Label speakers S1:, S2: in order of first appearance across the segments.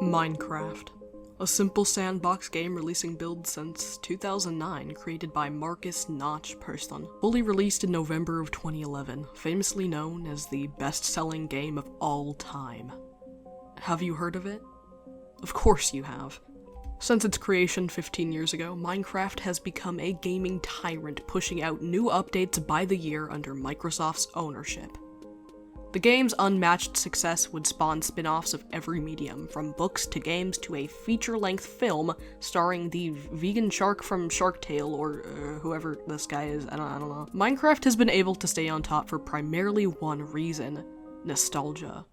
S1: Minecraft. A simple sandbox game releasing builds since 2009, created by Marcus Notch Person. Fully released in November of 2011, famously known as the best-selling game of all time. Have you heard of it? Of course you have. Since its creation 15 years ago, Minecraft has become a gaming tyrant, pushing out new updates by the year under Microsoft's ownership. The game's unmatched success would spawn spin-offs of every medium, from books to games to a feature-length film starring the vegan shark from Shark Tale, or whoever this guy is, I don't know. Minecraft has been able to stay on top for primarily one reason: nostalgia.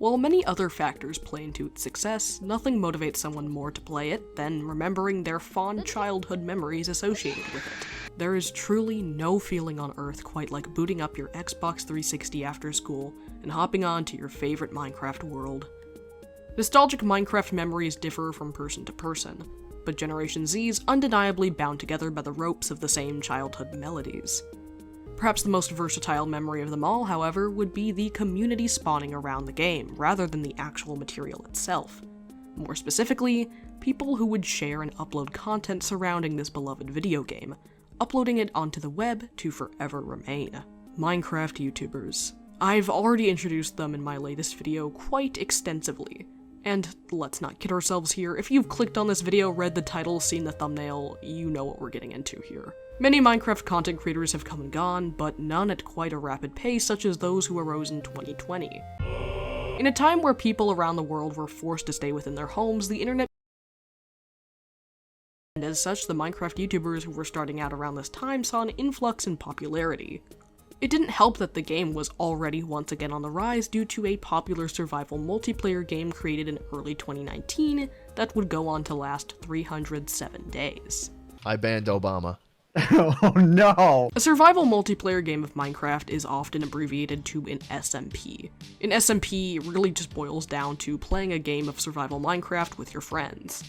S1: While many other factors play into its success, nothing motivates someone more to play it than remembering their fond childhood memories associated with it. There is truly no feeling on Earth quite like booting up your Xbox 360 after school and hopping on to your favorite Minecraft world. Nostalgic Minecraft memories differ from person to person, but Generation Z is undeniably bound together by the ropes of the same childhood melodies. Perhaps the most versatile memory of them all, however, would be the community spawning around the game, rather than the actual material itself. More specifically, people who would share and upload content surrounding this beloved video game, uploading it onto the web to forever remain. Minecraft YouTubers. I've already introduced them in my latest video quite extensively. And let's not kid ourselves here, if you've clicked on this video, read the title, seen the thumbnail, you know what we're getting into here. Many Minecraft content creators have come and gone, but none at quite a rapid pace such as those who arose in 2020. In a time where people around the world were forced to stay within their homes, the internet, and as such, the Minecraft YouTubers who were starting out around this time saw an influx in popularity. It didn't help that the game was already once again on the rise due to a popular survival multiplayer game created in early 2019 that would go on to last 307 days.
S2: I banned Obama.
S3: Oh no!
S1: A survival multiplayer game of Minecraft is often abbreviated to an SMP. An SMP really just boils down to playing a game of survival Minecraft with your friends.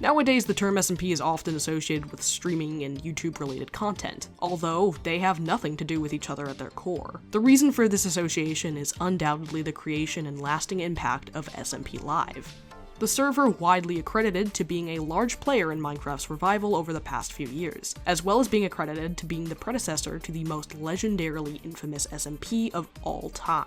S1: Nowadays, the term SMP is often associated with streaming and YouTube-related content, although they have nothing to do with each other at their core. The reason for this association is undoubtedly the creation and lasting impact of SMP Live. The server widely accredited to being a large player in Minecraft survival over the past few years, as well as being accredited to being the predecessor to the most legendarily infamous SMP of all time.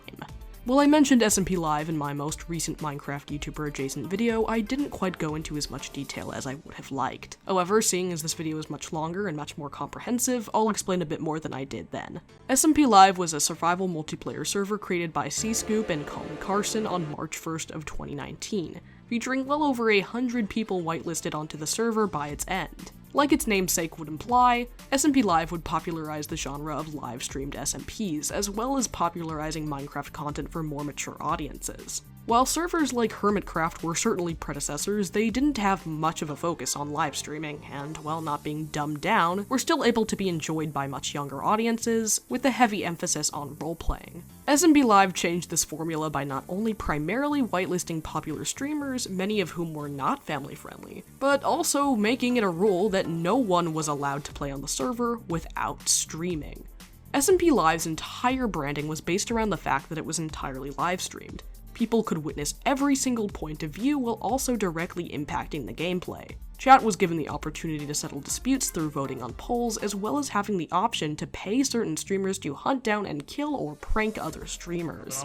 S1: While I mentioned SMP Live in my most recent Minecraft YouTuber adjacent video, I didn't quite go into as much detail as I would have liked. However, seeing as this video is much longer and much more comprehensive, I'll explain a bit more than I did then. SMP Live was a survival multiplayer server created by C-Scoop and Colin Carson on March 1st of 2019, featuring well over 100 people whitelisted onto the server by its end. Like its namesake would imply, SMP Live would popularize the genre of live-streamed SMPs, as well as popularizing Minecraft content for more mature audiences. While servers like Hermitcraft were certainly predecessors, they didn't have much of a focus on live streaming, and while not being dumbed down, were still able to be enjoyed by much younger audiences, with a heavy emphasis on role-playing. SMP Live changed this formula by not only primarily whitelisting popular streamers, many of whom were not family-friendly, but also making it a rule that no one was allowed to play on the server without streaming. SMP Live's entire branding was based around the fact that it was entirely live-streamed. People could witness every single point of view while also directly impacting the gameplay. Chat was given the opportunity to settle disputes through voting on polls, as well as having the option to pay certain streamers to hunt down and kill or prank other streamers.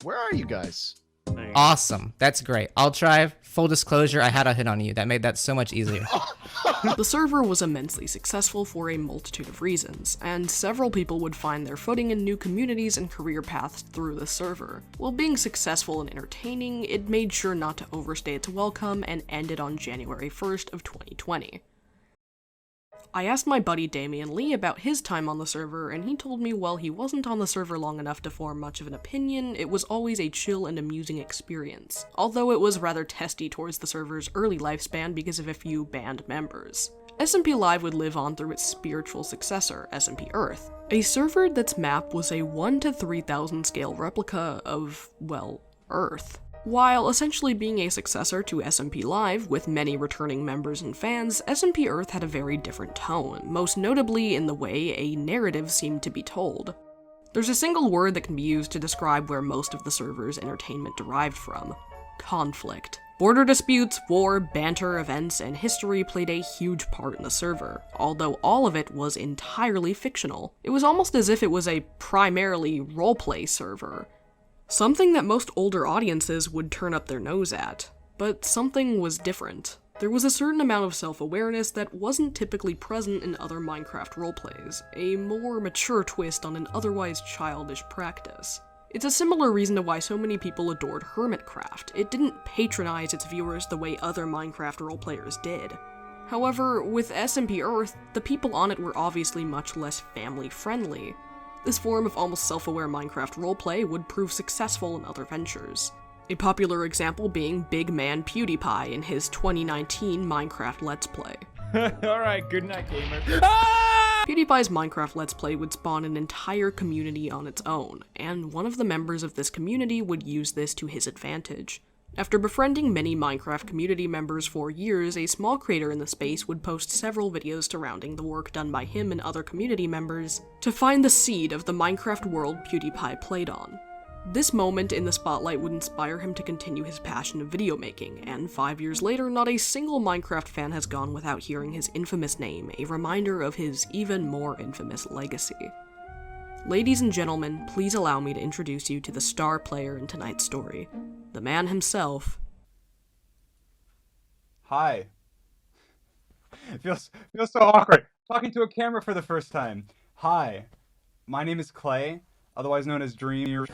S2: Where are you guys?
S4: Awesome. That's great. I'll try. Full disclosure, I had a hit on you. That made that so much easier.
S1: The server was immensely successful for a multitude of reasons, and several people would find their footing in new communities and career paths through the server. While being successful and entertaining, it made sure not to overstay its welcome and ended on January 1st of 2020. I asked my buddy Damian Lee about his time on the server, and he told me while he wasn't on the server long enough to form much of an opinion, it was always a chill and amusing experience, although it was rather testy towards the server's early lifespan because of a few banned members. SMP Live would live on through its spiritual successor, SMP Earth, a server that's map was a 1 to 3,000 scale replica of, well, Earth. While essentially being a successor to SMP Live, with many returning members and fans, SMP Earth had a very different tone, most notably in the way a narrative seemed to be told. There's a single word that can be used to describe where most of the server's entertainment derived from: conflict. Border disputes, war, banter, events, and history played a huge part in the server, although all of it was entirely fictional. It was almost as if it was a primarily roleplay server. Something that most older audiences would turn up their nose at. But something was different. There was a certain amount of self-awareness that wasn't typically present in other Minecraft roleplays, a more mature twist on an otherwise childish practice. It's a similar reason to why so many people adored Hermitcraft. It didn't patronize its viewers the way other Minecraft roleplayers did. However, with SMP Earth, the people on it were obviously much less family-friendly. This form of almost self-aware Minecraft roleplay would prove successful in other ventures. A popular example being Big Man PewDiePie in his 2019 Minecraft Let's Play.
S5: Alright, good night, gamer.
S1: PewDiePie's Minecraft Let's Play would spawn an entire community on its own, and one of the members of this community would use this to his advantage. After befriending many Minecraft community members for years, a small creator in the space would post several videos surrounding the work done by him and other community members to find the seed of the Minecraft world PewDiePie played on. This moment in the spotlight would inspire him to continue his passion of video making, and 5 years later, not a single Minecraft fan has gone without hearing his infamous name, a reminder of his even more infamous legacy. Ladies and gentlemen, please allow me to introduce you to the star player in tonight's story, the man himself.
S5: Hi. It feels so awkward. Talking to a camera for the first time. Hi. My name is Clay, otherwise known as Dream.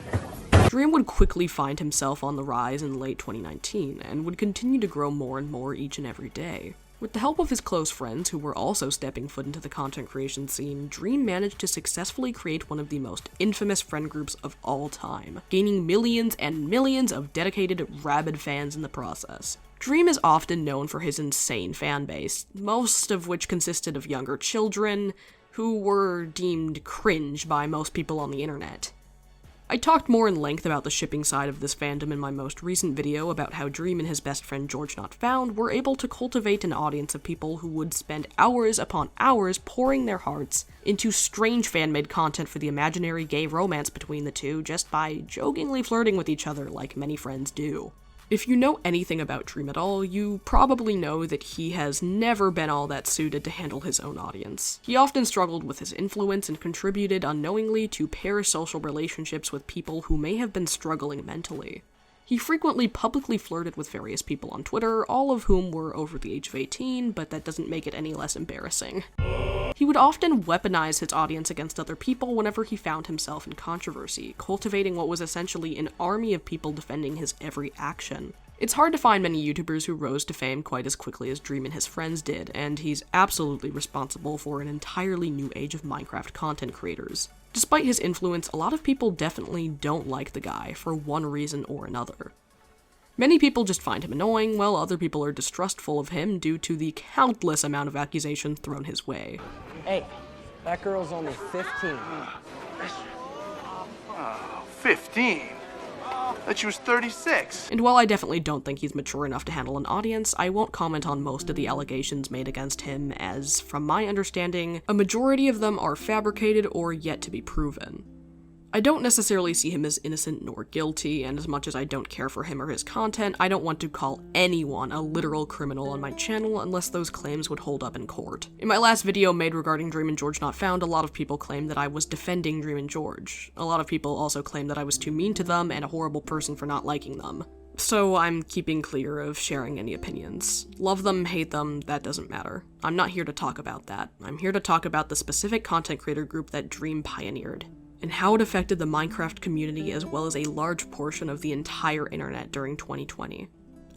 S1: Dream would quickly find himself on the rise in late 2019, and would continue to grow more and more each and every day. With the help of his close friends, who were also stepping foot into the content creation scene, Dream managed to successfully create one of the most infamous friend groups of all time, gaining millions and millions of dedicated, rabid fans in the process. Dream is often known for his insane fan base, most of which consisted of younger children, who were deemed cringe by most people on the internet. I talked more in length about the shipping side of this fandom in my most recent video about how Dream and his best friend George Not Found were able to cultivate an audience of people who would spend hours upon hours pouring their hearts into strange fan-made content for the imaginary gay romance between the two just by jokingly flirting with each other like many friends do. If you know anything about Dream at all, you probably know that he has never been all that suited to handle his own audience. He often struggled with his influence and contributed unknowingly to parasocial relationships with people who may have been struggling mentally. He frequently publicly flirted with various people on Twitter, all of whom were over the age of 18, but that doesn't make it any less embarrassing. He would often weaponize his audience against other people whenever he found himself in controversy, cultivating what was essentially an army of people defending his every action. It's hard to find many YouTubers who rose to fame quite as quickly as Dream and his friends did, and he's absolutely responsible for an entirely new age of Minecraft content creators. Despite his influence, a lot of people definitely don't like the guy for one reason or another. Many people just find him annoying, while other people are distrustful of him due to the countless amount of accusations thrown his way.
S6: Hey, that girl's only 15.
S7: 15? That she was 36.
S1: And while I definitely don't think he's mature enough to handle an audience, I won't comment on most of the allegations made against him, as, from my understanding, a majority of them are fabricated or yet to be proven. I don't necessarily see him as innocent nor guilty, and as much as I don't care for him or his content, I don't want to call anyone a literal criminal on my channel unless those claims would hold up in court. In my last video made regarding Dream and George Not Found, a lot of people claimed that I was defending Dream and George. A lot of people also claimed that I was too mean to them and a horrible person for not liking them. So I'm keeping clear of sharing any opinions. Love them, hate them, that doesn't matter. I'm not here to talk about that. I'm here to talk about the specific content creator group that Dream pioneered, and how it affected the Minecraft community as well as a large portion of the entire internet during 2020.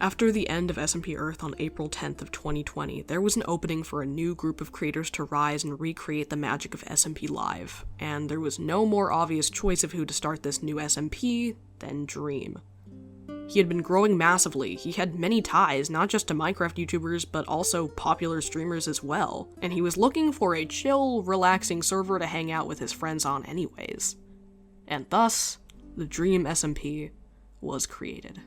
S1: After the end of SMP Earth on April 10th of 2020, there was an opening for a new group of creators to rise and recreate the magic of SMP Live, and there was no more obvious choice of who to start this new SMP than Dream. He had been growing massively, he had many ties, not just to Minecraft YouTubers, but also popular streamers as well, and he was looking for a chill, relaxing server to hang out with his friends on anyways. And thus, the Dream SMP was created.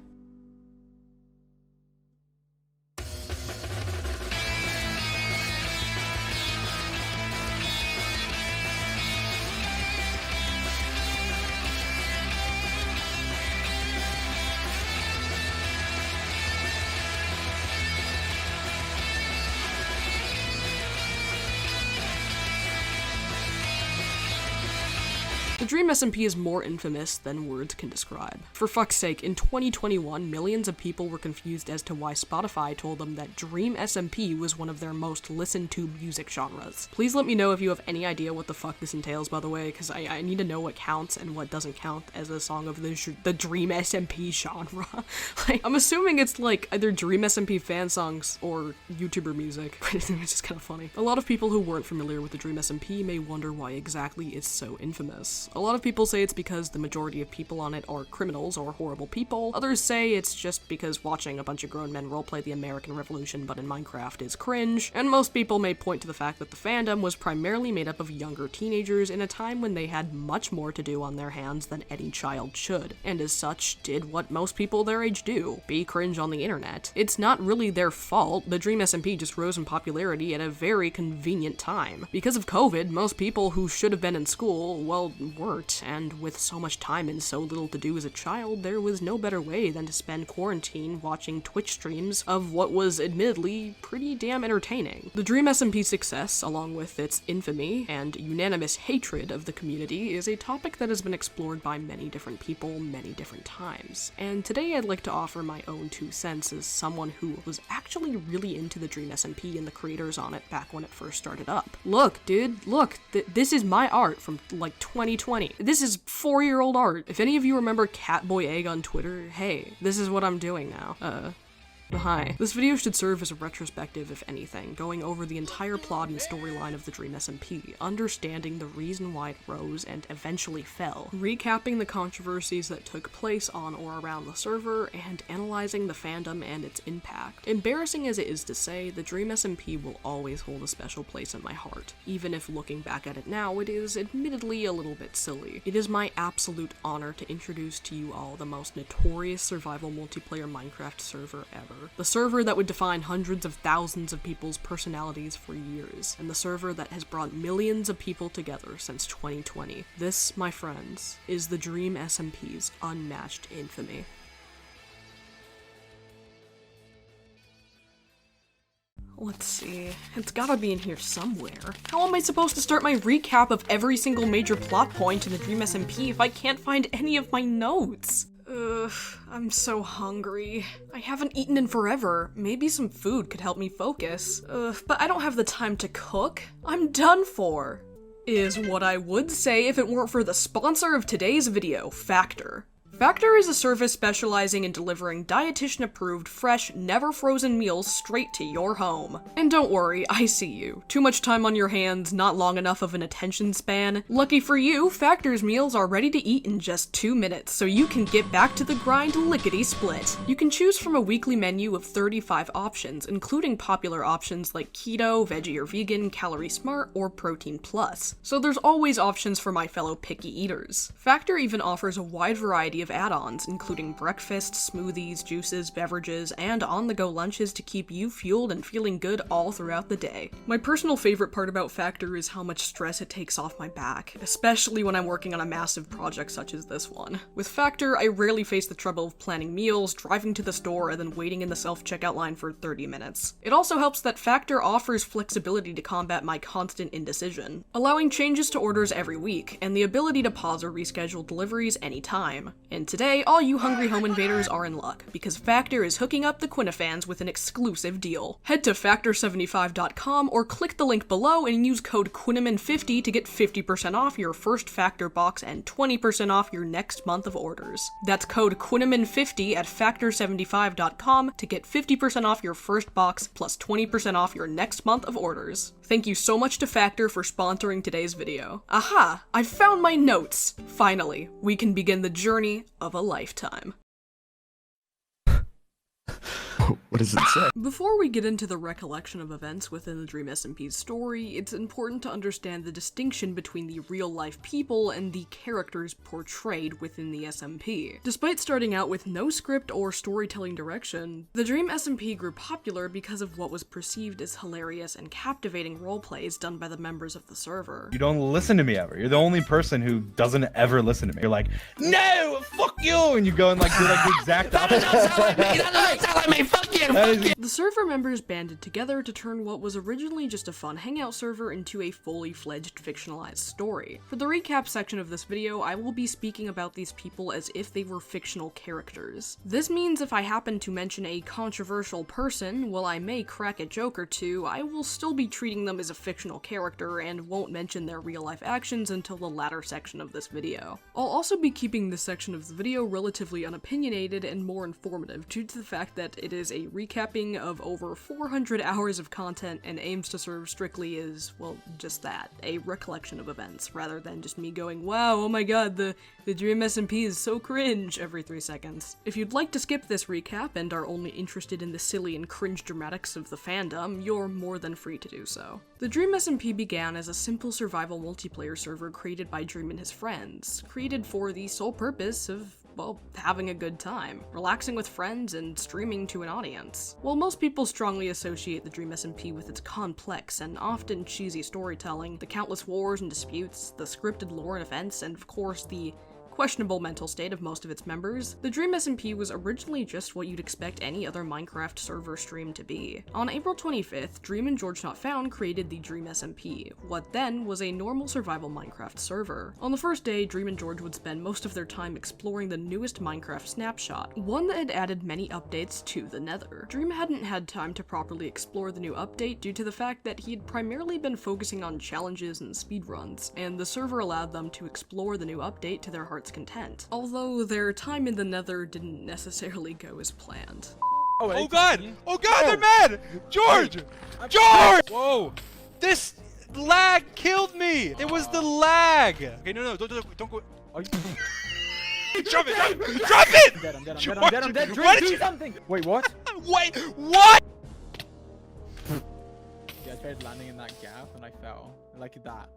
S1: The Dream SMP is more infamous than words can describe. For fuck's sake, in 2021, millions of people were confused as to why Spotify told them that Dream SMP was one of their most listened to music genres. Please let me know if you have any idea what the fuck this entails, by the way, because I need to know what counts and what doesn't count as a song of the Dream SMP genre. Like, I'm assuming it's like either Dream SMP fan songs or YouTuber music, which is just kind of funny. A lot of people who weren't familiar with the Dream SMP may wonder why exactly it's so infamous. A lot of people say it's because the majority of people on it are criminals or horrible people. Others say it's just because watching a bunch of grown men roleplay the American Revolution but in Minecraft is cringe, and most people may point to the fact that the fandom was primarily made up of younger teenagers in a time when they had much more to do on their hands than any child should, and as such, did what most people their age do, be cringe on the internet. It's not really their fault. The Dream SMP just rose in popularity at a very convenient time. Because of COVID, most people who should have been in school, well, weren't, and with so much time and so little to do as a child, there was no better way than to spend quarantine watching Twitch streams of what was admittedly pretty damn entertaining. The Dream SMP's success, along with its infamy and unanimous hatred of the community, is a topic that has been explored by many different people many different times. And today I'd like to offer my own 2 cents as someone who was actually really into the Dream SMP and the creators on it back when it first started up. Look, dude, look, this is my art from like 2020. This is 4-year-old art. If any of you remember Catboy Egg on Twitter, hey, this is what I'm doing now. Hi. This video should serve as a retrospective, if anything, going over the entire plot and storyline of the Dream SMP, understanding the reason why it rose and eventually fell, recapping the controversies that took place on or around the server, and analyzing the fandom and its impact. Embarrassing as it is to say, the Dream SMP will always hold a special place in my heart, even if looking back at it now, it is admittedly a little bit silly. It is my absolute honor to introduce to you all the most notorious survival multiplayer Minecraft server ever. The server that would define hundreds of thousands of people's personalities for years, and the server that has brought millions of people together since 2020. This, my friends, is the Dream SMP's Unmatched Infamy. Let's see, it's gotta be in here somewhere. How am I supposed to start my recap of every single major plot point in the Dream SMP if I can't find any of my notes? Ugh, I'm so hungry. I haven't eaten in forever. Maybe some food could help me focus. But I don't have the time to cook. I'm done for. Is what I would say if it weren't for the sponsor of today's video, Factor. Factor is a service specializing in delivering dietitian-approved, fresh, never-frozen meals straight to your home. And don't worry, I see you. Too much time on your hands, not long enough of an attention span. Lucky for you, Factor's meals are ready to eat in just 2 minutes, so you can get back to the grind lickety-split. You can choose from a weekly menu of 35 options, including popular options like keto, veggie or vegan, calorie smart, or protein plus. So there's always options for my fellow picky eaters. Factor even offers a wide variety of add-ons, including breakfast, smoothies, juices, beverages, and on-the-go lunches to keep you fueled and feeling good all throughout the day. My personal favorite part about Factor is how much stress it takes off my back, especially when I'm working on a massive project such as this one. With Factor, I rarely face the trouble of planning meals, driving to the store, and then waiting in the self-checkout line for 30 minutes. It also helps that Factor offers flexibility to combat my constant indecision, allowing changes to orders every week, and the ability to pause or reschedule deliveries anytime. And today, all you hungry home invaders are in luck, because Factor is hooking up the Quinnafans with an exclusive deal. Head to Factor75.com or click the link below and use code Quinnamon50 to get 50% off your first Factor box and 20% off your next month of orders. That's code Quinnamon50 at Factor75.com to get 50% off your first box plus 20% off your next month of orders. Thank you so much to Factor for sponsoring today's video. Aha! I found my notes! Finally, we can begin the journey of a lifetime.
S2: What does it say?
S1: Before we get into the recollection of events within the Dream SMP's story, it's important to understand the distinction between the real-life people and the characters portrayed within the SMP. Despite starting out with no script or storytelling direction, the Dream SMP grew popular because of what was perceived as hilarious and captivating roleplays done by the members of the server.
S5: You don't listen to me ever. You're the only person who doesn't ever listen to me. You're like, no, fuck you, and you go and like do like the exact opposite.
S1: The server members banded together to turn what was originally just a fun hangout server into a fully fledged fictionalized story. For the recap section of this video, I will be speaking about these people as if they were fictional characters. This means if I happen to mention a controversial person, while I may crack a joke or two, I will still be treating them as a fictional character and won't mention their real-life actions until the latter section of this video. I'll also be keeping this section of the video relatively unopinionated and more informative due to the fact that it is a recapping of over 400 hours of content and aims to serve strictly as, well, just that, a recollection of events, rather than just me going, wow, oh my god, the Dream SMP is so cringe every 3 seconds. If you'd like to skip this recap and are only interested in the silly and cringe dramatics of the fandom, you're more than free to do so. The Dream SMP began as a simple survival multiplayer server created by Dream and his friends, created for the sole purpose of, well, having a good time, relaxing with friends, and streaming to an audience. While most people strongly associate the Dream SMP with its complex and often cheesy storytelling, the countless wars and disputes, the scripted lore and events, and of course the questionable mental state of most of its members, the Dream SMP was originally just what you'd expect any other Minecraft server stream to be. On April 25th, Dream and George Not Found created the Dream SMP, what then was a normal survival Minecraft server. On the first day, Dream and George would spend most of their time exploring the newest Minecraft snapshot, one that had added many updates to the Nether. Dream hadn't had time to properly explore the new update due to the fact that he had primarily been focusing on challenges and speedruns, and the server allowed them to explore the new update to their heart's content, although their time in the Nether didn't necessarily go as planned.
S8: Oh god! Oh god, they're mad! George! George! Whoa! This lag killed me! It was the lag! Okay, no, don't go. Drop it! Drop it!
S3: I'm dead, I'm dead,
S8: George,
S3: I'm dead, I'm dead.
S8: what did
S3: Do
S8: you-
S3: something! Wait, what?
S8: Wait, what?
S3: Yeah, I tried landing in that gap and I fell. Like that.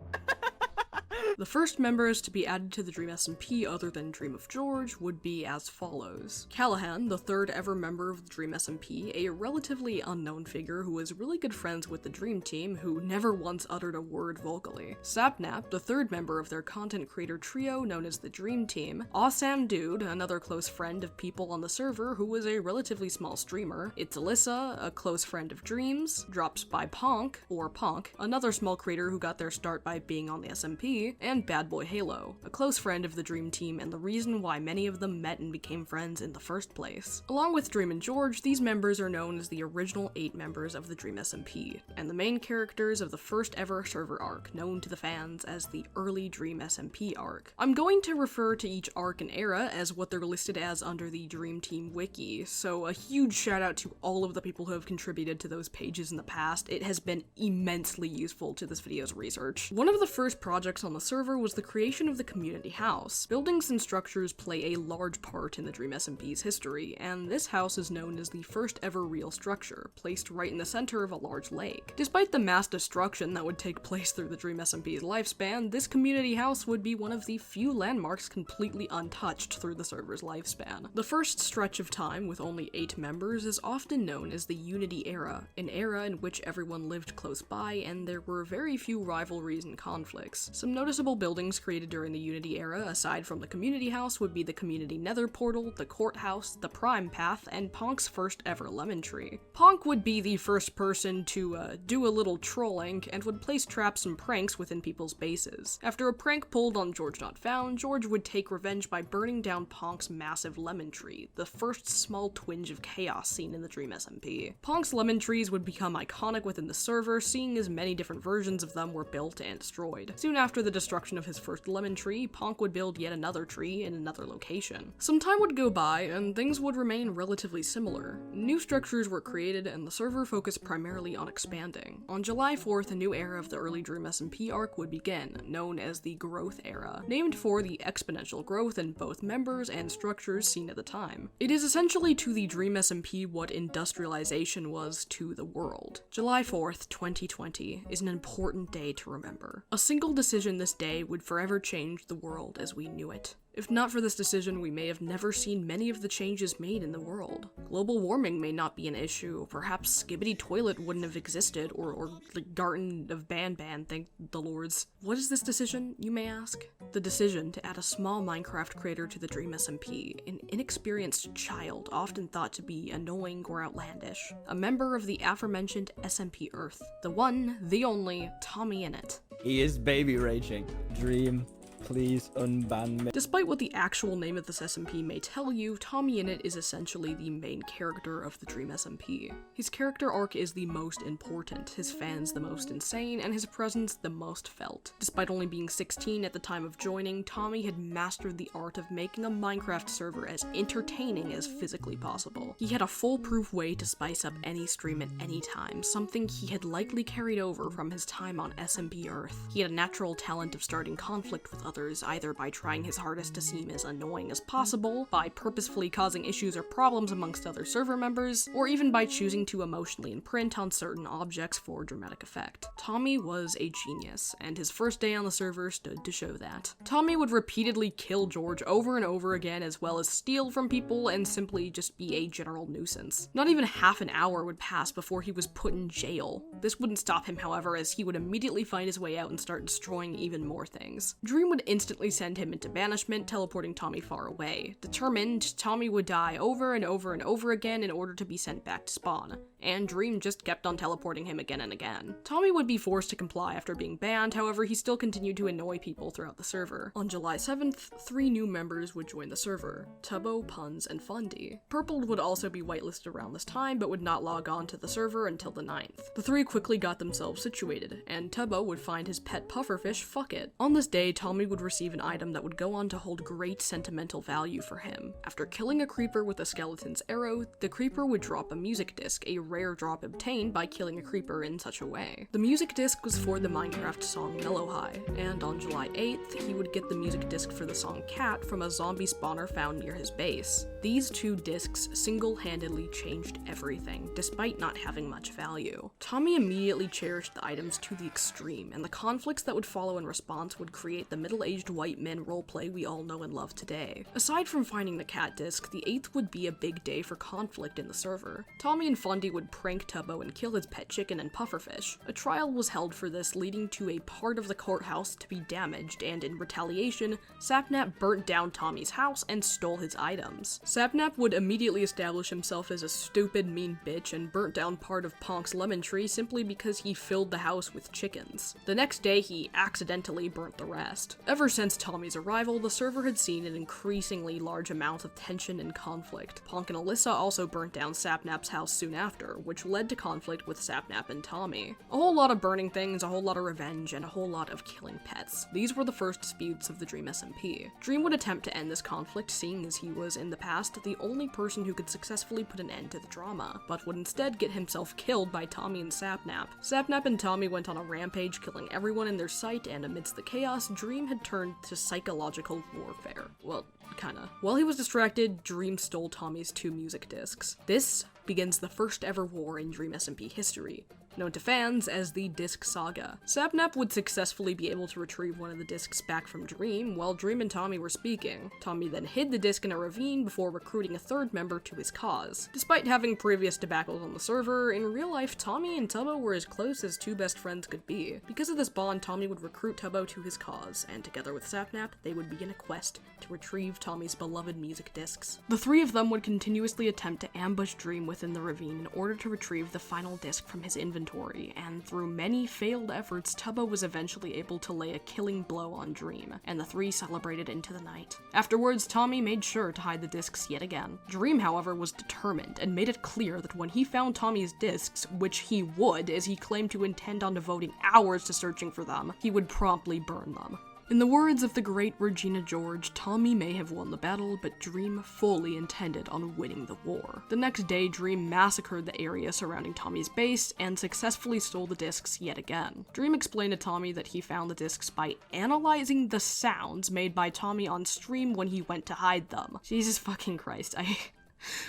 S1: The first members to be added to the Dream SMP other than Dream of George would be as follows. Callahan, the third ever member of the Dream SMP, a relatively unknown figure who was really good friends with the Dream Team, who never once uttered a word vocally. Sapnap, the third member of their content creator trio known as the Dream Team. Awesome Dude, another close friend of people on the server who was a relatively small streamer. It's Alyssa, a close friend of Dreams. Drops by Ponk, or Ponk, another small creator who got their start by being on the SMP. And Bad Boy Halo, a close friend of the Dream Team and the reason why many of them met and became friends in the first place. Along with Dream and George, these members are known as the original 8 members of the Dream SMP, and the main characters of the first ever server arc, known to the fans as the early Dream SMP arc. I'm going to refer to each arc and era as what they're listed as under the Dream Team wiki, so a huge shout out to all of the people who have contributed to those pages in the past. It has been immensely useful to this video's research. One of the first projects on the server was the creation of the community house. Buildings and structures play a large part in the Dream SMP's history, and this house is known as the first ever real structure, placed right in the center of a large lake. Despite the mass destruction that would take place through the Dream SMP's lifespan, this community house would be one of the few landmarks completely untouched through the server's lifespan. The first stretch of time, with only 8 members, is often known as the Unity Era, an era in which everyone lived close by and there were very few rivalries and conflicts. Some noticeable buildings created during the Unity era, aside from the community house, would be the community nether portal, the courthouse, the prime path, and Ponk's first ever lemon tree. Ponk would be the first person to do a little trolling and would place traps and pranks within people's bases. After a prank pulled on George Not Found, George would take revenge by burning down Ponk's massive lemon tree, the first small twinge of chaos seen in the Dream SMP. Ponk's lemon trees would become iconic within the server, seeing as many different versions of them were built and destroyed. Soon after the destruction destruction of his first lemon tree, Ponk would build yet another tree in another location. Some time would go by, and things would remain relatively similar. New structures were created, and the server focused primarily on expanding. On July 4th, a new era of the early Dream SMP arc would begin, known as the Growth Era, named for the exponential growth in both members and structures seen at the time. It is essentially to the Dream SMP what industrialization was to the world. July 4th, 2020 is an important day to remember. A single decision this day would forever change the world as we knew it. If not for this decision, we may have never seen many of the changes made in the world. Global warming may not be an issue, perhaps Skibbity Toilet wouldn't have existed, or like Garden of Ban, thank the lords. What is this decision, you may ask? The decision to add a small Minecraft creator to the Dream SMP, an inexperienced child often thought to be annoying or outlandish. A member of the aforementioned SMP Earth. The one, the only, Tommy Innit.
S9: He is baby raging. Dream, please unban me.
S1: Despite what the actual name of this SMP may tell you, Tommy Innit is essentially the main character of the Dream SMP. His character arc is the most important, his fans the most insane, and his presence the most felt. Despite only being 16 at the time of joining, Tommy had mastered the art of making a Minecraft server as entertaining as physically possible. He had a foolproof way to spice up any stream at any time, something he had likely carried over from his time on SMP Earth. He had a natural talent of starting conflict with others, either by trying his hardest to seem as annoying as possible, by purposefully causing issues or problems amongst other server members, or even by choosing to emotionally imprint on certain objects for dramatic effect. Tommy was a genius, and his first day on the server stood to show that. Tommy would repeatedly kill George over and over again, as well as steal from people and simply just be a general nuisance. Not even half an hour would pass before he was put in jail. This wouldn't stop him, however, as he would immediately find his way out and start destroying even more things. Dream would instantly send him into banishment, teleporting Tommy far away. Determined, Tommy would die over and over and over again in order to be sent back to spawn, and Dream just kept on teleporting him again and again. Tommy would be forced to comply after being banned, however he still continued to annoy people throughout the server. On July 7th, 3 new members would join the server: Tubbo, Puns, and Fundy. Purple would also be whitelisted around this time, but would not log on to the server until the 9th. The 3 quickly got themselves situated, and Tubbo would find his pet pufferfish Fuck It. On this day, Tommy would receive an item that would go on to hold great sentimental value for him. After killing a creeper with a skeleton's arrow, the creeper would drop a music disc, a rare drop obtained by killing a creeper in such a way. The music disc was for the Minecraft song Mellow High, and on July 8th, he would get the music disc for the song Cat from a zombie spawner found near his base. These 2 discs single-handedly changed everything, despite not having much value. Tommy immediately cherished the items to the extreme, and the conflicts that would follow in response would create the middle-aged white men roleplay we all know and love today. Aside from finding the cat disc, the 8th would be a big day for conflict in the server. Tommy and Fundy would prank Tubbo and kill his pet chicken and pufferfish. A trial was held for this, leading to a part of the courthouse to be damaged, and in retaliation, Sapnap burnt down Tommy's house and stole his items. Sapnap would immediately establish himself as a stupid, mean bitch and burnt down part of Ponk's lemon tree simply because he filled the house with chickens. The next day, he accidentally burnt the rest. Ever since Tommy's arrival, the server had seen an increasingly large amount of tension and conflict. Ponk and Alyssa also burnt down Sapnap's house soon after, which led to conflict with Sapnap and Tommy. A whole lot of burning things, a whole lot of revenge, and a whole lot of killing pets. These were the first disputes of the Dream SMP. Dream would attempt to end this conflict, seeing as he was, in the past, the only person who could successfully put an end to the drama, but would instead get himself killed by Tommy and Sapnap. Sapnap and Tommy went on a rampage, killing everyone in their sight, and amidst the chaos, Dream had turned to psychological warfare. Well, kinda. While he was distracted, Dream stole Tommy's 2 music discs. This begins the first ever war in Dream SMP history, known to fans as the Disc Saga. Sapnap would successfully be able to retrieve one of the discs back from Dream while Dream and Tommy were speaking. Tommy then hid the disc in a ravine before recruiting a 3rd member to his cause. Despite having previous debacles on the server, in real life, Tommy and Tubbo were as close as 2 best friends could be. Because of this bond, Tommy would recruit Tubbo to his cause, and together with Sapnap, they would begin a quest to retrieve Tommy's beloved music discs. The 3 of them would continuously attempt to ambush Dream within the ravine in order to retrieve the final disc from his inventory, and through many failed efforts, Tubbo was eventually able to lay a killing blow on Dream, and the 3 celebrated into the night. Afterwards, Tommy made sure to hide the discs yet again. Dream, however, was determined, and made it clear that when he found Tommy's discs, which he would, as he claimed to intend on devoting hours to searching for them, he would promptly burn them. In the words of the great Regina George, Tommy may have won the battle, but Dream fully intended on winning the war. The next day, Dream massacred the area surrounding Tommy's base and successfully stole the discs yet again. Dream explained to Tommy that he found the discs by analyzing the sounds made by Tommy on stream when he went to hide them. Jesus fucking Christ,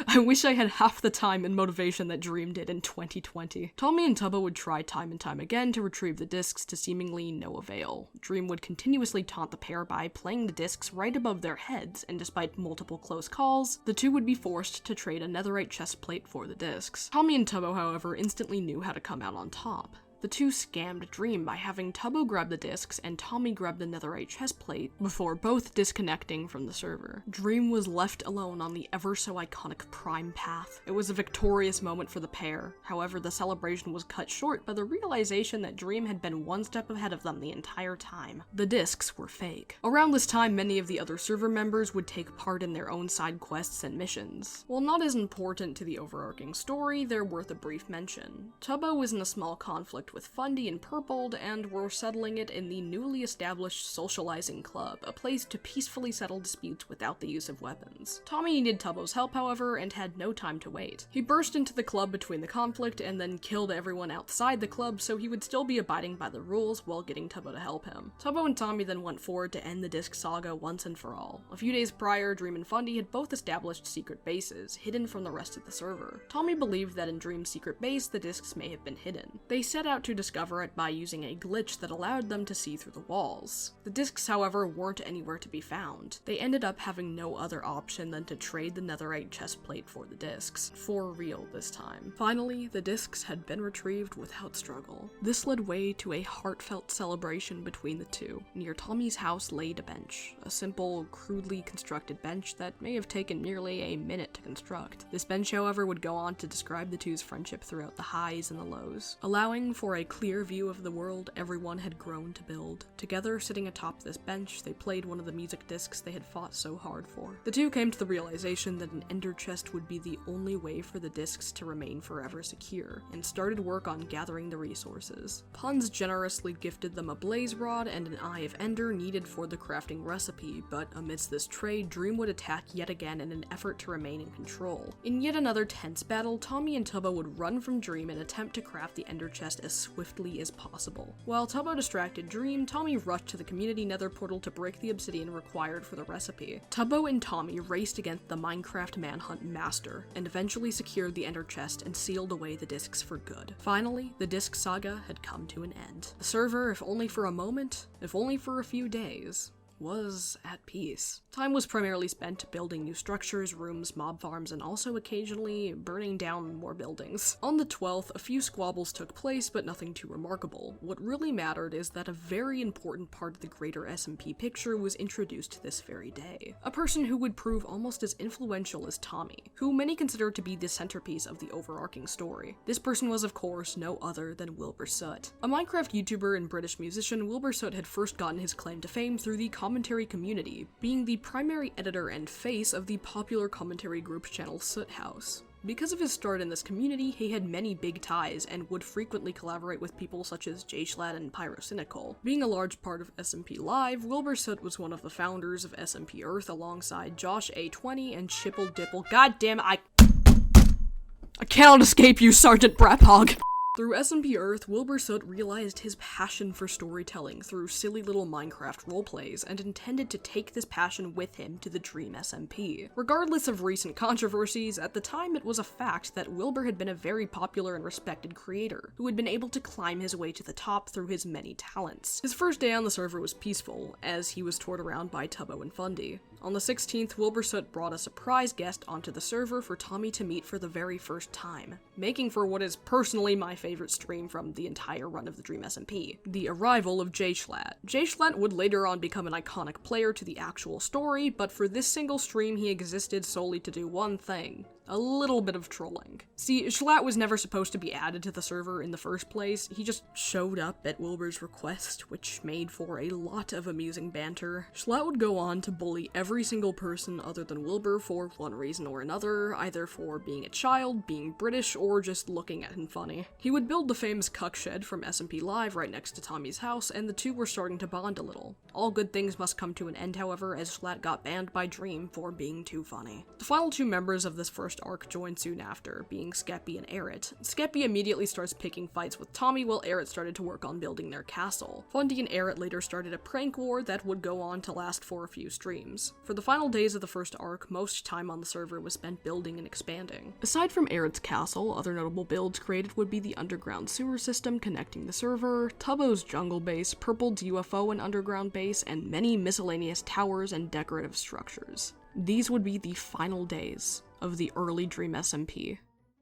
S1: I wish I had half the time and motivation that Dream did in 2020. Tommy and Tubbo would try time and time again to retrieve the discs to seemingly no avail. Dream would continuously taunt the pair by playing the discs right above their heads, and despite multiple close calls, the two would be forced to trade a netherite chest plate for the discs. Tommy and Tubbo, however, instantly knew how to come out on top. The two scammed Dream by having Tubbo grab the discs and Tommy grab the netherite chest plate before both disconnecting from the server. Dream was left alone on the ever so iconic Prime path. It was a victorious moment for the pair. However, the celebration was cut short by the realization that Dream had been one step ahead of them the entire time. The discs were fake. Around this time, many of the other server members would take part in their own side quests and missions. While not as important to the overarching story, they're worth a brief mention. Tubbo was in a small conflict with Fundy and Purpled, and were settling it in the newly established Socializing Club, a place to peacefully settle disputes without the use of weapons. Tommy needed Tubbo's help, however, and had no time to wait. He burst into the club between the conflict and then killed everyone outside the club so he would still be abiding by the rules while getting Tubbo to help him. Tubbo and Tommy then went forward to end the disc saga once and for all. A few days prior, Dream and Fundy had both established secret bases, hidden from the rest of the server. Tommy believed that in Dream's secret base, the discs may have been hidden. They set out to discover it by using a glitch that allowed them to see through the walls. The discs, however, weren't anywhere to be found. They ended up having no other option than to trade the netherite chest plate for the discs. For real this time. Finally, the discs had been retrieved without struggle. This led way to a heartfelt celebration between the two. Near Tommy's house laid a bench. A simple, crudely constructed bench that may have taken nearly a minute to construct. This bench, however, would go on to describe the two's friendship throughout the highs and the lows, allowing for a clear view of the world everyone had grown to build. Together, sitting atop this bench, they played one of the music discs they had fought so hard for. The two came to the realization that an ender chest would be the only way for the discs to remain forever secure, and started work on gathering the resources. Puns generously gifted them a blaze rod and an eye of ender needed for the crafting recipe, but amidst this trade, Dream would attack yet again in an effort to remain in control. In yet another tense battle, Tommy and Tubbo would run from Dream and attempt to craft the ender chest as swiftly as possible. While Tubbo distracted Dream, Tommy rushed to the community nether portal to break the obsidian required for the recipe. Tubbo and Tommy raced against the Minecraft manhunt master, and eventually secured the ender chest and sealed away the discs for good. Finally, the disc saga had come to an end. The server, if only for a moment, if only for a few days, was at peace. Time was primarily spent building new structures, rooms, mob farms, and also occasionally burning down more buildings. On the 12th, a few squabbles took place, but nothing too remarkable. What really mattered is that a very important part of the greater SMP picture was introduced this very day. A person who would prove almost as influential as Tommy, who many consider to be the centerpiece of the overarching story. This person was, of course, no other than Wilbur Soot. A Minecraft YouTuber and British musician, Wilbur Soot had first gotten his claim to fame through the commentary community, being the primary editor and face of the popular commentary group channel Soot House. Because of his start in this community, he had many big ties and would frequently collaborate with people such as JSchlatt and Pyrocynical. Being a large part of SMP Live, Wilbur Soot was one of the founders of SMP Earth alongside Josh A20 and Shipple Dipple. God damn it, I cannot escape you, Sergeant Braphog! Through SMP Earth, Wilbur Soot realized his passion for storytelling through silly little Minecraft roleplays and intended to take this passion with him to the Dream SMP. Regardless of recent controversies, at the time it was a fact that Wilbur had been a very popular and respected creator, who had been able to climb his way to the top through his many talents. His first day on the server was peaceful, as he was toured around by Tubbo and Fundy. On the 16th, Wilbur Soot brought a surprise guest onto the server for Tommy to meet for the very first time, making for what is personally my favorite stream from the entire run of the Dream SMP, the arrival of JSchlatt. JSchlatt would later on become an iconic player to the actual story, but for this single stream he existed solely to do one thing: A little bit of trolling. See, Schlatt was never supposed to be added to the server in the first place. He just showed up at Wilbur's request, which made for a lot of amusing banter. Schlatt would go on to bully every single person other than Wilbur for one reason or another, either for being a child, being British, or just looking at him funny. He would build the famous cuck shed from SMP Live right next to Tommy's house, and the two were starting to bond a little. All good things must come to an end, however, as Schlatt got banned by Dream for being too funny. The final two members of this first arc joined soon after, being Skeppy and Eret. Skeppy immediately starts picking fights with Tommy while Eret started to work on building their castle. Fundy and Eret later started a prank war that would go on to last for a few streams. For the final days of the first arc, most time on the server was spent building and expanding. Aside from Eret's castle, other notable builds created would be the underground sewer system connecting the server, Tubbo's jungle base, Purple's UFO and underground base, and many miscellaneous towers and decorative structures. These would be the final days of the early Dream SMP.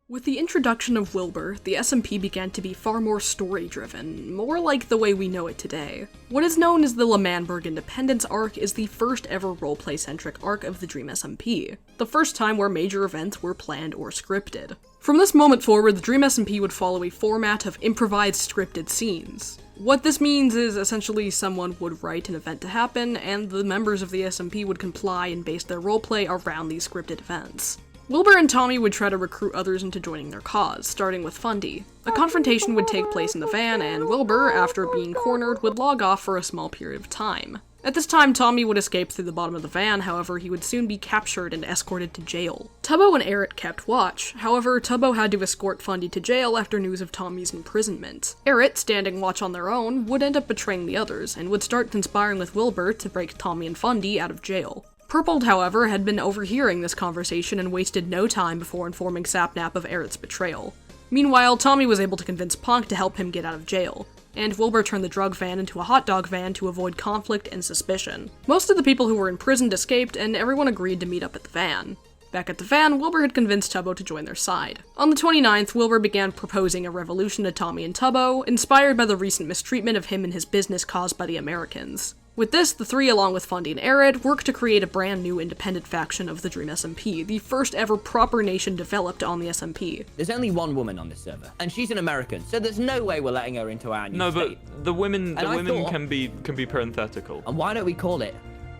S1: With the introduction of Wilbur, the SMP began to be far more story-driven, more like the way we know it today. What is known as the L'Manberg Independence arc is the first ever roleplay-centric arc of the Dream SMP, the first time where major events were planned or scripted. From this moment forward, the Dream SMP would follow a format of improvised scripted scenes. What this means is essentially someone would write an event to happen, and the members of the SMP would comply and base their roleplay around these scripted events. Wilbur and Tommy would try to recruit others into joining their cause, starting with Fundy. A confrontation would take place in the van, and Wilbur, after being cornered, would log off for a small period of time. At this time, Tommy would escape through the bottom of the van, however, he would soon be captured and escorted to jail. Tubbo and Eret kept watch, however, Tubbo had to escort Fundy to jail after news of Tommy's imprisonment. Eret, standing watch on their own, would end up betraying the others, and would start conspiring with Wilbur to break Tommy and Fundy out of jail. Purpled, however, had been overhearing this conversation and wasted no time before informing Sapnap of Eret's betrayal. Meanwhile, Tommy was able to convince Ponk to help him get out of jail, and Wilbur turned the drug van into a hot dog van to avoid conflict and suspicion. Most of the people who were imprisoned escaped, and everyone agreed to meet up at the van. Back at the van, Wilbur had convinced Tubbo to join their side. On the 29th, Wilbur began proposing a revolution to Tommy and Tubbo, inspired by the recent mistreatment of him and his business caused by the Americans. With this, the three, along with Fundy and Eret, worked to create a brand new independent faction of the Dream SMP, the first ever proper nation developed on the SMP.
S10: There's only one woman on this server, and she's an American, so there's no way we're letting her into our new state.
S11: But the women can be parenthetical.
S10: And why don't we call it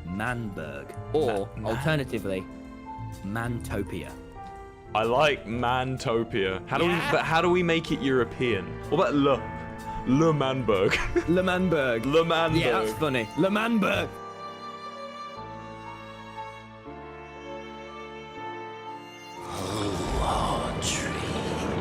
S10: Manberg, or alternatively, Mantopia?
S11: I like Mantopia. How do we make it European? What about Le Manberg?
S10: Le Manberg.
S11: Le Manberg.
S10: Yeah, that's funny. Le Manberg.
S12: Oh, Dream,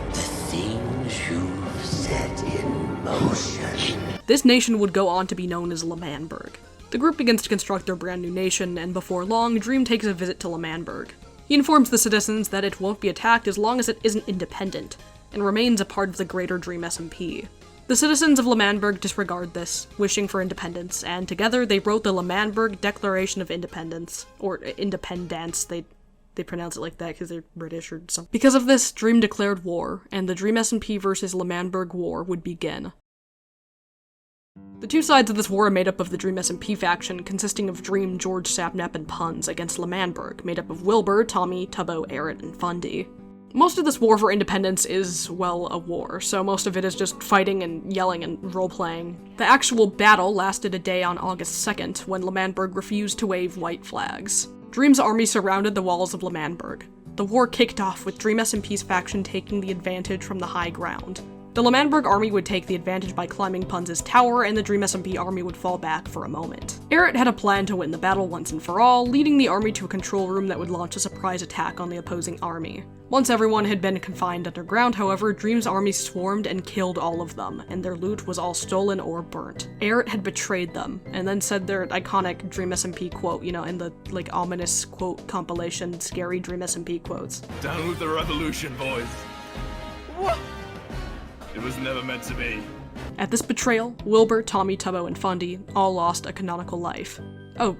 S12: the things you've set in motion.
S1: This nation would go on to be known as L'Manberg. The group begins to construct their brand new nation, and before long, Dream takes a visit to L'Manberg. He informs the citizens that it won't be attacked as long as it isn't independent, and remains a part of the greater Dream SMP. The citizens of L'Manberg disregard this, wishing for independence, and together they wrote the L'Manberg Declaration of Independence, or Independence, they pronounce it like that because they're British or something. Because of this, Dream declared war, and the Dream SMP versus L'Manberg war would begin. The two sides of this war are made up of the Dream SMP faction, consisting of Dream, George, Sapnap, and Puns, against L'Manberg, made up of Wilbur, Tommy, Tubbo, Eret, and Fundy. Most of this war for independence is, well, a war, so most of it is just fighting and yelling and role-playing. The actual battle lasted a day on August 2nd, when L'Manberg refused to wave white flags. Dream's army surrounded the walls of L'Manberg. The war kicked off with Dream SMP's faction taking the advantage from the high ground. The L'Manberg army would take the advantage by climbing Punz's tower, and the Dream SMP army would fall back for a moment. Eret had a plan to win the battle once and for all, leading the army to a control room that would launch a surprise attack on the opposing army. Once everyone had been confined underground, however, Dream's army swarmed and killed all of them, and their loot was all stolen or burnt. Eret had betrayed them, and then said their iconic Dream SMP quote, you know, in the, like, ominous quote compilation, scary Dream SMP quotes.
S13: Down with the revolution, boys. What? It was never meant to be.
S1: At this betrayal, Wilbur, Tommy, Tubbo, and Fundy all lost a canonical life. Oh,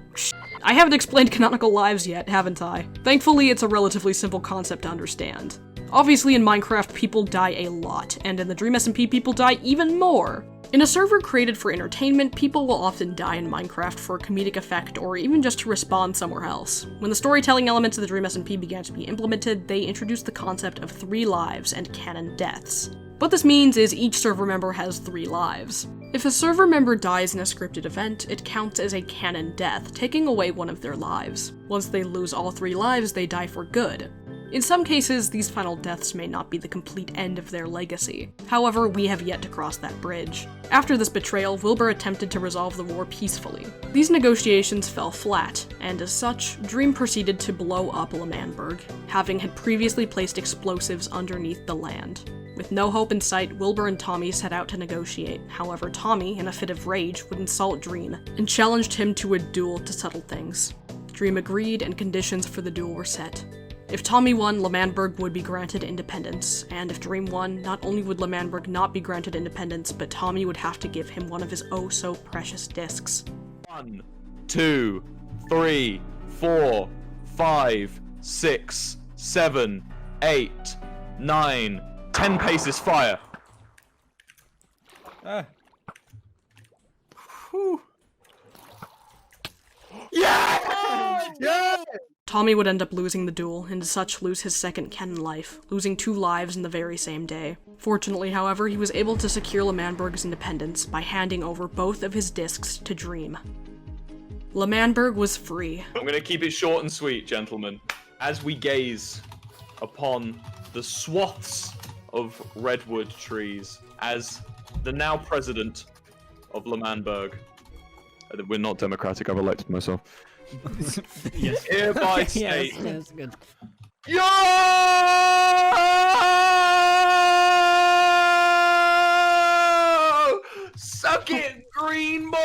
S1: I haven't explained canonical lives yet, haven't I? Thankfully, it's a relatively simple concept to understand. Obviously in Minecraft people die a lot, and in the Dream SMP people die even more. In a server created for entertainment, people will often die in Minecraft for comedic effect or even just to respawn somewhere else. When the storytelling elements of the Dream SMP began to be implemented, they introduced the concept of 3 lives and canon deaths. What this means is each server member has 3 lives. If a server member dies in a scripted event, it counts as a canon death, taking away one of their lives. Once they lose all 3 lives, they die for good. In some cases, these final deaths may not be the complete end of their legacy. However, we have yet to cross that bridge. After this betrayal, Wilbur attempted to resolve the war peacefully. These negotiations fell flat, and as such, Dream proceeded to blow up L'Manberg, having had previously placed explosives underneath the land. With no hope in sight, Wilbur and Tommy set out to negotiate. However, Tommy, in a fit of rage, would insult Dream, and challenged him to a duel to settle things. Dream agreed, and conditions for the duel were set. If Tommy won, L'Manberg would be granted independence, and if Dream won, not only would L'Manberg not be granted independence, but Tommy would have to give him one of his oh-so-precious discs.
S11: 1, 2, 3, 4, 5, 6, 7, 8, 9, 10 paces fire.
S3: Whew.
S11: Yeah! Yeah!
S1: Tommy would end up losing the duel, and as such lose his second canon life, losing 2 lives in the very same day. Fortunately, however, he was able to secure L'Manberg's independence by handing over both of his discs to Dream. L'Manberg was free.
S11: I'm gonna keep it short and sweet, gentlemen. As we gaze upon the swaths of redwood trees, as the now president of L'Manberg, we're not democratic, I've elected myself.
S9: Yes.
S11: Hereby state.
S9: Yes, good.
S11: Yo! Suck it, green boy!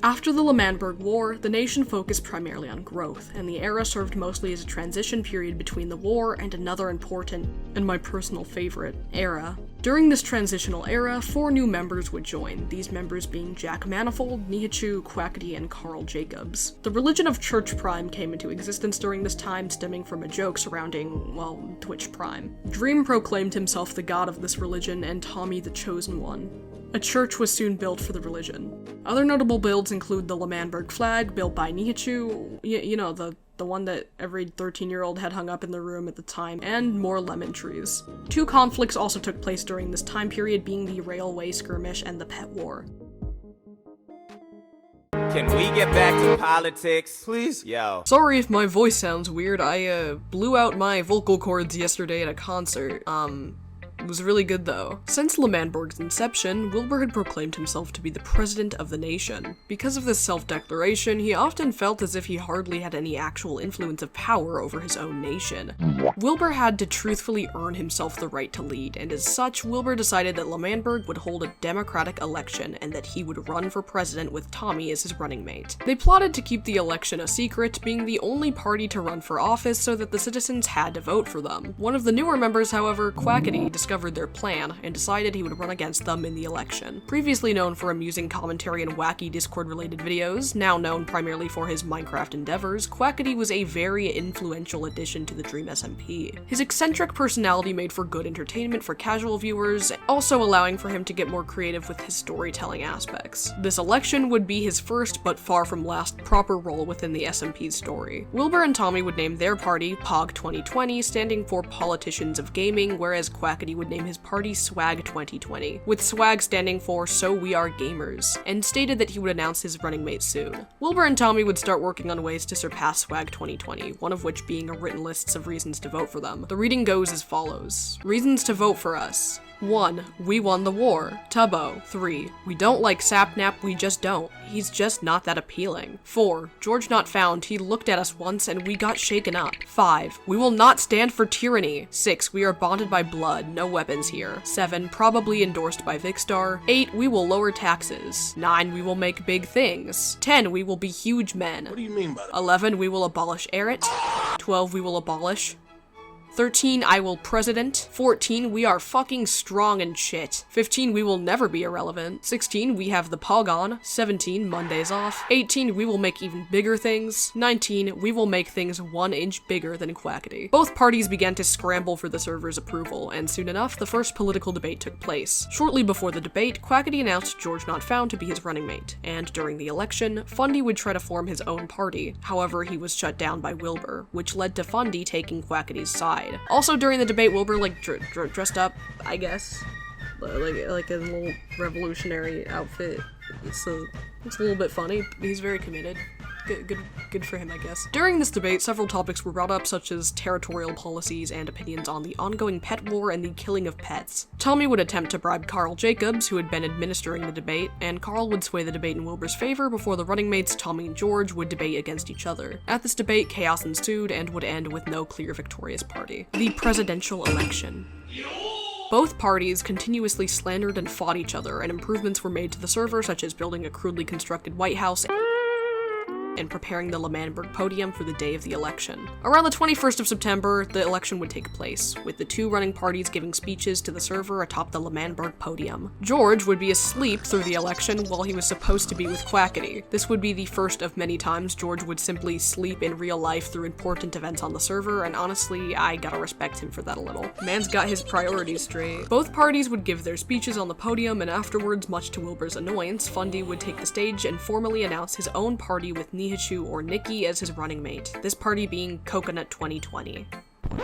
S1: After the L'Manberg War, the nation focused primarily on growth, and the era served mostly as a transition period between the war and another important, and my personal favorite, era. During this transitional era, 4 new members would join, these members being Jack Manifold, Nihichu, Quackity, and Carl Jacobs. The religion of Church Prime came into existence during this time, stemming from a joke surrounding, well, Twitch Prime. Dream proclaimed himself the god of this religion, and Tommy the chosen one. A church was soon built for the religion. Other notable builds include the L'Manberg flag, built by Nihichu, you know, the one that every 13-year-old had hung up in their room at the time, and more lemon trees. 2 conflicts also took place during this time period, being the Railway Skirmish and the Pet War.
S14: Can we get back to politics? Please? Yo.
S1: Sorry if my voice sounds weird, I blew out my vocal cords yesterday at a concert. It was really good though. Since L'Manberg's inception, Wilbur had proclaimed himself to be the president of the nation. Because of this self-declaration, he often felt as if he hardly had any actual influence of power over his own nation. Wilbur had to truthfully earn himself the right to lead, and as such, Wilbur decided that L'Manberg would hold a democratic election and that he would run for president with Tommy as his running mate. They plotted to keep the election a secret, being the only party to run for office so that the citizens had to vote for them. One of the newer members, however, Quackity, discovered their plan and decided he would run against them in the election. Previously known for amusing commentary and wacky Discord-related videos, now known primarily for his Minecraft endeavors, Quackity was a very influential addition to the Dream SMP. His eccentric personality made for good entertainment for casual viewers, also allowing for him to get more creative with his storytelling aspects. This election would be his first, but far from last, proper role within the SMP's story. Wilbur and Tommy would name their party POG 2020, standing for Politicians of Gaming, whereas Quackity would name his party Swag 2020, with Swag standing for So We Are Gamers, and stated that he would announce his running mate soon. Wilbur and Tommy would start working on ways to surpass Swag 2020, one of which being a written list of reasons to vote for them. The reading goes as follows. Reasons to vote for us. 1. We won the war. Tubbo. 3. We don't like Sapnap, we just don't. He's just not that appealing. 4. George not found, he looked at us once and we got shaken up. 5. We will not stand for tyranny. 6. We are bonded by blood, no weapons here. 7. Probably endorsed by Vicstar. 8. We will lower taxes. 9. We will make big things. 10. We will be huge men.
S13: What do you mean by that?
S1: 11. We will abolish Errant. 12. We will abolish. 13, I will president. 14, we are fucking strong and shit. 15, we will never be irrelevant. 16, we have the Pogon. 17, Mondays off. 18, we will make even bigger things. 19, we will make things 1 inch bigger than Quackity. Both parties began to scramble for the server's approval, and soon enough, the first political debate took place. Shortly before the debate, Quackity announced George Not Found to be his running mate, and during the election, Fundy would try to form his own party. However, he was shut down by Wilbur, which led to Fundy taking Quackity's side. Also during the debate, Wilbur dressed up, I guess, like a little revolutionary outfit. It's a little bit funny. He's very committed. Good for him, I guess. During this debate, several topics were brought up, such as territorial policies and opinions on the ongoing pet war and the killing of pets. Tommy would attempt to bribe Carl Jacobs, who had been administering the debate, and Carl would sway the debate in Wilbur's favor before the running mates Tommy and George would debate against each other. At this debate, chaos ensued and would end with no clear victorious party. The presidential election. Both parties continuously slandered and fought each other, and improvements were made to the server, such as building a crudely constructed White House and preparing the L'Manberg podium for the day of the election. Around the 21st of September, the election would take place, with the two running parties giving speeches to the server atop the L'Manberg podium. George would be asleep through the election while he was supposed to be with Quackity. This would be the first of many times George would simply sleep in real life through important events on the server, and honestly, I gotta respect him for that a little. Man's got his priorities straight. Both parties would give their speeches on the podium, and afterwards, much to Wilbur's annoyance, Fundy would take the stage and formally announce his own party with Nihichu or Nikki as his running mate, this party being Coconut 2020.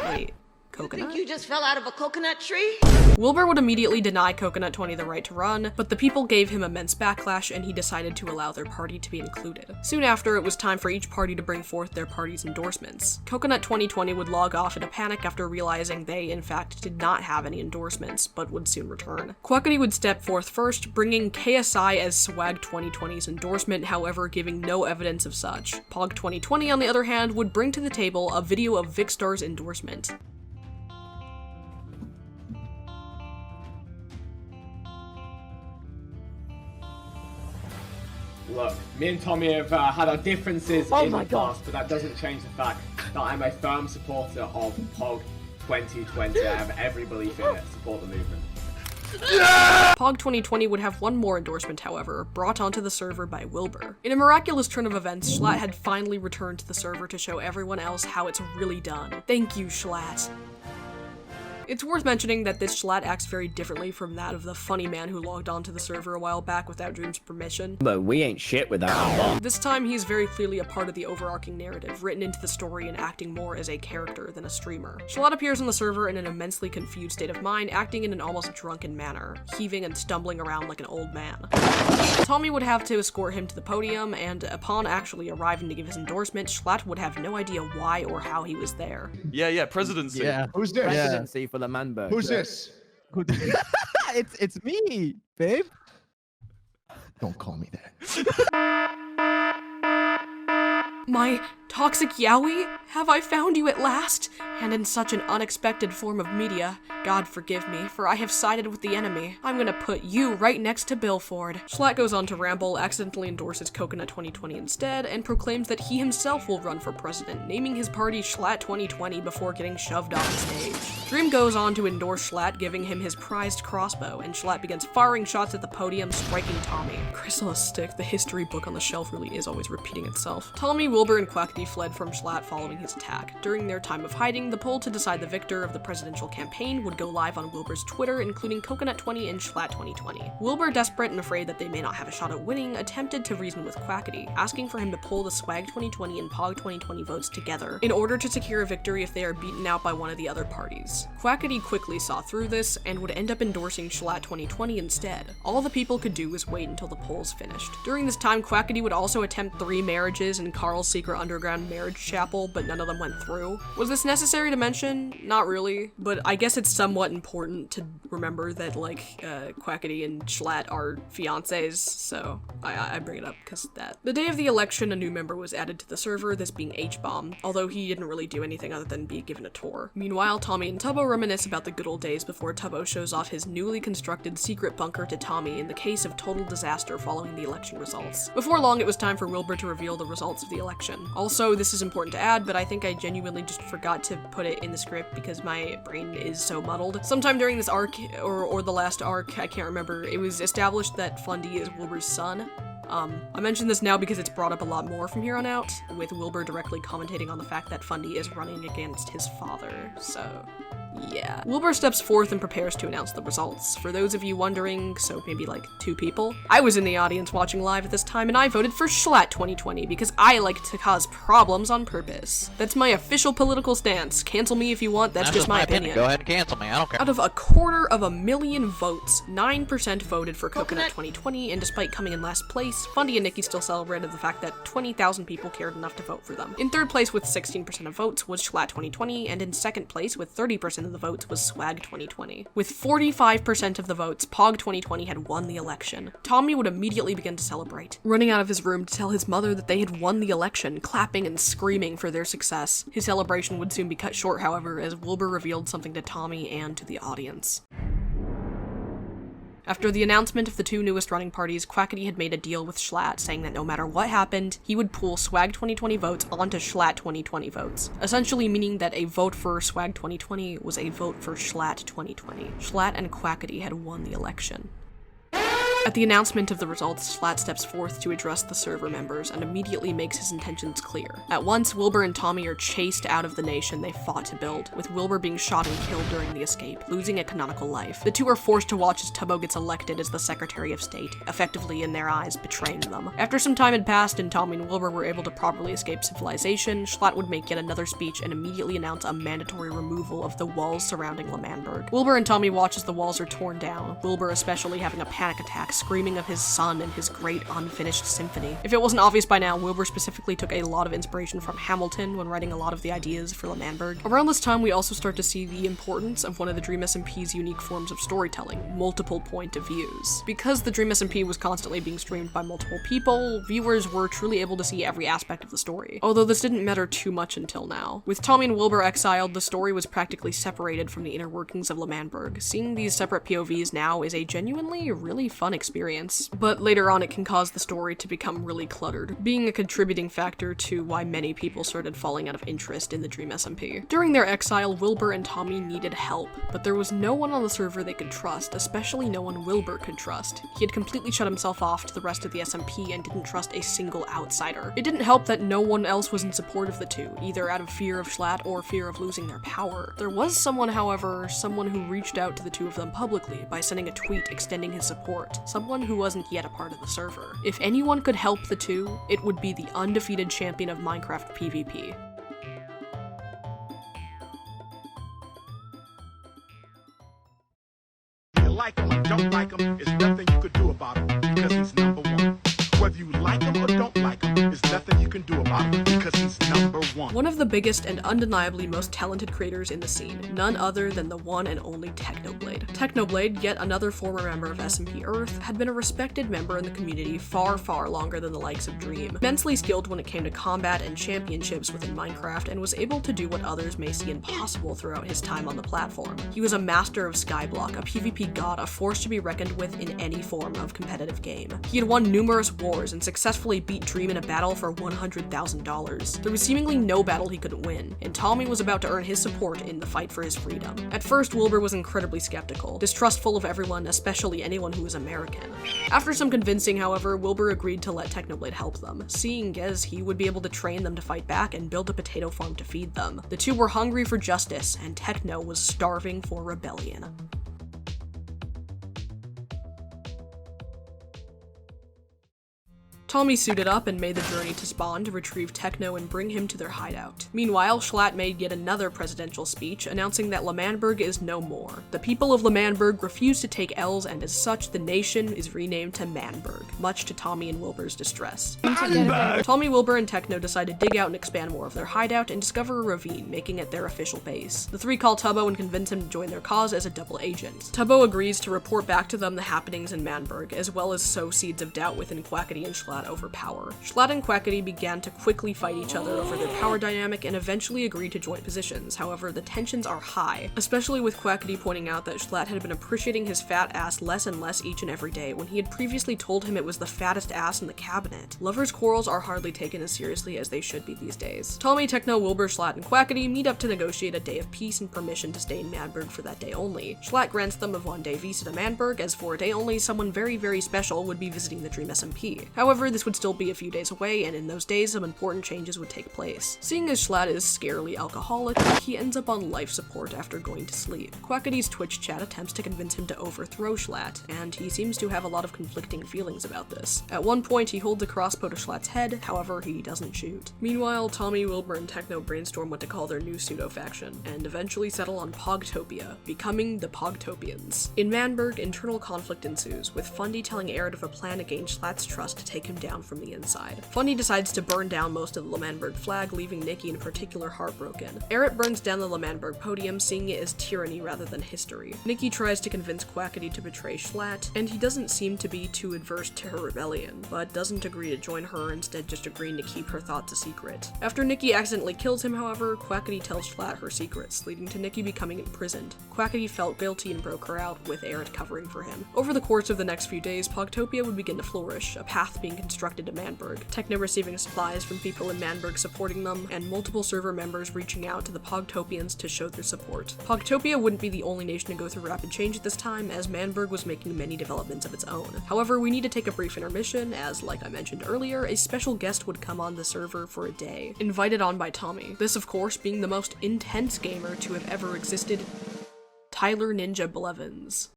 S1: Wait, Coconut?
S15: Think you just fell out of a coconut tree?
S1: Wilbur would immediately deny Coconut 20 the right to run, but the people gave him immense backlash and he decided to allow their party to be included. Soon after, it was time for each party to bring forth their party's endorsements. Coconut 2020 would log off in a panic after realizing they, in fact, did not have any endorsements, but would soon return. Quackity would step forth first, bringing KSI as Swag 2020's endorsement, however giving no evidence of such. Pog 2020, on the other hand, would bring to the table a video of Vicstar's endorsement.
S16: Look, me and Tommy have had our differences in the past, but that doesn't change the fact that I'm a firm supporter of POG 2020. I have every belief in it. Support the movement.
S1: Yeah! Pog 2020 would have one more endorsement, however, brought onto the server by Wilbur. In a miraculous turn of events, Schlatt had finally returned to the server to show everyone else how it's really done. Thank you, Schlatt. It's worth mentioning that this Schlatt acts very differently from that of the funny man who logged onto the server a while back without Dream's permission.
S10: But we ain't shit without him.
S1: This time, he's very clearly a part of the overarching narrative, written into the story and acting more as a character than a streamer. Schlatt appears on the server in an immensely confused state of mind, acting in an almost drunken manner, heaving and stumbling around like an old man. Tommy would have to escort him to the podium, and upon actually arriving to give his endorsement, Schlatt would have no idea why or how he was there.
S11: Yeah, presidency.
S2: Yeah. Who's this?
S10: Presidency for the Manberg.
S2: Who's this?
S9: It's me, babe.
S2: Don't call me that.
S1: My toxic Yowie? Have I found you at last? And in such an unexpected form of media. God forgive me, for I have sided with the enemy. I'm gonna put you right next to Billford. Schlatt goes on to ramble, accidentally endorses Coconut 2020 instead, and proclaims that he himself will run for president, naming his party Schlatt 2020 before getting shoved off the stage. Dream goes on to endorse Schlatt, giving him his prized crossbow, and Schlatt begins firing shots at the podium, striking Tommy. Chrysalis Stick, the history book on the shelf, really is always repeating itself. Tommy, Wilbur, and Quackity fled from Schlatt following his attack. During their time of hiding, the poll to decide the victor of the presidential campaign would go live on Wilbur's Twitter, including Coconut 20 and Schlatt 2020. Wilbur, desperate and afraid that they may not have a shot at winning, attempted to reason with Quackity, asking for him to pull the Swag 2020 and Pog 2020 votes together in order to secure a victory if they are beaten out by one of the other parties. Quackity quickly saw through this and would end up endorsing Schlatt 2020 instead. All the people could do was wait until the polls finished. During this time, Quackity would also attempt 3 marriages in Carl's secret underground marriage chapel, but none of them went through. Was this necessary to mention? Not really, but I guess it's somewhat important to remember that, like, Quackity and Schlatt are fiancés, so I bring it up because that. The day of the election, a new member was added to the server, this being H-Bomb, although he didn't really do anything other than be given a tour. Meanwhile, Tommy and Tubbo reminisce about the good old days before Tubbo shows off his newly constructed secret bunker to Tommy in the case of total disaster following the election results. Before long, it was time for Wilbur to reveal the results of the election. Also, this is important to add, but I think I genuinely just forgot to put it in the script because my brain is so muddled. Sometime during this arc, or the last arc, I can't remember, it was established that Fundy is Wilbur's son. I mention this now because it's brought up a lot more from here on out, with Wilbur directly commentating on the fact that Fundy is running against his father, so yeah. Wilbur steps forth and prepares to announce the results. For those of you wondering, so maybe like 2 people, I was in the audience watching live at this time and I voted for Schlatt 2020 because I like to cause problems on purpose. That's my official political stance. Cancel me if you want, that's just my opinion.
S17: Go ahead and cancel me, I don't care.
S1: Out of 250,000 votes, 9% voted for Coconut 2020, and despite coming in last place, Fundy and Nikki still celebrated the fact that 20,000 people cared enough to vote for them. In third place with 16% of votes was Schlatt 2020, and in second place with 30% of the votes was Swag 2020. With 45% of the votes, Pog 2020 had won the election. Tommy would immediately begin to celebrate, running out of his room to tell his mother that they had won the election, clapping and screaming for their success. His celebration would soon be cut short, however, as Wilbur revealed something to Tommy and to the audience. After the announcement of the 2 newest running parties, Quackity had made a deal with Schlatt, saying that no matter what happened, he would pool Swag 2020 votes onto Schlatt 2020 votes, essentially meaning that a vote for Swag 2020 was a vote for Schlatt 2020. Schlatt and Quackity had won the election. At the announcement of the results, Schlatt steps forth to address the server members and immediately makes his intentions clear. At once, Wilbur and Tommy are chased out of the nation they fought to build, with Wilbur being shot and killed during the escape, losing a canonical life. The 2 are forced to watch as Tubbo gets elected as the Secretary of State, effectively, in their eyes, betraying them. After some time had passed and Tommy and Wilbur were able to properly escape civilization, Schlatt would make yet another speech and immediately announce a mandatory removal of the walls surrounding L'Manberg. Wilbur and Tommy watch as the walls are torn down, Wilbur especially having a panic attack, screaming of his son and his great unfinished symphony. If it wasn't obvious by now, Wilbur specifically took a lot of inspiration from Hamilton when writing a lot of the ideas for L'Manberg. Around this time, we also start to see the importance of one of the Dream SMP's unique forms of storytelling, multiple point of views. Because the Dream SMP was constantly being streamed by multiple people, viewers were truly able to see every aspect of the story, although this didn't matter too much until now. With Tommy and Wilbur exiled, the story was practically separated from the inner workings of L'Manberg. Seeing these separate POVs now is a genuinely really fun experience, but later on it can cause the story to become really cluttered, being a contributing factor to why many people started falling out of interest in the Dream SMP. During their exile, Wilbur and Tommy needed help, but there was no one on the server they could trust, especially no one Wilbur could trust. He had completely shut himself off to the rest of the SMP and didn't trust a single outsider. It didn't help that no one else was in support of the 2, either out of fear of Schlatt or fear of losing their power. There was someone, however, someone who reached out to the 2 of them publicly by sending a tweet extending his support, someone who wasn't yet a part of the server. If anyone could help the 2, it would be the undefeated champion of Minecraft PvP.
S18: You like him or don't like him, there's nothing you could do about him because he's number 1. Whether you like him or don't like him, there's nothing you can do about him because he's number 1.
S1: One of the biggest and undeniably most talented creators in the scene, none other than the one and only Technoblade. Technoblade, yet another former member of SMP Earth, had been a respected member in the community far, far longer than the likes of Dream. Immensely skilled when it came to combat and championships within Minecraft, and was able to do what others may see impossible throughout his time on the platform. He was a master of Skyblock, a PvP god, a force to be reckoned with in any form of competitive game. He had won numerous wars and successfully beat Dream in a battle for $100,000. There was seemingly no battle he couldn't win, and Tommy was about to earn his support in the fight for his freedom. At first, Wilbur was incredibly skeptical, distrustful of everyone, especially anyone who was American. After some convincing, however, Wilbur agreed to let Technoblade help them, seeing as he would be able to train them to fight back and build a potato farm to feed them. The 2 were hungry for justice, and Techno was starving for rebellion. Tommy suited up and made the journey to Spawn to retrieve Techno and bring him to their hideout. Meanwhile, Schlatt made yet another presidential speech announcing that L'Manberg is no more. The people of L'Manberg refuse to take L's, and as such, the nation is renamed to Manberg, much to Tommy and Wilbur's distress. Tommy, Wilbur, and Techno decide to dig out and expand more of their hideout and discover a ravine, making it their official base. The three call Tubbo and convince him to join their cause as a double agent. Tubbo agrees to report back to them the happenings in Manberg, as well as sow seeds of doubt within Quackity and Schlatt over power. Schlatt and Quackity began to quickly fight each other over their power dynamic and eventually agreed to join positions. However, the tensions are high, especially with Quackity pointing out that Schlatt had been appreciating his fat ass less and less each and every day when he had previously told him it was the fattest ass in the cabinet. Lovers' quarrels are hardly taken as seriously as they should be these days. Tommy, Techno, Wilbur, Schlatt, and Quackity meet up to negotiate a day of peace and permission to stay in Manberg for that day only. Schlatt grants them a one-day visa to Manberg, as for a day only, someone very, very special would be visiting the Dream SMP. However, this would still be a few days away, and in those days, some important changes would take place. Seeing as Schlatt is scarily alcoholic, he ends up on life support after going to sleep. Quackity's Twitch chat attempts to convince him to overthrow Schlatt, and he seems to have a lot of conflicting feelings about this. At one point, he holds a crossbow to Schlatt's head, however, he doesn't shoot. Meanwhile, Tommy, Wilbur, and Techno brainstorm what to call their new pseudo-faction, and eventually settle on Pogtopia, becoming the Pogtopians. In Manberg, internal conflict ensues, with Fundy telling Aerith of a plan to gain Schlatt's trust to take him down from the inside. Fundy decides to burn down most of the L'Manberg flag, leaving Nikki in particular heartbroken. Aerith burns down the L'Manberg podium, seeing it as tyranny rather than history. Nikki tries to convince Quackity to betray Schlatt, and he doesn't seem to be too adverse to her rebellion, but doesn't agree to join her, instead just agreeing to keep her thoughts a secret. After Nikki accidentally kills him, however, Quackity tells Schlatt her secrets, leading to Nikki becoming imprisoned. Quackity felt guilty and broke her out, with Aerith covering for him. Over the course of the next few days, Pogtopia would begin to flourish, a path being constructed to Manberg, Techno receiving supplies from people in Manberg supporting them, and multiple server members reaching out to the Pogtopians to show their support. Pogtopia wouldn't be the only nation to go through rapid change at this time, as Manberg was making many developments of its own. However, we need to take a brief intermission, as, like I mentioned earlier, a special guest would come on the server for a day, invited on by Tommy. This, of course, being the most intense gamer to have ever existed, Tyler Ninja Blevins.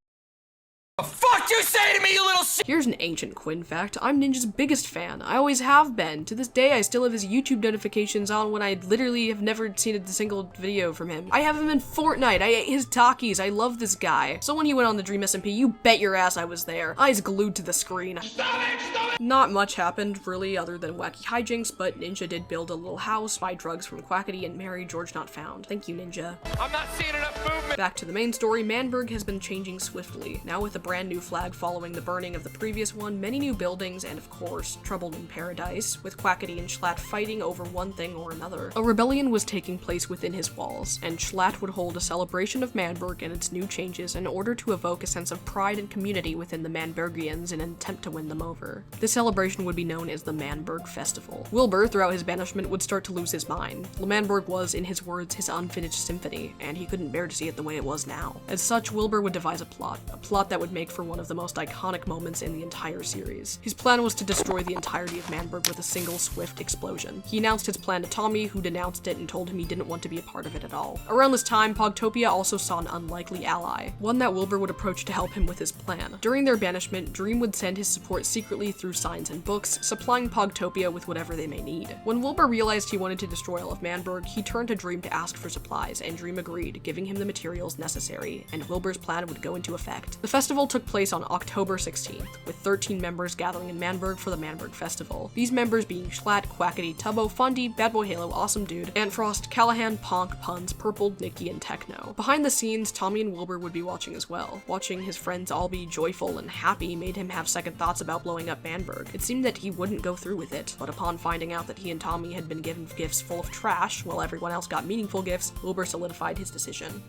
S17: The fuck you say to me, you little shit!
S1: Here's an ancient Quinn fact. I'm Ninja's biggest fan. I always have been. To this day, I still have his YouTube notifications on when I literally have never seen a single video from him. I have him in Fortnite. I ate his Takis. I love this guy. So when he went on the Dream SMP, you bet your ass I was there. Eyes glued to the screen.
S17: Stop it!
S1: Not much happened, really, other than wacky hijinks, but Ninja did build a little house, buy drugs from Quackity, and marry George Not Found. Thank you, Ninja.
S17: I'm not seeing enough movement!
S1: Back to the main story, Manberg has been changing swiftly. Now with a brand new flag following the burning of the previous one, many new buildings, and of course, trouble in paradise, with Quackity and Schlatt fighting over one thing or another. A rebellion was taking place within his walls, and Schlatt would hold a celebration of Manberg and its new changes in order to evoke a sense of pride and community within the Manbergians in an attempt to win them over. This celebration would be known as the Manberg Festival. Wilbur, throughout his banishment, would start to lose his mind. L'Manberg was, in his words, his unfinished symphony, and he couldn't bear to see it the way it was now. As such, Wilbur would devise a plot that would make for one of the most iconic moments in the entire series. His plan was to destroy the entirety of Manberg with a single swift explosion. He announced his plan to Tommy, who denounced it and told him he didn't want to be a part of it at all. Around this time, Pogtopia also saw an unlikely ally, one that Wilbur would approach to help him with his plan. During their banishment, Dream would send his support secretly through signs and books, supplying Pogtopia with whatever they may need. When Wilbur realized he wanted to destroy all of Manberg, he turned to Dream to ask for supplies, and Dream agreed, giving him the materials necessary, and Wilbur's plan would go into effect. The festival took place on October 16th, with 13 members gathering in Manberg for the Manberg Festival. These members being Schlatt, Quackity, Tubbo, Fundy, Bad Boy Halo, Awesome Dude, Antfrost, Callahan, Ponk, Puns, Purple, Nikki, and Techno. Behind the scenes, Tommy and Wilbur would be watching as well. Watching his friends all be joyful and happy made him have second thoughts about blowing up Manberg. It seemed that he wouldn't go through with it, but upon finding out that he and Tommy had been given gifts full of trash while everyone else got meaningful gifts, Wilbur solidified his decision.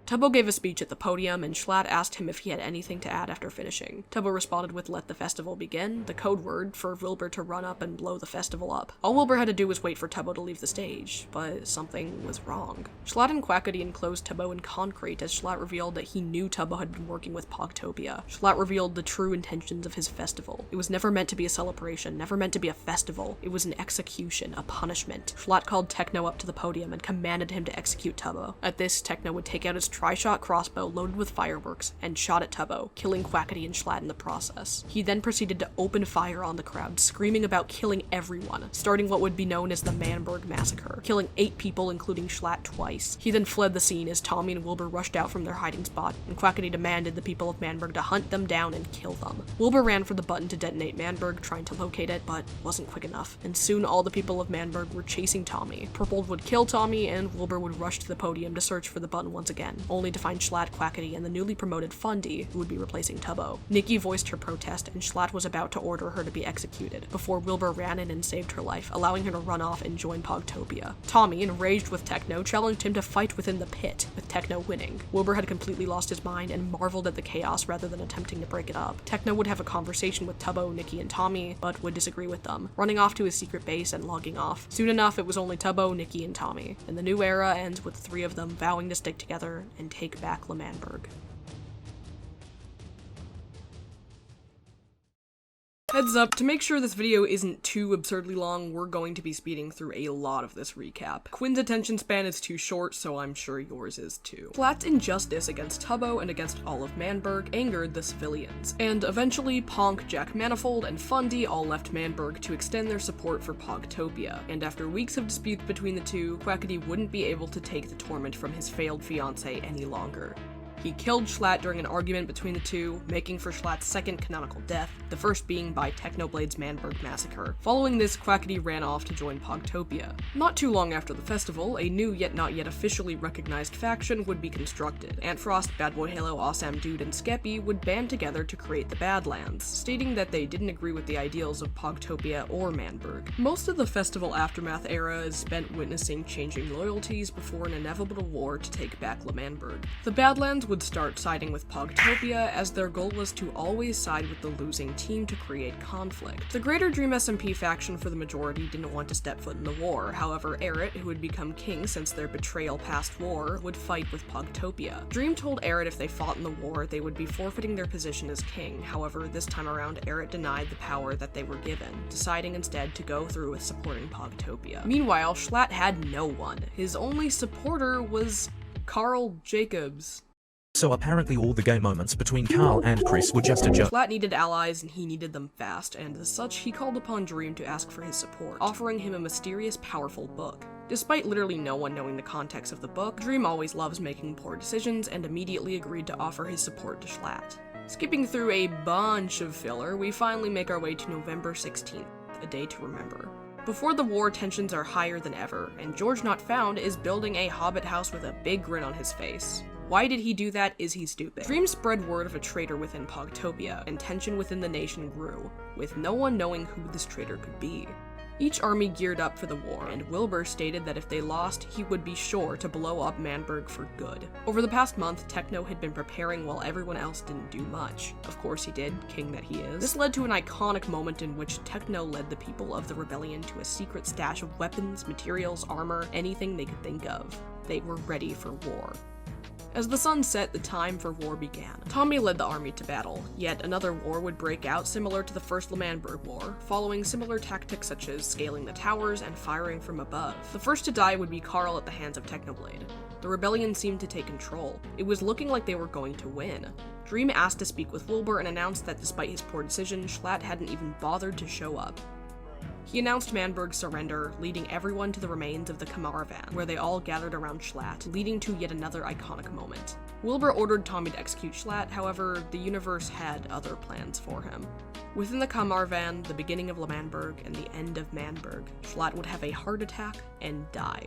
S1: Tubbo gave a speech at the podium, and Schlatt asked him if he had anything to add after finishing. Tubbo responded with "let the festival begin," the code word for Wilbur to run up and blow the festival up. All Wilbur had to do was wait for Tubbo to leave the stage, but something was wrong. Schlatt and Quackity enclosed Tubbo in concrete as Schlatt revealed that he knew Tubbo had been working with Pogtopia. Schlatt revealed the true intentions of his festival. It was never meant to be a celebration, never meant to be a festival. It was an execution, a punishment. Schlatt called Techno up to the podium and commanded him to execute Tubbo. At this, Techno would take out his tri-shot crossbow loaded with fireworks and shot at Tubbo, killing Quackity and Schlatt in the process. He then proceeded to open fire on the crowd, screaming about killing everyone, starting what would be known as the Manberg Massacre, killing 8 people including Schlatt twice. He then fled the scene as Tommy and Wilbur rushed out from their hiding spot, and Quackity demanded the people of Manberg to hunt them down and kill them. Wilbur ran for the button to detonate Manberg, trying to locate it, but wasn't quick enough, and soon all the people of Manberg were chasing Tommy. Purple would kill Tommy, and Wilbur would rush to the podium to search for the button once again, only to find Schlatt, Quackity, and the newly promoted Fundy, who would be replacing Tubbo. Nikki voiced her protest, and Schlatt was about to order her to be executed, before Wilbur ran in and saved her life, allowing her to run off and join Pogtopia. Tommy, enraged with Techno, challenged him to fight within the pit, with Techno winning. Wilbur had completely lost his mind and marveled at the chaos rather than attempting to break it up. Techno would have a conversation with Tubbo, Nikki, and Tommy, but would disagree with them, running off to his secret base and logging off. Soon enough, it was only Tubbo, Nikki, and Tommy, and the new era ends with the 3 of them vowing to stick together and take back L'Manberg. Heads up, to make sure this video isn't too absurdly long, we're going to be speeding through a lot of this recap. Quinn's attention span is too short, so I'm sure yours is too. Schlatt's injustice against Tubbo and against all of Manberg angered the civilians, and eventually Ponk, Jack Manifold, and Fundy all left Manberg to extend their support for Pogtopia, and after weeks of disputes between the two, Quackity wouldn't be able to take the torment from his failed fiancée any longer. He killed Schlatt during an argument between the two, making for Schlatt's second canonical death, the first being by Technoblade's Manberg Massacre. Following this, Quackity ran off to join Pogtopia. Not too long after the festival, a new yet not yet officially recognized faction would be constructed. Antfrost, Bad Boy Halo, Awesome Dude, and Skeppy would band together to create the Badlands, stating that they didn't agree with the ideals of Pogtopia or Manberg. Most of the festival aftermath era is spent witnessing changing loyalties before an inevitable war to take back L'Manberg. The Badlands would start siding with Pogtopia, as their goal was to always side with the losing team to create conflict. The greater Dream SMP faction for the majority didn't want to step foot in the war, however Eret, who would become king since their betrayal past war, would fight with Pogtopia. Dream told Eret if they fought in the war, they would be forfeiting their position as king, however this time around Eret denied the power that they were given, deciding instead to go through with supporting Pogtopia. Meanwhile, Schlatt had no one. His only supporter was Carl Jacobs.
S19: So apparently all the gay moments between Carl and Chris were just a joke.
S1: Schlatt needed allies and he needed them fast, and as such he called upon Dream to ask for his support, offering him a mysterious, powerful book. Despite literally no one knowing the context of the book, Dream always loves making poor decisions and immediately agreed to offer his support to Schlatt. Skipping through a bunch of filler, we finally make our way to November 16th, a day to remember. Before the war, tensions are higher than ever, and George Not Found is building a hobbit house with a big grin on his face. Why did he do that? Is he stupid? Dream spread word of a traitor within Pogtopia, and tension within the nation grew, with no one knowing who this traitor could be. Each army geared up for the war, and Wilbur stated that if they lost, he would be sure to blow up Manberg for good. Over the past month, Techno had been preparing while everyone else didn't do much. Of course he did, king that he is. This led to an iconic moment in which Techno led the people of the rebellion to a secret stash of weapons, materials, armor, anything they could think of. They were ready for war. As the sun set, the time for war began. Tommy led the army to battle, yet another war would break out similar to the first L'Manberg War, following similar tactics such as scaling the towers and firing from above. The first to die would be Carl at the hands of Technoblade. The rebellion seemed to take control. It was looking like they were going to win. Dream asked to speak with Wilbur and announced that despite his poor decision, Schlatt hadn't even bothered to show up. He announced Manberg's surrender, leading everyone to the remains of the Kamaravan, where they all gathered around Schlatt, leading to yet another iconic moment. Wilbur ordered Tommy to execute Schlatt, however, the universe had other plans for him. Within the Kamaravan, the beginning of L'Manberg and the end of Manberg, Schlatt would have a heart attack and die.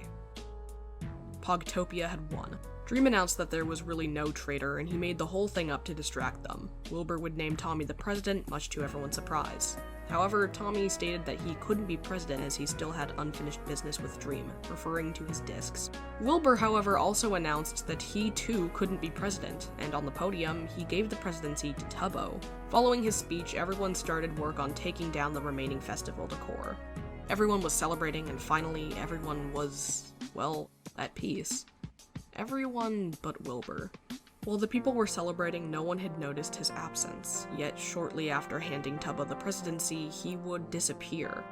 S1: Pogtopia had won. Dream announced that there was really no traitor, and he made the whole thing up to distract them. Wilbur would name Tommy the president, much to everyone's surprise. However, Tommy stated that he couldn't be president as he still had unfinished business with Dream, referring to his discs. Wilbur, however, also announced that he too couldn't be president, and on the podium, he gave the presidency to Tubbo. Following his speech, everyone started work on taking down the remaining festival decor. Everyone was celebrating, and finally, everyone was, well, at peace. Everyone but Wilbur. While the people were celebrating, no one had noticed his absence, yet shortly after handing Tubbo the presidency, he would disappear.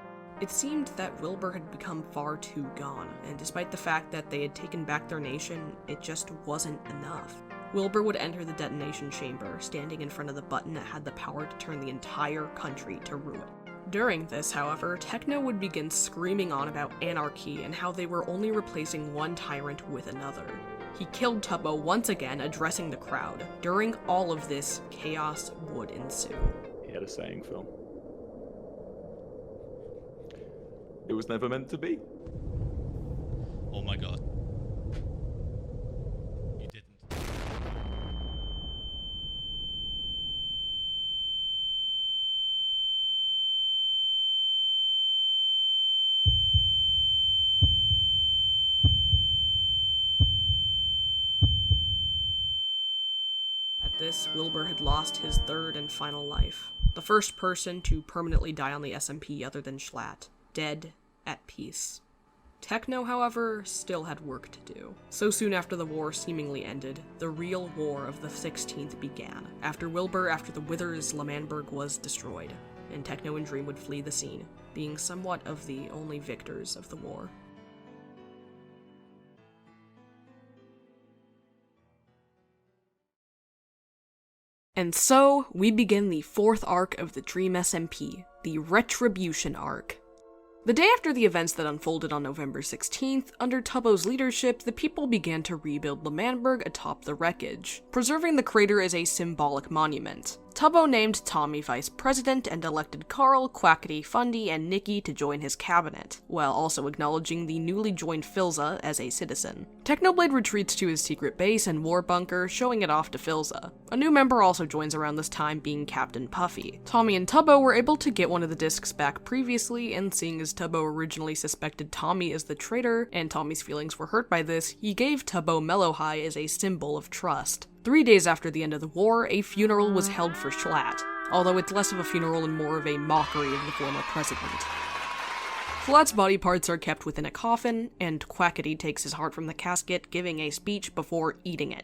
S1: It seemed that Wilbur had become far too gone, and despite the fact that they had taken back their nation, it just wasn't enough. Wilbur would enter the detonation chamber, standing in front of the button that had the power to turn the entire country to ruin. During this, however, Techno would begin screaming on about anarchy and how they were only replacing one tyrant with another. He killed Tubbo once again, addressing the crowd. During all of this, chaos would ensue.
S11: He had a saying, Phil. It was never meant to be.
S8: Oh my god. You didn't.
S1: At this, Wilbur had lost his third and final life. The first person to permanently die on the SMP other than Schlatt. Dead at peace. Techno, however, still had work to do. So soon after the war seemingly ended, the real war of the 16th began. After the Withers, L'Manberg was destroyed, and Techno and Dream would flee the scene, being somewhat of the only victors of the war. And so, we begin the fourth arc of the Dream SMP, the Retribution arc. The day after the events that unfolded on November 16th, under Tubbo's leadership, the people began to rebuild L'Manberg atop the wreckage, preserving the crater as a symbolic monument. Tubbo named Tommy vice president and elected Carl, Quackity, Fundy, and Nikki to join his cabinet, while also acknowledging the newly joined Philza as a citizen. Technoblade retreats to his secret base and war bunker, showing it off to Philza. A new member also joins around this time, being Captain Puffy. Tommy and Tubbo were able to get one of the discs back previously, and seeing as Tubbo originally suspected Tommy as the traitor, and Tommy's feelings were hurt by this, he gave Tubbo Mellow High as a symbol of trust. 3 days after the end of the war, a funeral was held for Schlatt, although it's less of a funeral and more of a mockery of the former president. Schlatt's body parts are kept within a coffin, and Quackity takes his heart from the casket, giving a speech before eating it.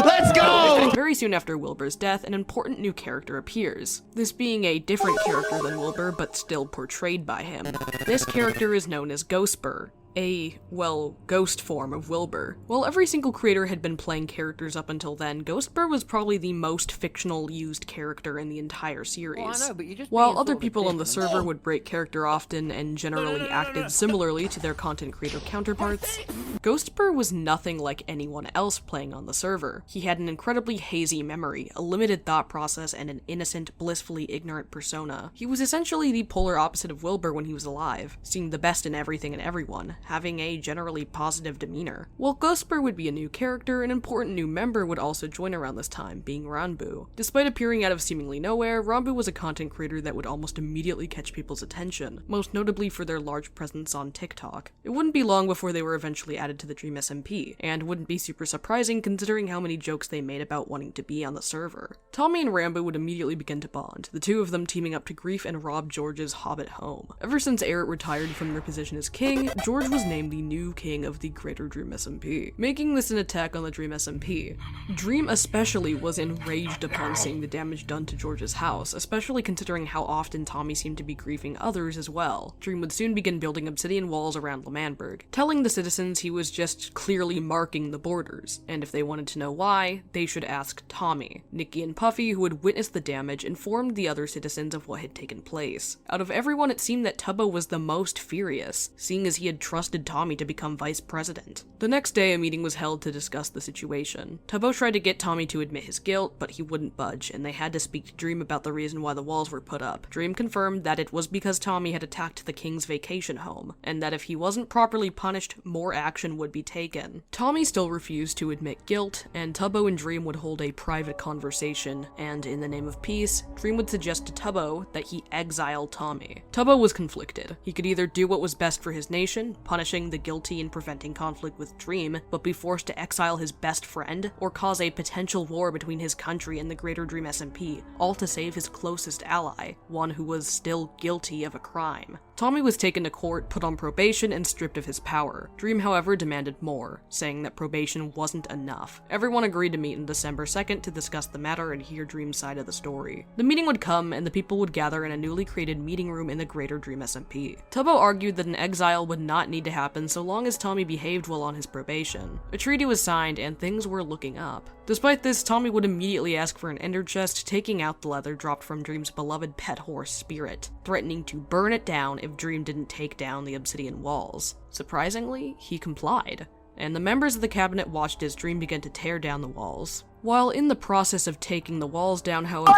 S4: Let's go!
S1: Very soon after Wilbur's death, an important new character appears. This being a different character than Wilbur, but still portrayed by him. This character is known as Ghostbur, a, well, ghost form of Wilbur. While every single creator had been playing characters up until then, Ghostbur was probably the most fictional used character in the entire series.
S10: Oh, I know, but you just
S1: While other people on the server would break character often and generally acted similarly to their content creator counterparts, Ghostbur was nothing like anyone else playing on the server. He had an incredibly hazy memory, a limited thought process, and an innocent, blissfully ignorant persona. He was essentially the polar opposite of Wilbur when he was alive, seeing the best in everything and everyone, having a generally positive demeanor. While Ghostbur would be a new character, an important new member would also join around this time, being Ranbu. Despite appearing out of seemingly nowhere, Ranbu was a content creator that would almost immediately catch people's attention, most notably for their large presence on TikTok. It wouldn't be long before they were eventually added to the Dream SMP, and wouldn't be super surprising considering how many jokes they made about wanting to be on the server. Tommy and Ranbu would immediately begin to bond, the two of them teaming up to grief and rob George's Hobbit home. Ever since Eret retired from their position as king, George was named the new king of the greater Dream SMP, making this an attack on the Dream SMP. Dream especially was enraged upon seeing the damage done to George's house, especially considering how often Tommy seemed to be grieving others as well. Dream would soon begin building obsidian walls around L'Manberg, telling the citizens he was just clearly marking the borders, and if they wanted to know why, they should ask Tommy. Nikki and Puffy, who had witnessed the damage, informed the other citizens of what had taken place. Out of everyone, it seemed that Tubbo was the most furious, seeing as he had trusted Tommy to become vice president. The next day, a meeting was held to discuss the situation. Tubbo tried to get Tommy to admit his guilt, but he wouldn't budge, and they had to speak to Dream about the reason why the walls were put up. Dream confirmed that it was because Tommy had attacked the king's vacation home, and that if he wasn't properly punished, more action would be taken. Tommy still refused to admit guilt, and Tubbo and Dream would hold a private conversation, and in the name of peace, Dream would suggest to Tubbo that he exile Tommy. Tubbo was conflicted. He could either do what was best for his nation, punishing the guilty and preventing conflict with Dream, but be forced to exile his best friend, or cause a potential war between his country and the greater Dream SMP, all to save his closest ally, one who was still guilty of a crime. Tommy was taken to court, put on probation, and stripped of his power. Dream, however, demanded more, saying that probation wasn't enough. Everyone agreed to meet on December 2nd to discuss the matter and hear Dream's side of the story. The meeting would come, and the people would gather in a newly created meeting room in the greater Dream SMP. Tubbo argued that an exile would not need to happen so long as Tommy behaved well on his probation. A treaty was signed, and things were looking up. Despite this, Tommy would immediately ask for an ender chest, taking out the leather dropped from Dream's beloved pet horse, Spirit, threatening to burn it down if Dream didn't take down the obsidian walls. Surprisingly, he complied, and the members of the cabinet watched as Dream began to tear down the walls. While in the process of taking the walls down, however,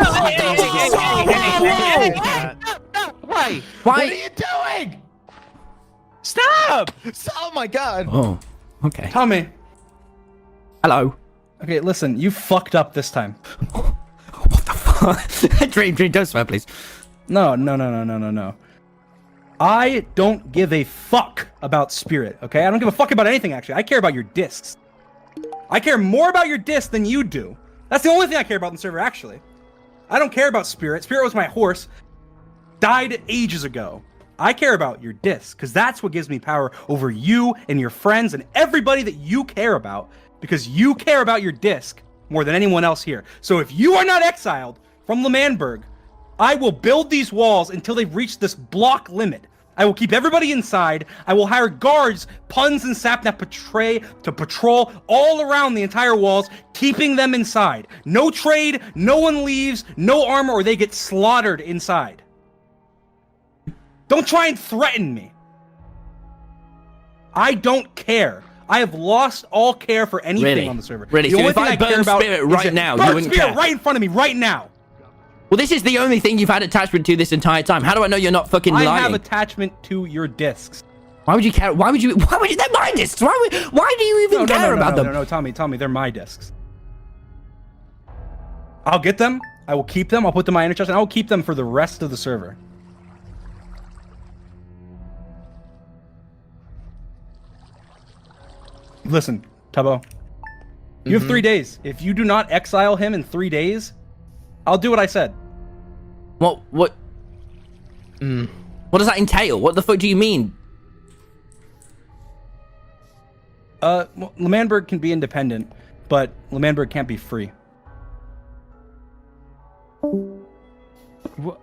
S20: Why?
S2: What are you doing?
S20: Stop!
S2: Oh my god.
S20: Oh, okay.
S9: Tommy.
S20: Hello.
S9: Okay, listen, you fucked up this time.
S20: Dream, don't swear, please.
S9: No. I don't give a fuck about Spirit, okay? I don't give a fuck about anything, actually. I care about your discs. I care more about your discs than you do. That's the only thing I care about in the server, actually. I don't care about Spirit. Spirit was my horse. Died ages ago. I care about your discs, because that's what gives me power over you and your friends and everybody that you care about, because you care about your disc more than anyone else here. So if you are not exiled from L'Manberg, I will build these walls until they've reached this block limit. I will keep everybody inside. I will hire guards, puns, and sapnap to patrol all around the entire walls, keeping them inside. No trade, no one leaves, no armor, or they get slaughtered inside. Don't try and threaten me. I don't care. I have lost all care for anything on the server.
S20: Really?
S9: The
S20: So
S9: only
S20: if
S9: thing
S20: I
S9: care
S20: burn
S9: about
S20: Spirit
S9: is
S20: right
S9: that-
S20: now,
S9: burn
S20: you wouldn't
S9: Spirit
S20: care?
S9: right in front of me right now.
S20: Well, this is the only thing you've had attachment to this entire time. How do I know you're not fucking lying?
S9: I have attachment to your discs.
S20: Why would you care? Why would you? They're my discs. Why do you even care about them?
S9: No, Tommy, they're my discs. I'll get them. I will keep them. I'll put them in my inner chest, and I will keep them for the rest of the server. Listen, Tubbo. You have 3 days. If you do not exile him in 3 days, I'll do what I said.
S20: What? What does that entail? What the fuck do you mean?
S9: Well, L'Manberg can be independent, but L'Manberg can't be free.
S20: What?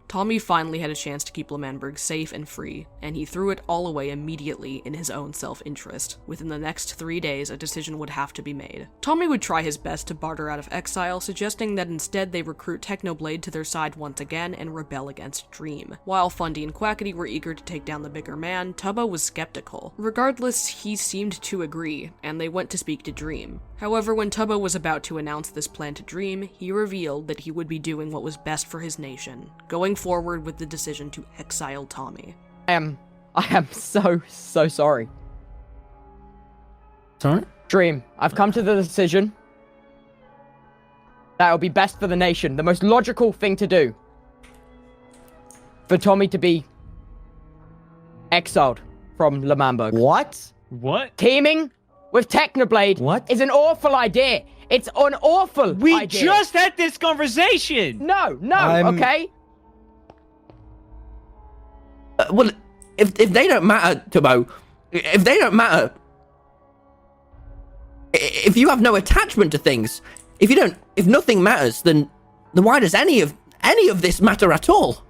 S1: Tommy finally had a chance to keep L'Manberg safe and free, and he threw it all away immediately in his own self-interest. Within the next 3 days, a decision would have to be made. Tommy would try his best to barter out of exile, suggesting that instead they recruit Technoblade to their side once again and rebel against Dream. While Fundy and Quackity were eager to take down the bigger man, Tubbo was skeptical. Regardless, he seemed to agree, and they went to speak to Dream. However, when Tubbo was about to announce this plan to Dream, he revealed that he would be doing what was best for his nation, going forward with the decision to exile Tommy.
S6: I am so sorry.
S20: Sorry?
S6: Dream, I've come to the decision that it will be best for the nation, the most logical thing to do, for Tommy to be exiled from L'Manberg.
S20: What?
S6: Teaming with Technoblade is an awful idea. It's an awful idea.
S20: We just had this conversation.
S6: No, okay?
S20: Well, if they don't matter, Tubbo, if they don't matter, if you have no attachment to things, if nothing matters, then why does any of this matter at all?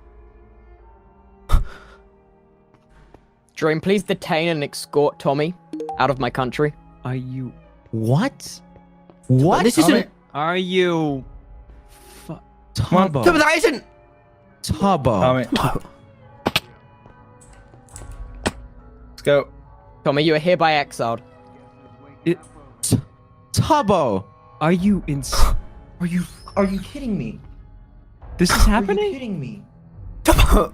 S6: Dream, please detain and escort Tommy out of my country.
S20: Are you what? What? This isn't. Are you? Tubbo. Tubbo, that isn't.
S9: Tubbo. Let's go.
S6: Tommy, you are hereby exiled.
S20: Tubbo, are you
S2: Are you kidding me?
S20: This is happening?
S2: Are you kidding me?
S20: Tubbo.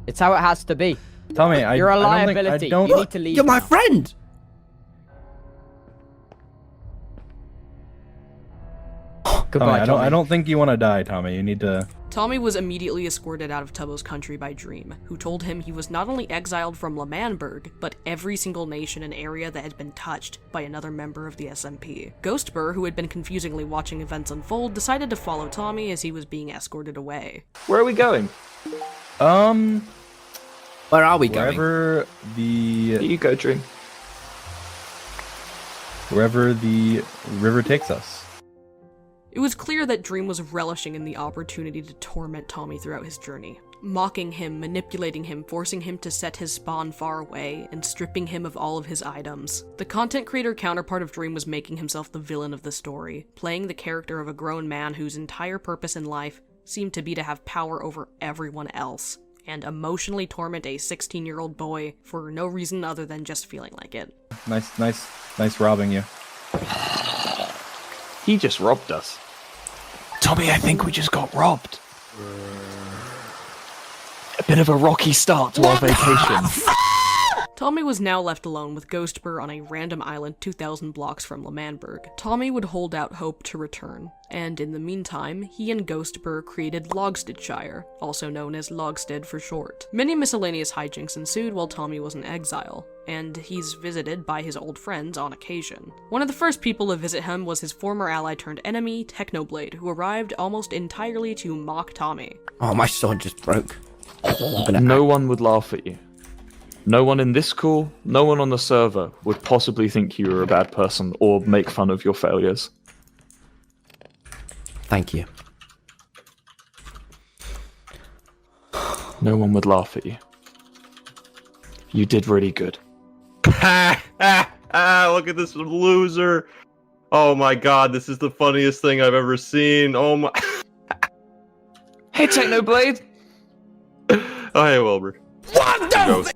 S6: It's how it has to be.
S9: Tommy,
S6: You're a liability. You need to leave.
S20: You're my friend.
S6: Goodbye,
S9: Tommy,
S6: Tommy.
S9: I don't think you want to die, Tommy. You need to
S1: Tommy was immediately escorted out of Tubbo's country by Dream, who told him he was not only exiled from L'Manberg, but every single nation and area that had been touched by another member of the SMP. Ghostbur, who had been confusingly watching events unfold, decided to follow Tommy as he was being escorted away.
S11: Where are we going?
S10: Where are we going?
S21: Wherever the...
S11: Here you go, Dream.
S21: Wherever the river takes us.
S1: It was clear that Dream was relishing in the opportunity to torment Tommy throughout his journey, mocking him, manipulating him, forcing him to set his spawn far away, and stripping him of all of his items. The content creator counterpart of Dream was making himself the villain of the story, playing the character of a grown man whose entire purpose in life seemed to be to have power over everyone else, and emotionally torment a 16-year-old boy for no reason other than just feeling like it.
S21: Nice robbing you.
S11: He just robbed us.
S13: Tommy, I think we just got robbed. A bit of a rocky start to our vacation.
S1: Tommy was now left alone with Ghostbur on a random island 2,000 blocks from L'Manberg. Tommy would hold out hope to return, and in the meantime, he and Ghostbur created Logstedshire, also known as Logsted for short. Many miscellaneous hijinks ensued while Tommy was in exile, and he's visited by his old friends on occasion. One of the first people to visit him was his former ally turned enemy, Technoblade, who arrived almost entirely to mock Tommy.
S10: Oh, my sword just broke.
S11: No one would laugh at you. No one in this call, no one on the server would possibly think you were a bad person or make fun of your failures.
S10: Thank you.
S11: No one would laugh at you. You did really good.
S22: Look at this loser. Oh my god, this is the funniest thing I've ever seen. Oh my...
S11: Hey, Technoblade!
S22: Oh, hey, Wilbur.
S1: What the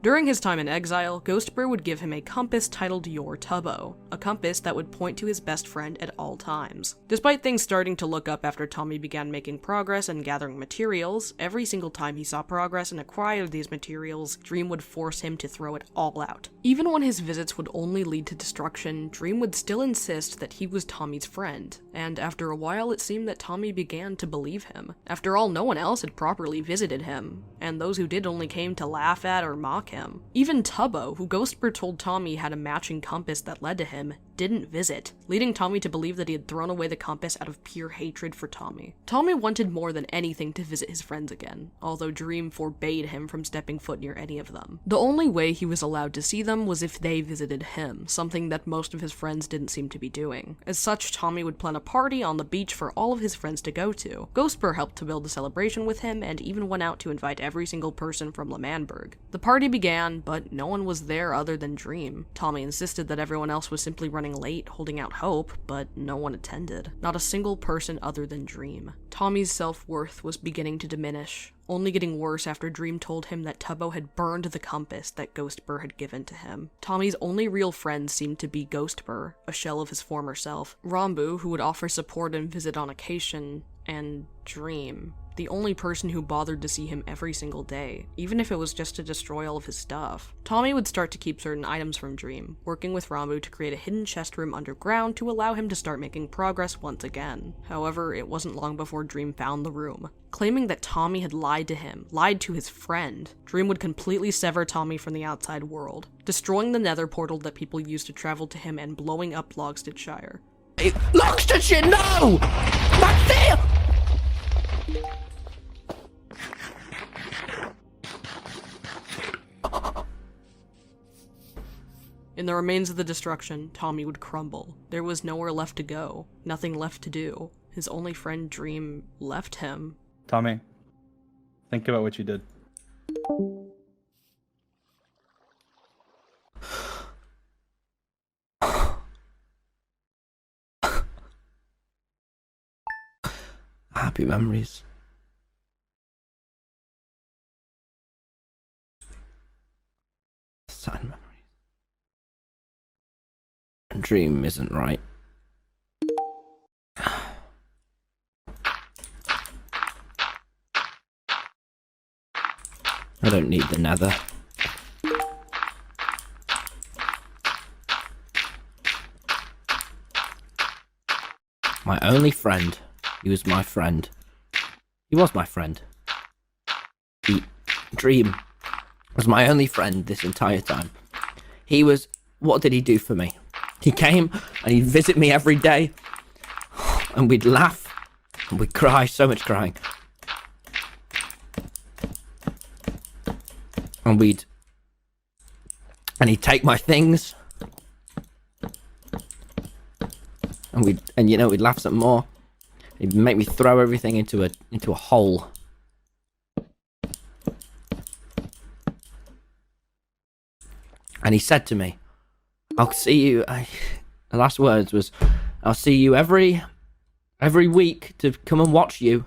S1: During his time in exile, Ghostbur would give him a compass titled Your Tubbo, a compass that would point to his best friend at all times. Despite things starting to look up after Tommy began making progress and gathering materials, every single time he saw progress and acquired these materials, Dream would force him to throw it all out. Even when his visits would only lead to destruction, Dream would still insist that he was Tommy's friend, and after a while it seemed that Tommy began to believe him. After all, no one else had properly visited him, and those who did only came to laugh at or mock him. Even Tubbo, who Ghostbur told Tommy had a matching compass that led to him, didn't visit, leading Tommy to believe that he had thrown away the compass out of pure hatred for Tommy. Tommy wanted more than anything to visit his friends again, although Dream forbade him from stepping foot near any of them. The only way he was allowed to see them was if they visited him, something that most of his friends didn't seem to be doing. As such, Tommy would plan a party on the beach for all of his friends to go to. Ghostbur helped to build a celebration with him and even went out to invite every single person from L'Manberg. The party began, but no one was there other than Dream. Tommy insisted that everyone else was simply running late, holding out hope, but no one attended. Not a single person other than Dream. Tommy's self-worth was beginning to diminish, only getting worse after Dream told him that Tubbo had burned the compass that Ghostbur had given to him. Tommy's only real friends seemed to be Ghostbur, a shell of his former self, Rambu, who would offer support and visit on occasion, and Dream, the only person who bothered to see him every single day, even if it was just to destroy all of his stuff. Tommy would start to keep certain items from Dream, working with Rambu to create a hidden chest room underground to allow him to start making progress once again. However, it wasn't long before Dream found the room. Claiming that Tommy had lied to him, lied to his friend, Dream would completely sever Tommy from the outside world, destroying the nether portal that people used to travel to him and blowing up Logstedshire.
S10: Logstedshire, no! That's it!
S1: In the remains of the destruction, Tommy would crumble. There was nowhere left to go, nothing left to do. His only friend, Dream, left him.
S21: Tommy, think about what you did.
S10: Happy memories. Sad memories. Dream isn't right. I don't need the nether. My only friend. He was my friend. He was my friend. Dream was my only friend this entire time. He was... What did he do for me? He came and he'd visit me every day. And we'd laugh. And we'd cry. So much crying. And he'd take my things. And we'd laugh some more. He'd make me throw everything into a hole. And he said to me, I'll see you, the last words was, I'll see you every week to come and watch you.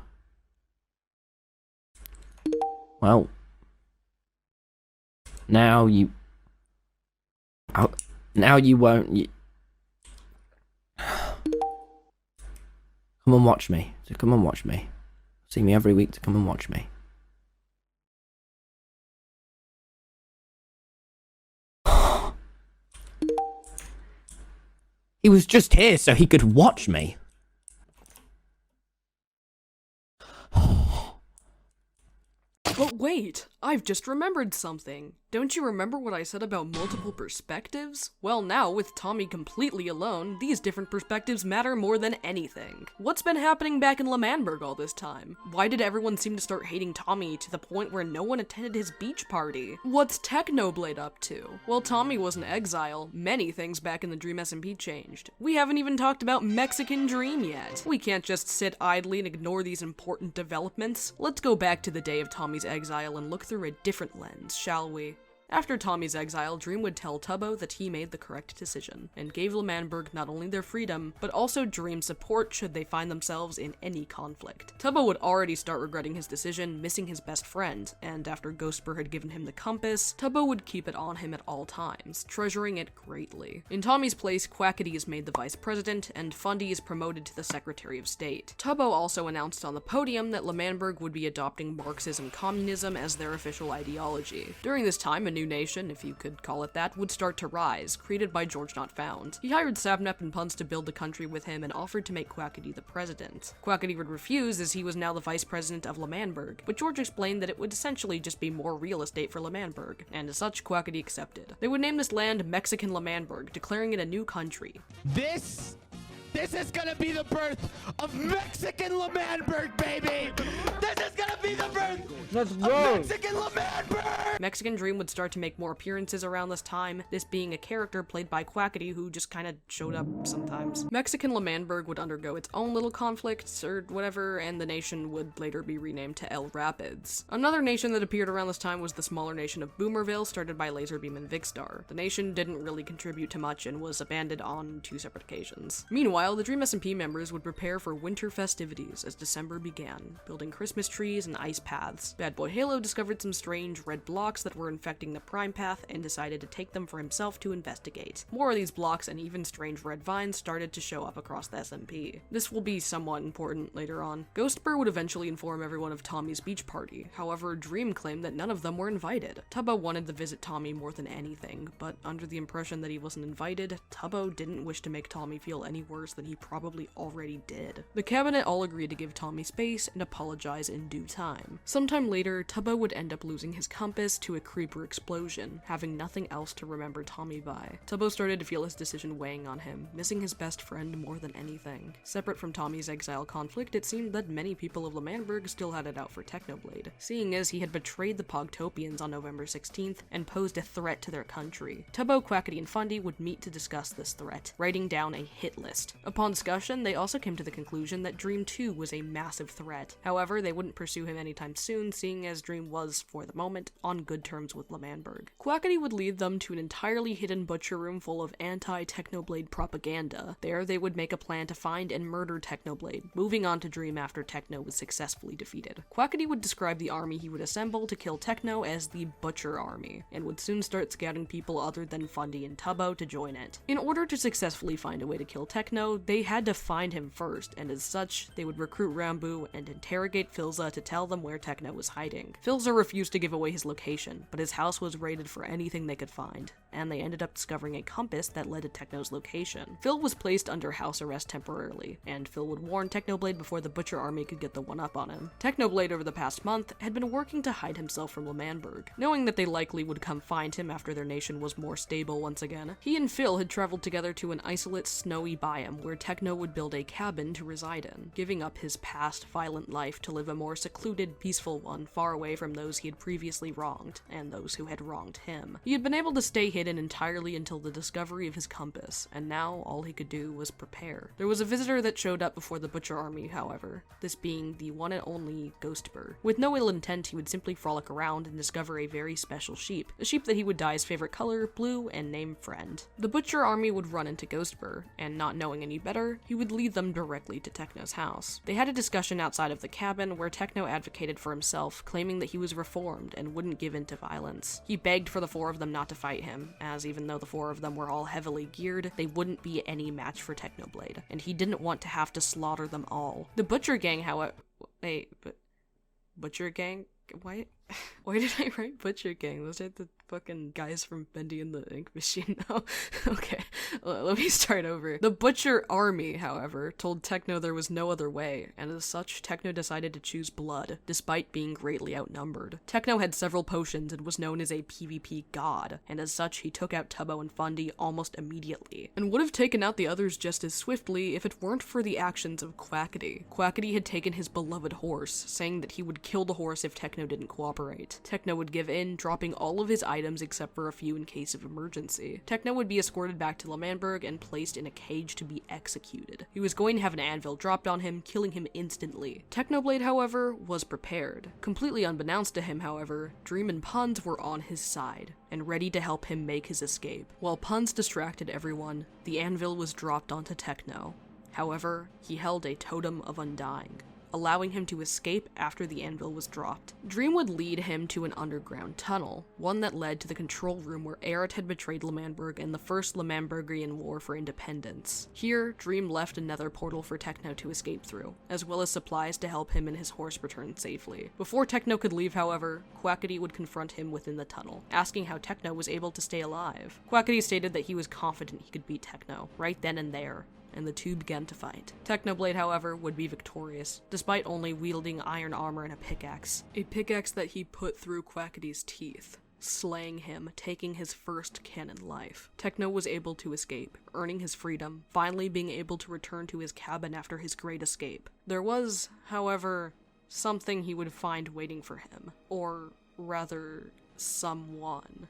S10: Well, now you won't, come and watch me, come and watch me. See me every week to come and watch me. He was just here so he could watch me.
S1: But wait, I've just remembered something. Don't you remember what I said about multiple perspectives? Well, now, with Tommy completely alone, these different perspectives matter more than anything. What's been happening back in L'Manberg all this time? Why did everyone seem to start hating Tommy to the point where no one attended his beach party? What's Technoblade up to? Well, Tommy was in exile. Many things back in the Dream SMP changed. We haven't even talked about Mexican Dream yet. We can't just sit idly and ignore these important developments. Let's go back to the day of Tommy's exile and look through a different lens, shall we? After Tommy's exile, Dream would tell Tubbo that he made the correct decision, and gave L'Manberg not only their freedom, but also Dream's support should they find themselves in any conflict. Tubbo would already start regretting his decision, missing his best friend, and after Ghostbur had given him the compass, Tubbo would keep it on him at all times, treasuring it greatly. In Tommy's place, Quackity is made the vice president, and Fundy is promoted to the Secretary of State. Tubbo also announced on the podium that L'Manberg would be adopting Marxism-Communism as their official ideology. During this time, a new nation, if you could call it that, would start to rise, created by George Not Found. He hired Sapnap and Punz to build the country with him and offered to make Quackity the president. Quackity would refuse as he was now the vice president of L'Manberg, but George explained that it would essentially just be more real estate for L'Manberg, and as such, Quackity accepted. They would name this land Mexican L'Manberg, declaring it a new country.
S2: This is gonna be the birth of Mexican L'Manberg, baby! This is gonna be the birth of Mexican L'Manberg!
S1: Mexican Dream would start to make more appearances around this time, this being a character played by Quackity who just kinda showed up sometimes. Mexican L'Manberg would undergo its own little conflicts, or whatever, and the nation would later be renamed to El Rapids. Another nation that appeared around this time was the smaller nation of Boomerville, started by Laserbeam and Vigstar. The nation didn't really contribute to much and was abandoned on 2 separate occasions. Meanwhile, the Dream SMP members would prepare for winter festivities as December began, building Christmas trees and ice paths. Bad Boy Halo discovered some strange red blocks that were infecting the Prime Path and decided to take them for himself to investigate. More of these blocks and even strange red vines started to show up across the SMP. This will be somewhat important later on. Ghostbur would eventually inform everyone of Tommy's beach party. However, Dream claimed that none of them were invited. Tubbo wanted to visit Tommy more than anything, but under the impression that he wasn't invited, Tubbo didn't wish to make Tommy feel any worse than he probably already did. The cabinet all agreed to give Tommy space and apologize in due time. Sometime later, Tubbo would end up losing his compass to a creeper explosion, having nothing else to remember Tommy by. Tubbo started to feel his decision weighing on him, missing his best friend more than anything. Separate from Tommy's exile conflict, it seemed that many people of L'Manberg still had it out for Technoblade, seeing as he had betrayed the Pogtopians on November 16th and posed a threat to their country. Tubbo, Quackity, and Fundy would meet to discuss this threat, writing down a hit list. Upon discussion, they also came to the conclusion that Dream 2 was a massive threat. However, they wouldn't pursue him anytime soon, seeing as Dream was, for the moment, on good terms with L'Manberg. Quackity would lead them to an entirely hidden butcher room full of anti-Technoblade propaganda. There, they would make a plan to find and murder Technoblade, moving on to Dream after Techno was successfully defeated. Quackity would describe the army he would assemble to kill Techno as the Butcher Army, and would soon start scouting people other than Fundy and Tubbo to join it. In order to successfully find a way to kill Techno, Techno, they had to find him first, and as such, they would recruit Rambo and interrogate Filza to tell them where Techno was hiding. Filza refused to give away his location, but his house was raided for anything they could find, and they ended up discovering a compass that led to Techno's location. Phil was placed under house arrest temporarily, and Phil would warn Technoblade before the Butcher Army could get the one up on him. Technoblade over the past month had been working to hide himself from L'Manberg, knowing that they likely would come find him after their nation was more stable once again. He and Phil had traveled together to an isolate, snowy biome where Techno would build a cabin to reside in, giving up his past violent life to live a more secluded, peaceful one far away from those he had previously wronged, and those who had wronged him. He had been able to stay hidden entirely until the discovery of his compass, and now all he could do was prepare. There was a visitor that showed up before the Butcher Army, however, this being the one and only Ghostbur. With no ill intent, he would simply frolic around and discover a very special sheep, a sheep that he would dye his favorite color, blue, and name Friend. The Butcher Army would run into Ghostbur, and not knowing any better, he would lead them directly to Techno's house. They had a discussion outside of the cabin where Techno advocated for himself, claiming that he was reformed and wouldn't give in to violence. He begged for the four of them not to fight him, as even though the four of them were all heavily geared, they wouldn't be any match for Technoblade, and he didn't want to have to slaughter them all. The Butcher Gang, however— Butcher Gang? Why did I write Butcher Gang? Those are the fucking guys from Bendy and the Ink Machine now. Okay, let me start over. The Butcher Army, however, told Techno there was no other way, and as such, Techno decided to choose blood, despite being greatly outnumbered. Techno had several potions and was known as a PvP god, and as such, he took out Tubbo and Fundy almost immediately, and would have taken out the others just as swiftly if it weren't for the actions of Quackity. Quackity had taken his beloved horse, saying that he would kill the horse if Techno didn't cooperate. Techno would give in, dropping all of his items except for a few in case of emergency. Techno would be escorted back to L'Manberg and placed in a cage to be executed. He was going to have an anvil dropped on him, killing him instantly. Technoblade, however, was prepared. Completely unbeknownst to him, however, Dream and Puns were on his side, and ready to help him make his escape. While Puns distracted everyone, the anvil was dropped onto Techno. However, he held a totem of undying, allowing him to escape after the anvil was dropped. Dream would lead him to an underground tunnel, one that led to the control room where Aerith had betrayed L'Manberg in the first L'Manbergian War for Independence. Here, Dream left another portal for Techno to escape through, as well as supplies to help him and his horse return safely. Before Techno could leave, however, Quackity would confront him within the tunnel, asking how Techno was able to stay alive. Quackity stated that he was confident he could beat Techno, right then and there, and the two began to fight. Technoblade, however, would be victorious, despite only wielding iron armor and a pickaxe that he put through Quackity's teeth, slaying him, taking his first canon life. Techno was able to escape, earning his freedom, finally being able to return to his cabin after his great escape. There was, however, something he would find waiting for him, or rather, someone.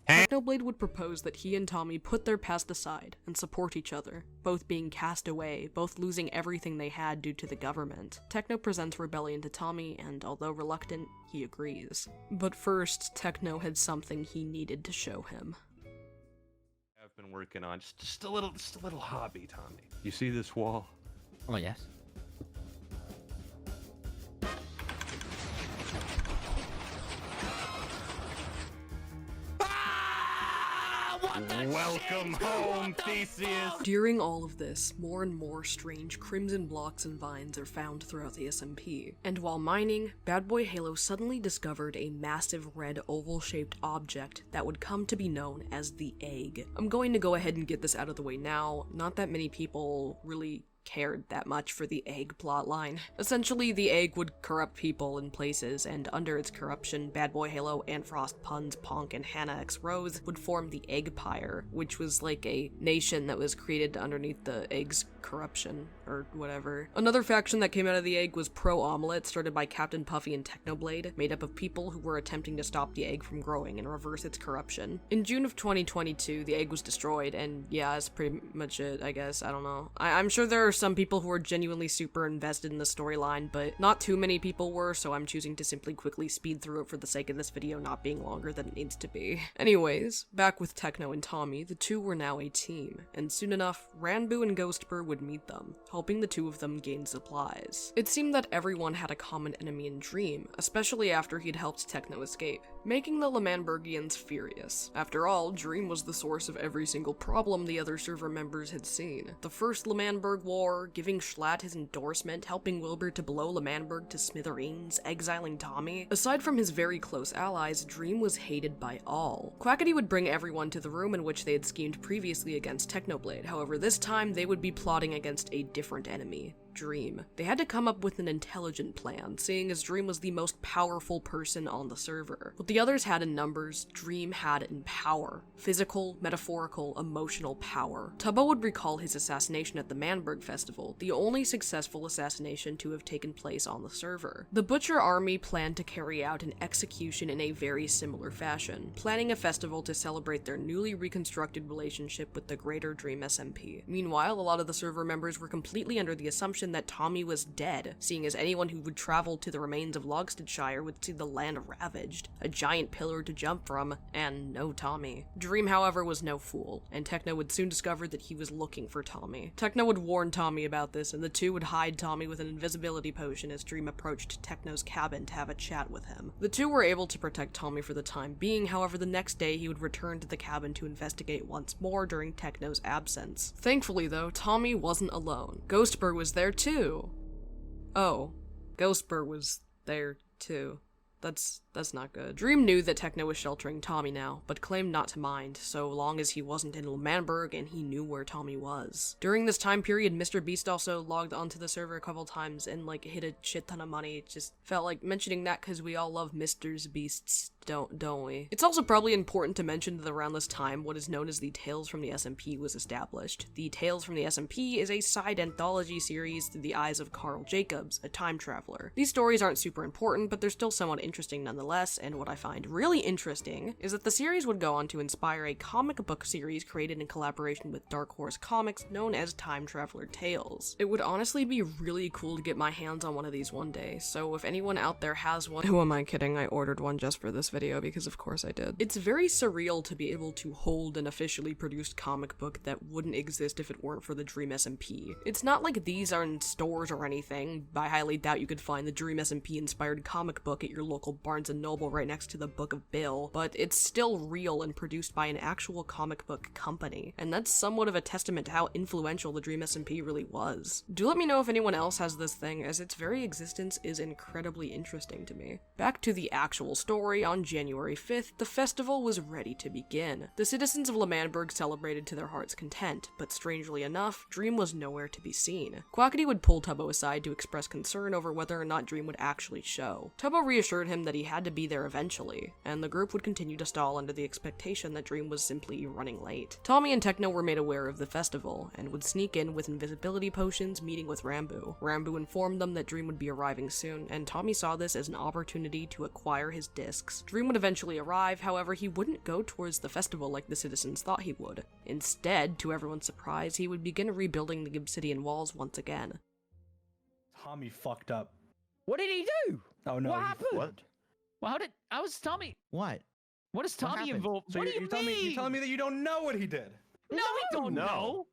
S1: Technoblade would propose that he and Tommy put their past aside and support each other, both being cast away, both losing everything they had due to the government. Techno presents rebellion to Tommy, and although reluctant, he agrees. But first, Techno had something he needed to show him.
S22: I've been working on just a little hobby, Tommy. You see this wall?
S20: Oh, yes.
S22: Welcome home, Theseus!
S1: During all of this, more and more strange crimson blocks and vines are found throughout the SMP. And while mining, Bad Boy Halo suddenly discovered a massive red oval-shaped object that would come to be known as the Egg. I'm going to go ahead and get this out of the way now. Not that many people really cared that much for the Egg plotline. Essentially, the Egg would corrupt people in places, and under its corruption, Bad Boy Halo, Anfrost, Puns, Ponk, and Hannah X Rose would form the Eggpire, which was like a nation that was created underneath the Egg's corruption, or whatever. Another faction that came out of the Egg was Pro-Omelette, started by Captain Puffy and Technoblade, made up of people who were attempting to stop the Egg from growing and reverse its corruption. In June of 2022, the Egg was destroyed, and yeah, that's pretty much it, I guess. I don't know. I'm sure there are some people who are genuinely super invested in the storyline, but not too many people were, so I'm choosing to simply quickly speed through it for the sake of this video not being longer than it needs to be. Anyways, back with Techno and Tommy, the two were now a team, and soon enough, Ranboo and Ghostbur would meet them, helping the two of them gain supplies. It seemed that everyone had a common enemy in Dream, especially after he'd helped Techno escape, making the L'Manbergians furious. After all, Dream was the source of every single problem the other server members had seen. The first L'Manberg War, giving Schlatt his endorsement, helping Wilbur to blow L'Manberg to smithereens, exiling Tommy. Aside from his very close allies, Dream was hated by all. Quackity would bring everyone to the room in which they had schemed previously against Technoblade, however this time they would be plotting against a different enemy. Dream. They had to come up with an intelligent plan, seeing as Dream was the most powerful person on the server. What the others had in numbers, Dream had in power. Physical, metaphorical, emotional power. Tubbo would recall his assassination at the Manberg Festival, the only successful assassination to have taken place on the server. The Butcher Army planned to carry out an execution in a very similar fashion, planning a festival to celebrate their newly reconstructed relationship with the greater Dream SMP. Meanwhile, a lot of the server members were completely under the assumption that Tommy was dead, seeing as anyone who would travel to the remains of Logstedshire would see the land ravaged, a giant pillar to jump from, and no Tommy. Dream, however, was no fool, and Techno would soon discover that he was looking for Tommy. Techno would warn Tommy about this, and the two would hide Tommy with an invisibility potion as Dream approached Techno's cabin to have a chat with him. The two were able to protect Tommy for the time being, however the next day he would return to the cabin to investigate once more during Techno's absence. Thankfully though, Tommy wasn't alone. Ghostbur was there too. Oh, Ghostbur was there too. That's not good. Dream knew that Techno was sheltering Tommy now, but claimed not to mind, so long as he wasn't in L'Manberg and he knew where Tommy was. During this time period, Mr. Beast also logged onto the server a couple times and like hit a shit ton of money. It just felt like mentioning that because we all love Mr. Beasts, don't we? It's also probably important to mention that around this time, what is known as the Tales from the SMP was established. The Tales from the SMP is a side anthology series through the eyes of Carl Jacobs, a time traveler. These stories aren't super important, but they're still somewhat interesting nonetheless, and what I find really interesting is that the series would go on to inspire a comic book series created in collaboration with Dark Horse Comics known as Time Traveler Tales. It would honestly be really cool to get my hands on one of these one day, so if anyone out there has one— who am I kidding, I ordered one just for this video because of course I did. It's very surreal to be able to hold an officially produced comic book that wouldn't exist if it weren't for the Dream SMP. It's not like these are in stores or anything. I highly doubt you could find the Dream SMP inspired comic book at your local Barnes & Noble right next to the Book of Bill, but it's still real and produced by an actual comic book company, and that's somewhat of a testament to how influential the Dream SMP really was. Do let me know if anyone else has this thing, as its very existence is incredibly interesting to me. Back to the actual story, on January 5th, the festival was ready to begin. The citizens of L'Manberg celebrated to their heart's content, but strangely enough, Dream was nowhere to be seen. Quackity would pull Tubbo aside to express concern over whether or not Dream would actually show. Tubbo reassured him that he had to be there eventually, and the group would continue to stall under the expectation that Dream was simply running late. Tommy and Techno were made aware of the festival, and would sneak in with invisibility potions, meeting with Ranboo. Ranboo informed them that Dream would be arriving soon, and Tommy saw this as an opportunity to acquire his discs. Dream would eventually arrive, however he wouldn't go towards the festival like the citizens thought he would. Instead, to everyone's surprise, he would begin rebuilding the obsidian walls once again.
S9: Tommy fucked up.
S6: What did he do?
S9: Oh no.
S6: What happened?
S9: What?
S5: Well, how is Tommy?
S20: What?
S5: What is Tommy involved?
S9: So
S5: What do
S9: you're
S5: you
S9: telling
S5: mean?
S9: me you're telling me that you don't know what he did?
S5: No, we don't know.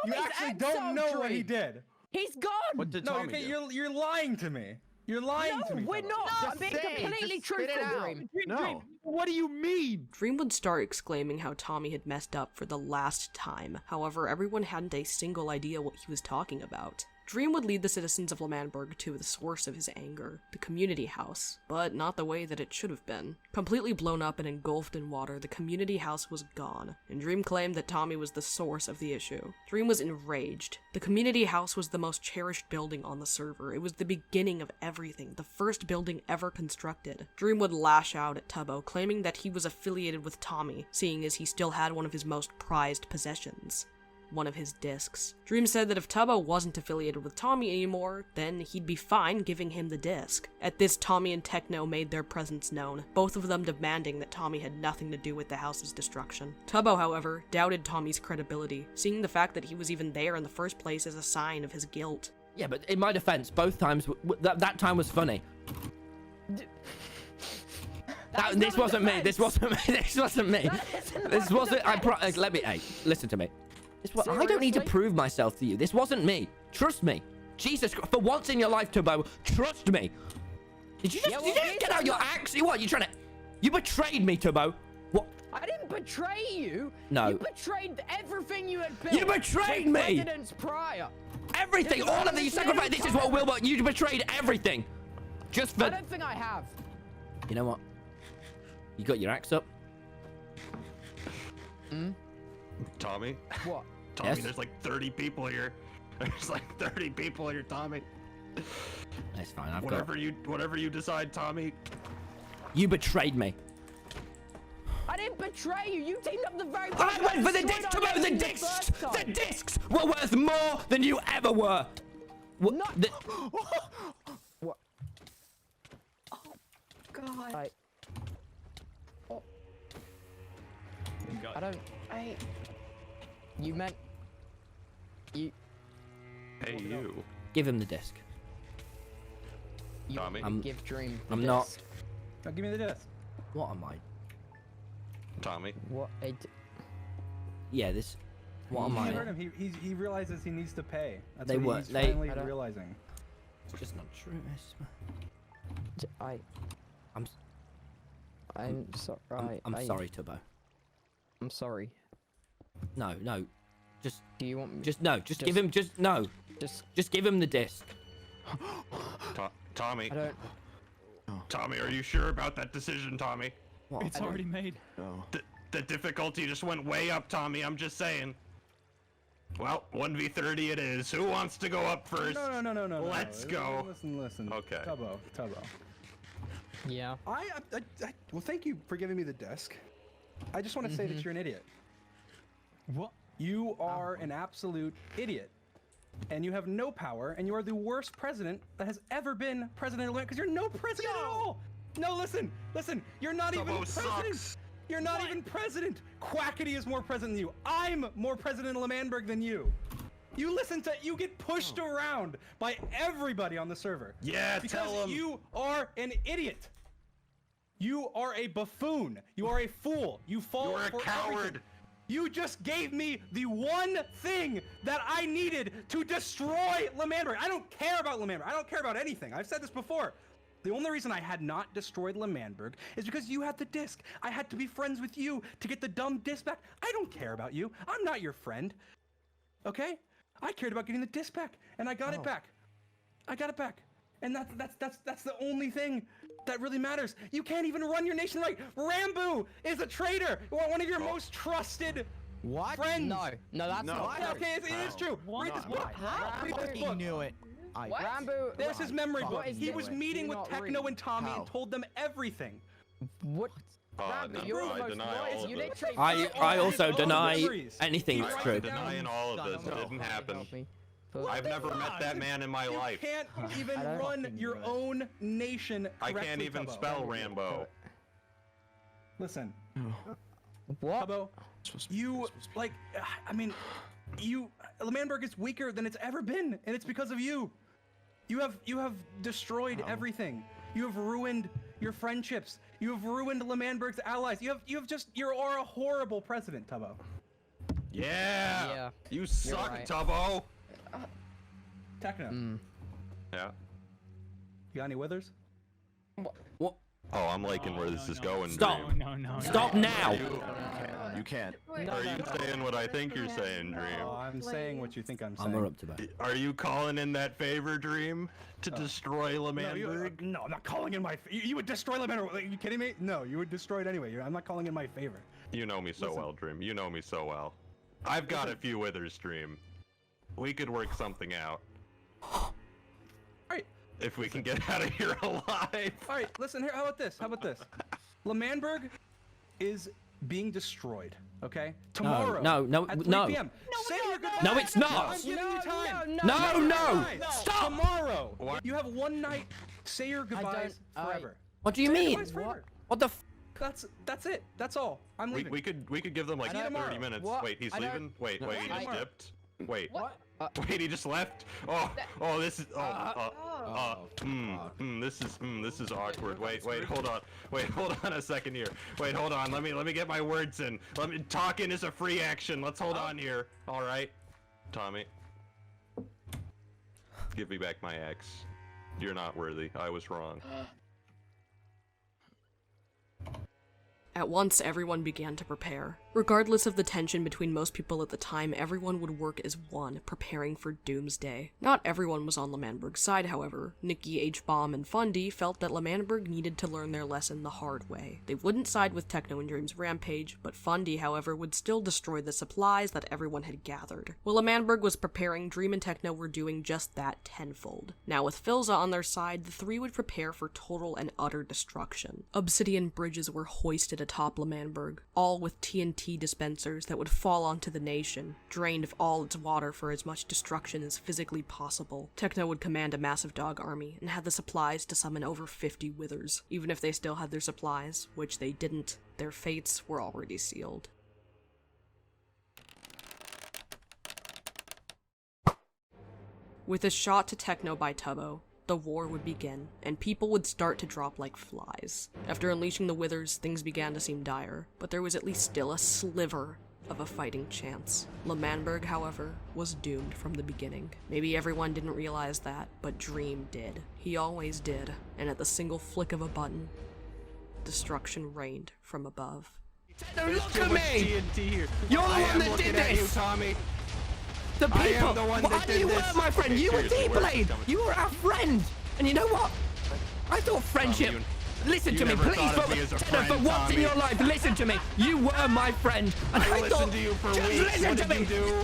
S9: You
S6: Tommy's
S9: actually don't know what he
S6: ex-Dream.
S9: did.
S6: He's gone.
S22: What did
S9: No,
S22: Tommy
S9: okay,
S22: do?
S9: you're lying to me. You're lying to me.
S6: We're
S9: Tubbo.
S6: not.
S20: Just
S6: I'm being
S20: say,
S6: completely
S20: just spit it
S6: truthful,
S20: out.
S6: Dream.
S22: No.
S5: What do you mean?
S1: Dream would start exclaiming how Tommy had messed up for the last time. However, everyone hadn't a single idea what he was talking about. Dream would lead the citizens of L'Manberg to the source of his anger, the community house, but not the way that it should have been. Completely blown up and engulfed in water, the community house was gone, and Dream claimed that Tommy was the source of the issue. Dream was enraged. The community house was the most cherished building on the server. It was the beginning of everything, the first building ever constructed. Dream would lash out at Tubbo, claiming that he was affiliated with Tommy, seeing as he still had one of his most prized possessions. one of his discs. Dream said that if Tubbo wasn't affiliated with Tommy anymore, then he'd be fine giving him the disc. At this, Tommy and Techno made their presence known, both of them demanding that Tommy had nothing to do with the house's destruction. Tubbo, however, doubted Tommy's credibility, seeing the fact that he was even there in the first place as a sign of his guilt.
S10: Yeah, but in my defense, both times, that time was funny. This wasn't me. This wasn't me. This wasn't me. This wasn't. Let me. Hey, listen to me. I don't need to prove myself to you. This wasn't me. Trust me. Jesus Christ. For once in your life, Tubbo, trust me. Did you just get out your axe? What? You trying to? You betrayed me, Tubbo. What?
S6: I didn't betray you.
S10: No.
S6: You betrayed everything you had built.
S10: You betrayed me.
S6: Presidents prior.
S10: Everything. All of these sacrifices. This is what Wilbur. You betrayed everything. Just for.
S6: I don't think I have.
S10: You know what? You got your axe up?
S22: Tommy?
S6: What?
S22: Tommy,
S10: Yes?
S22: there's like 30 people here. There's like 30 people here, Tommy.
S10: That's fine. I've
S22: Whatever you decide, Tommy.
S10: You betrayed me.
S6: I didn't betray you. You teamed up the very.
S10: I went for the discs, Tubbo. The discs. The discs were worth more than you ever were. What?
S6: What?
S15: God.
S6: I don't. You meant. You.
S22: Hey, you.
S10: Give him the disc.
S6: You
S22: Tommy.
S6: give Dream.
S10: I'm not.
S9: Now give me the disc.
S10: What am I?
S22: Tommy.
S6: What?
S10: Yeah, this. What am
S9: You
S10: I?
S9: heard him. He realizes he needs to pay. That's
S10: They
S9: what
S10: were-
S9: he's
S10: they-
S9: finally realizing.
S10: It's just not true.
S6: I'm sorry.
S10: I'm sorry, Tubbo.
S6: I'm sorry.
S10: No. Just.
S6: Do you want me?
S10: Just no. Just give him. Just no. Just give him the disc.
S22: Tommy.
S6: I don't.
S22: Tommy, are you sure about that decision, Tommy?
S10: What?
S5: It's already made.
S22: The difficulty just went way up, Tommy. I'm just saying. Well, 1v30 it is. Who wants to go up first?
S9: No.
S22: Let's go.
S9: Listen.
S22: Okay.
S9: Tubbo.
S6: Yeah.
S9: Well, thank you for giving me the disc. I just want to say that you're an idiot.
S5: What?
S9: You are an absolute idiot. And you have no power, and you are the worst president that has ever been president of the land, because you're no president at all! No, listen! You're not even president!
S22: Sucks.
S9: You're not even president! Quackity is more president than you. I'm more president of Lemanberg than you. You get pushed around by everybody on the server.
S22: Yeah,
S9: because
S22: tell 'em.
S9: you are an idiot. You are a buffoon. You are a fool. You fall
S22: You're a
S9: for
S22: coward.
S9: everything. You just gave me the one thing that I needed to destroy Lemanberg. I don't care about Lemanberg. I don't care about anything. I've said this before. The only reason I had not destroyed Lemanberg is because you had the disc. I had to be friends with you to get the dumb disc back. I don't care about you. I'm not your friend. Okay? I cared about getting the disc back, and I got it back. I got it back. And that's the only thing that really matters. You can't even run your nation right. Rambo is a traitor. One of your most trusted friends.
S6: No, that's not.
S9: Okay, it is true. Read this book. Read this book.
S5: Knew it.
S6: Rambo.
S9: There's his memory book.
S6: What is
S9: He
S6: this?
S9: was meeting
S6: Do
S9: with
S6: not
S9: Techno
S6: read.
S9: and Tommy and told them everything.
S6: What? Rambo, you're the
S22: I
S6: most
S22: deny all
S6: loyal.
S22: of
S6: You
S22: this.
S6: didn't trade.
S10: I also deny
S9: memories.
S10: anything that's true.
S22: Denying all of this. It didn't happen. I've never met that man in my
S9: You
S22: life.
S9: can't even run your own nation
S22: I
S9: correctly,
S22: can't even
S9: Tubbo.
S22: spell Rambo.
S9: Listen,
S6: What?
S9: Tubbo, you Lemanberg is weaker than it's ever been, and it's because of you. You have destroyed everything. You have ruined your friendships. You have ruined Lemanberg's allies. You are a horrible president, Tubbo.
S22: Yeah. You suck,
S6: right.
S22: Tubbo.
S9: Techno.
S22: Yeah.
S9: You got any withers?
S10: What?
S22: Oh, I'm liking where this is going.
S10: Stop.
S22: Dream.
S5: No.
S10: Stop now.
S13: You can't.
S22: Are you saying what I think you're saying, Dream?
S9: Oh, I'm saying what you think I'm saying.
S10: I'm up to that.
S22: Are you calling in that favor, Dream, to destroy Lemanberg?
S9: No, I'm not calling in my. You would destroy Lemanberg. Are you kidding me? No, you would destroy it anyway. I'm not calling in my favor.
S22: You know me so well, Dream. You know me so well. I've got a few withers, Dream. We could work something out.
S9: Alright.
S22: If we can get out of here alive.
S9: Alright, listen here. How about this? Lemanberg is being destroyed. Okay? Tomorrow.
S10: No,
S9: at 3
S10: no.
S9: p.m. Say your goodbyes.
S10: No, it's not.
S9: I'm giving you time.
S10: No. Stop.
S9: Tomorrow. You have one night. Say your goodbyes forever.
S10: What do you
S9: Say your
S10: mean?
S9: goodbyes forever.
S10: What the?
S9: That's it. That's all. I'm leaving.
S22: We could give them like 30 minutes.
S9: What?
S22: Wait, he's
S9: I don't-
S22: leaving. Wait,
S9: What?
S22: he just dipped. Wait.
S9: What?
S22: Wait, he just left. Oh, this is. This is awkward. Wait, hold on. Wait, hold on a second here. Wait, hold on. Let me get my words in. Talking is a free action. Let's hold on here. All right, Tommy. Give me back my ex. You're not worthy. I was wrong.
S1: At once, everyone began to prepare. Regardless of the tension between most people at the time, everyone would work as one, preparing for doomsday. Not everyone was on L'Manberg's side, however. Nikki, H-Bomb, and Fundy felt that L'Manberg needed to learn their lesson the hard way. They wouldn't side with Techno and Dream's rampage, but Fundy, however, would still destroy the supplies that everyone had gathered. While L'Manberg was preparing, Dream and Techno were doing just that tenfold. Now with Philza on their side, the three would prepare for total and utter destruction. Obsidian bridges were hoisted atop L'Manberg, all with TNT dispensers that would fall onto the nation, drained of all its water for as much destruction as physically possible. Techno would command a massive dog army, and had the supplies to summon over 50 withers. Even if they still had their supplies, which they didn't, their fates were already sealed. With a shot to Techno by Tubbo, the war would begin, and people would start to drop like flies. After unleashing the withers, things began to seem dire, but there was at least still a sliver of a fighting chance. L'Manberg, however, was doomed from the beginning. Maybe everyone didn't realize that, but Dream did. He always did, and at the single flick of a button, destruction reigned from above.
S10: Look at me! You're the one that did this!
S22: Tommy.
S10: The people!
S22: I am the one that did
S10: you
S22: this.
S10: were my friend! You were
S22: Seriously,
S10: D-Blade! You were our friend! And you know what? I thought friendship... Listen
S22: you
S10: to me,
S22: never
S10: please,
S22: thought of me as a
S10: Techno,
S22: friend,
S10: for once in
S22: Tommy.
S10: your life, listen to me! You were my friend! And
S22: I
S10: I
S22: listened
S10: thought...
S22: to you for
S10: just
S22: weeks.
S10: listen
S22: What
S10: to
S22: did
S10: me!
S22: you do?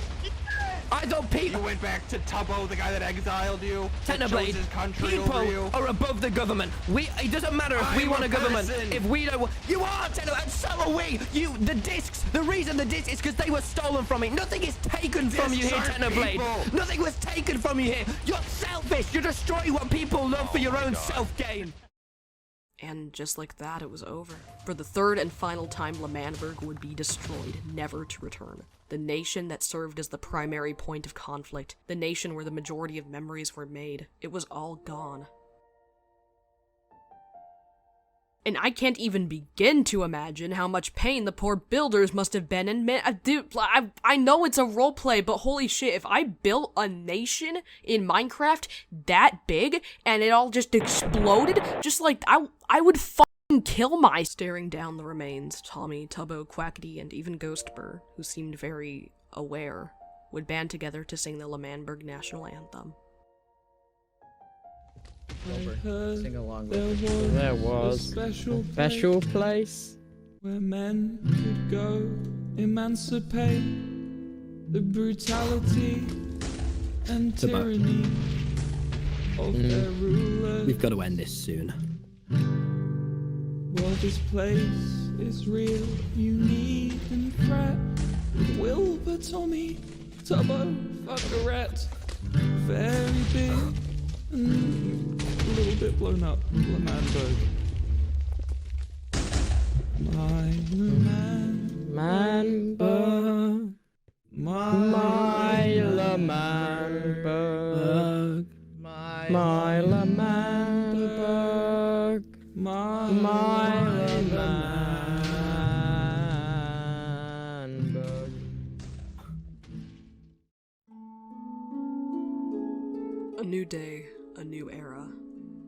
S10: I thought people...
S22: You went back to Tubbo, the guy that exiled you. that chose
S10: Technoblade,
S22: his country over you.
S10: people are above the government. It doesn't matter if we
S22: I'm
S10: want
S22: a
S10: a government.
S22: person.
S10: If we don't, you are Techno, and so are we. The discs. The reason the discs is because they were stolen from me. Nothing is taken from you here,
S22: Discs aren't
S10: Technoblade.
S22: people.
S10: Nothing was taken from you here. You're selfish. You're destroying what people love for your own
S22: God.
S10: self-gain.
S1: And just like that, it was over. For the third and final time, L'Manberg would be destroyed, never to return. The nation that served as the primary point of conflict, the nation where the majority of memories were made, it was all gone. And I can't even begin to imagine how much pain the poor builders must have been in. I know it's a roleplay, but holy shit, if I built a nation in Minecraft that big and it all just exploded, just like, I would fucking kill my— Staring down the remains, Tommy, Tubbo, Quackity, and even Ghostbur, who seemed very aware, would band together to sing the L'Manberg national anthem.
S6: Sing along with it. There was a special place
S3: where men could go emancipate the brutality and tyranny of their rulers.
S10: We've got to end this soon.
S3: Well, this place is real, unique and fret. Wilbur, Tommy, Tubbo, Fuckerette, very big and a little bit blown up, L'Manberg. My
S6: L'Manberg. My L'Manberg. My L'Manberg. My L'Manberg.
S1: A new day, a new era.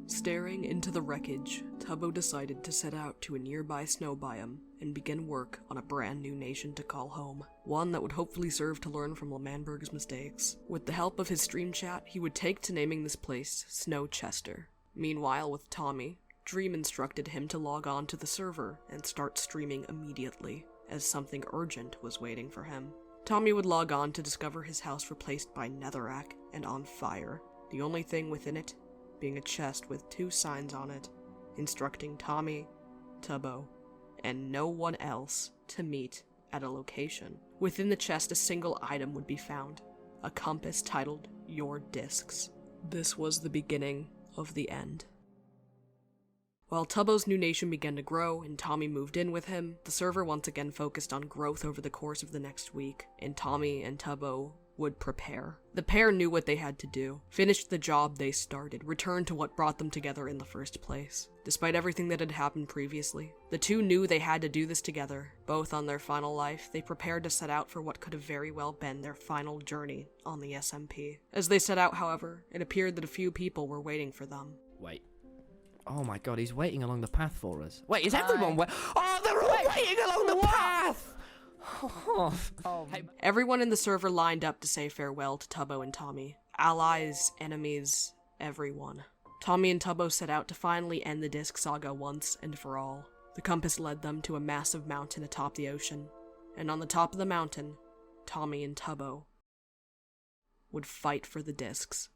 S1: Staring into the wreckage, Tubbo decided to set out to a nearby snow biome and begin work on a brand new nation to call home. One that would hopefully serve to learn from L'Manberg's mistakes. With the help of his stream chat, he would take to naming this place Snowchester. Meanwhile, with Tommy, Dream instructed him to log on to the server and start streaming immediately, as something urgent was waiting for him. Tommy would log on to discover his house replaced by netherrack and on fire, the only thing within it being a chest with 2 signs on it, instructing Tommy, Tubbo, and no one else to meet at a location. Within the chest, a single item would be found, a compass titled Your Discs. This was the beginning of the end. While Tubbo's new nation began to grow and Tommy moved in with him, the server once again focused on growth over the course of the next week, and Tommy and Tubbo would prepare. The pair knew what they had to do, finished the job they started, returned to what brought them together in the first place. Despite everything that had happened previously, the two knew they had to do this together. Both on their final life, they prepared to set out for what could have very well been their final journey on the SMP. As they set out, however, it appeared that a few people were waiting for them.
S10: Wait. Oh my god, he's waiting along the path for us. Wait, is everyone Oh, they're all waiting along the path!
S1: Everyone in the server lined up to say farewell to Tubbo and Tommy. Allies, enemies, everyone. Tommy and Tubbo set out to finally end the disc saga once and for all. The compass led them to a massive mountain atop the ocean, and on the top of the mountain, Tommy and Tubbo would fight for the discs.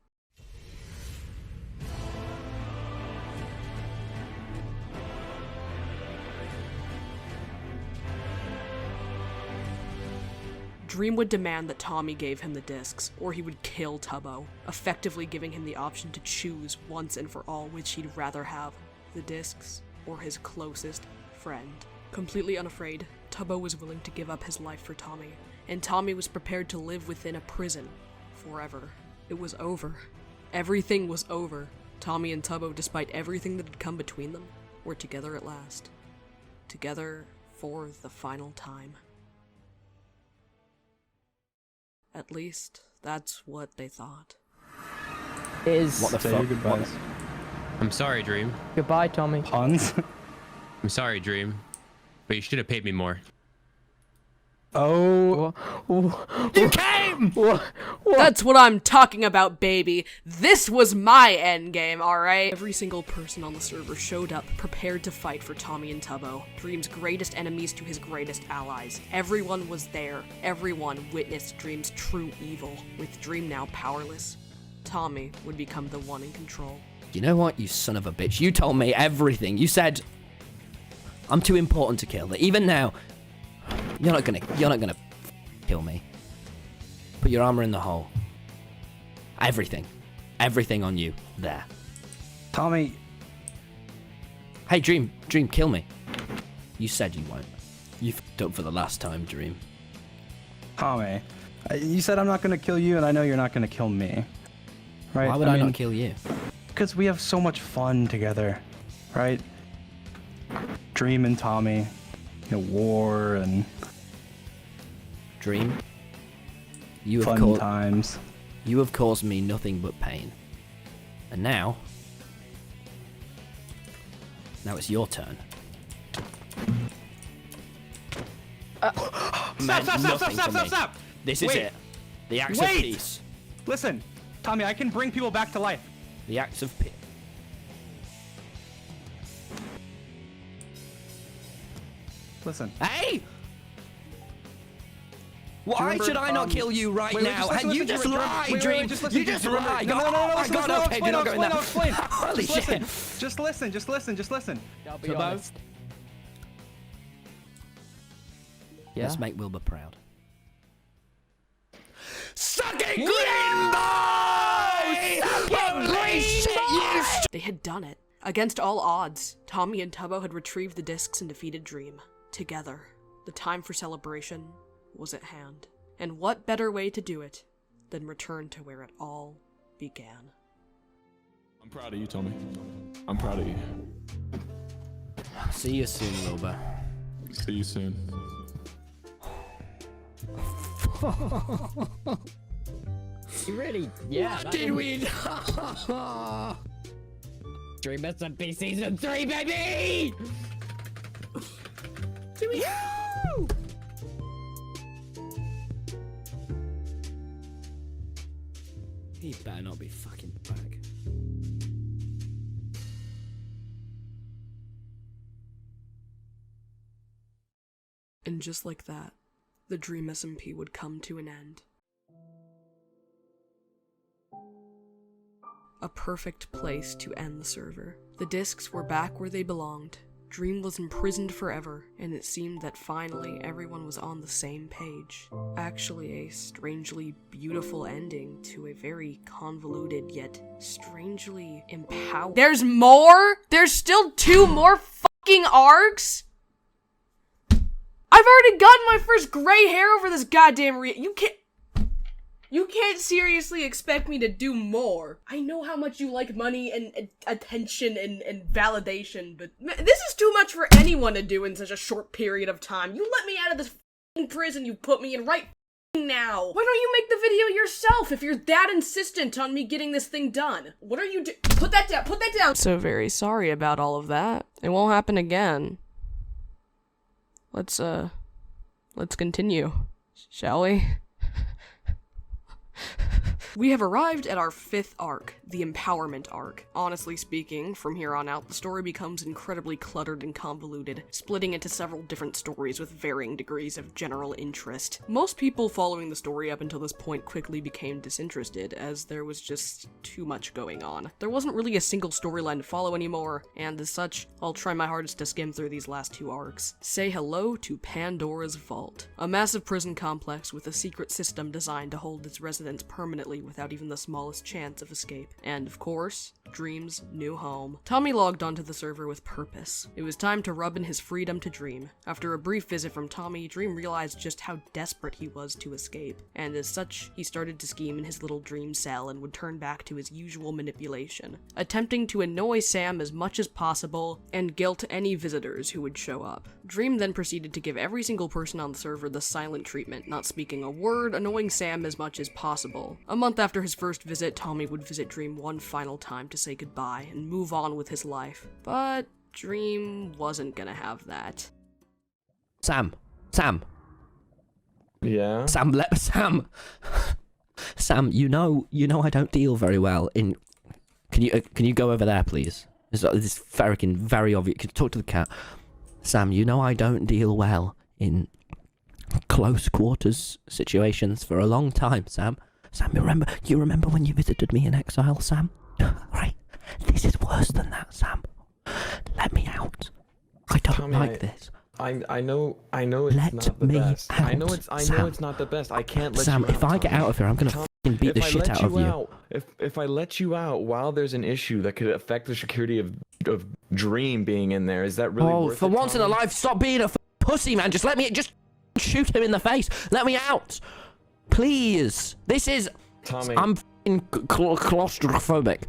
S1: Dream would demand that Tommy gave him the discs, or he would kill Tubbo, effectively giving him the option to choose once and for all which he'd rather have, the discs or his closest friend. Completely unafraid, Tubbo was willing to give up his life for Tommy, and Tommy was prepared to live within a prison forever. It was over. Everything was over. Tommy and Tubbo, despite everything that had come between them, were together at last. Together for the final time. At least, that's what they thought.
S10: What the fuck?
S21: Goodbyes.
S7: I'm sorry, Dream.
S6: Goodbye, Tommy.
S21: Puns?
S7: I'm sorry, Dream. But you should have paid me more.
S21: Oh.
S10: You came!
S1: That's what I'm talking about, baby. This was my endgame, alright? Every single person on the server showed up, prepared to fight for Tommy and Tubbo, Dream's greatest enemies to his greatest allies. Everyone was there. Everyone witnessed Dream's true evil. With Dream now powerless, Tommy would become the one in control.
S10: You know what, you son of a bitch? You told me everything. You said I'm too important to kill. Even now, you're not gonna kill me. Put your armor in the hole. Everything on you there.
S21: Tommy.
S10: Hey, Dream, kill me. You said you won't. You f***ed up for the last time, Dream.
S21: Tommy, you said I'm not gonna kill you, and I know you're not gonna kill me. Right?
S10: Why would I not kill you?
S21: Because we have so much fun together, right? Dream and Tommy, war and
S10: Dream. You have
S21: fun times.
S10: You have caused me nothing but pain, and now it's your turn.
S21: Stop!
S10: This is it. The acts of peace.
S21: Listen, Tommy, I can bring people back to life.
S10: The acts of peace.
S21: Listen.
S10: Hey! Why should I not kill you right now? You just lie, Dream. You just lie.
S21: No,
S10: Oh my God, okay, do not go in there. Holy shit.
S21: Just listen.
S10: Let's make Wilbur proud.
S17: Suck it, Green Boy!
S1: They had done it. Against all odds, Tommy and Tubbo had retrieved the discs and defeated Dream. Together, the time for celebration was at hand. And what better way to do it than return to where it all began?
S13: I'm proud of you, Tommy. I'm proud of you.
S10: See you soon, Wilbur.
S13: See you soon.
S6: You really, yeah.
S17: What did we do?
S6: Dream SMP Season 3, baby!
S10: He better not be fucking back.
S1: And just like that, the Dream SMP would come to an end. A perfect place to end the server. The discs were back where they belonged, Dream was imprisoned forever, and it seemed that finally everyone was on the same page. Actually, a strangely beautiful ending to a very convoluted yet strangely empowering— There's more?! There's still 2 more fucking arcs?! I've already gotten my first gray hair over this goddamn You can't seriously expect me to do more. I know how much you like money and attention and validation, but this is too much for anyone to do in such a short period of time. You let me out of this f***ing prison you put me in right now. Why don't you make the video yourself if you're that insistent on me getting this thing done? What are you Put that down, put that down! So very sorry about all of that. It won't happen again. Let's continue, shall we? We have arrived at our 5th arc, the Empowerment arc. Honestly speaking, from here on out, the story becomes incredibly cluttered and convoluted, splitting into several different stories with varying degrees of general interest. Most people following the story up until this point quickly became disinterested, as there was just too much going on. There wasn't really a single storyline to follow anymore, and as such, I'll try my hardest to skim through these last 2 arcs. Say hello to Pandora's Vault, a massive prison complex with a secret system designed to hold its residents permanently without even the smallest chance of escape. And of course, Dream's new home. Tommy logged onto the server with purpose. It was time to rub in his freedom to Dream. After a brief visit from Tommy, Dream realized just how desperate he was to escape, and as such, he started to scheme in his little dream cell and would turn back to his usual manipulation, attempting to annoy Sam as much as possible and guilt any visitors who would show up. Dream then proceeded to give every single person on the server the silent treatment, not speaking a word, annoying Sam as much as possible. A month after his first visit, Tommy would visit Dream one final time to say goodbye and move on with his life. But Dream wasn't gonna have that.
S10: Sam.
S12: Yeah?
S10: Sam, you know I don't deal very well in... Can you go over there, please? This is very obvious. Can you talk to the cat? Sam, you know I don't deal well in close quarters situations for a long time, Sam. Sam, you remember when you visited me in exile, Sam? Right. This is worse than that, Sam. Let me out. I don't like this.
S12: I know it's not the best. I know it's not the best. I can't let
S10: Sam,
S12: you out.
S10: if I get out of here, I'm gonna fucking beat the shit out of you.
S12: If I let you out while there's an issue that could affect the security of Dream being in there, is that really worth it?
S10: For once in a life, stop being a pussy, man. Just shoot him in the face. Let me out. Please. This is...
S12: Tommy.
S10: I'm f***ing claustrophobic.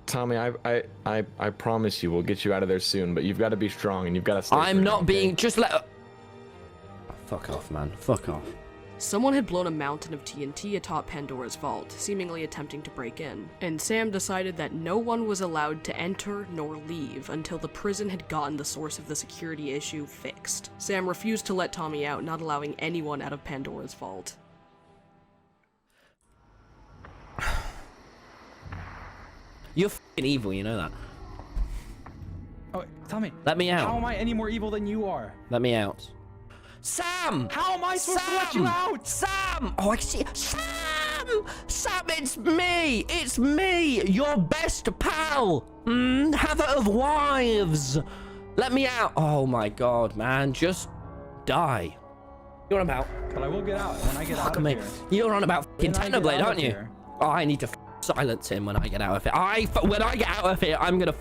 S12: Tommy, I promise you we'll get you out of there soon, but you've got to be strong and you've got to stay
S10: I'm not being...
S12: okay?
S10: Just let... Fuck off, man. Fuck off.
S1: Someone had blown a mountain of TNT atop Pandora's vault, seemingly attempting to break in, and Sam decided that no one was allowed to enter nor leave until the prison had gotten the source of the security issue fixed. Sam refused to let Tommy out, not allowing anyone out of Pandora's vault.
S10: You're f***ing evil, you know that.
S21: Oh, Tommy.
S10: Let me out.
S21: How am I any more evil than you are?
S10: Let me out. Sam!
S21: How am I supposed to let you out?
S10: Sam! Oh, I see. Sam! Sam, it's me! It's me! Your best pal! Haver of wives! Let me out! Oh my god, man. Just die. You're on about...
S21: But I will get out when I get out of here.
S10: You're on about f***ing Technoblade, aren't you? Oh, I need to silence him when I get out of here. When I get out of here, I'm gonna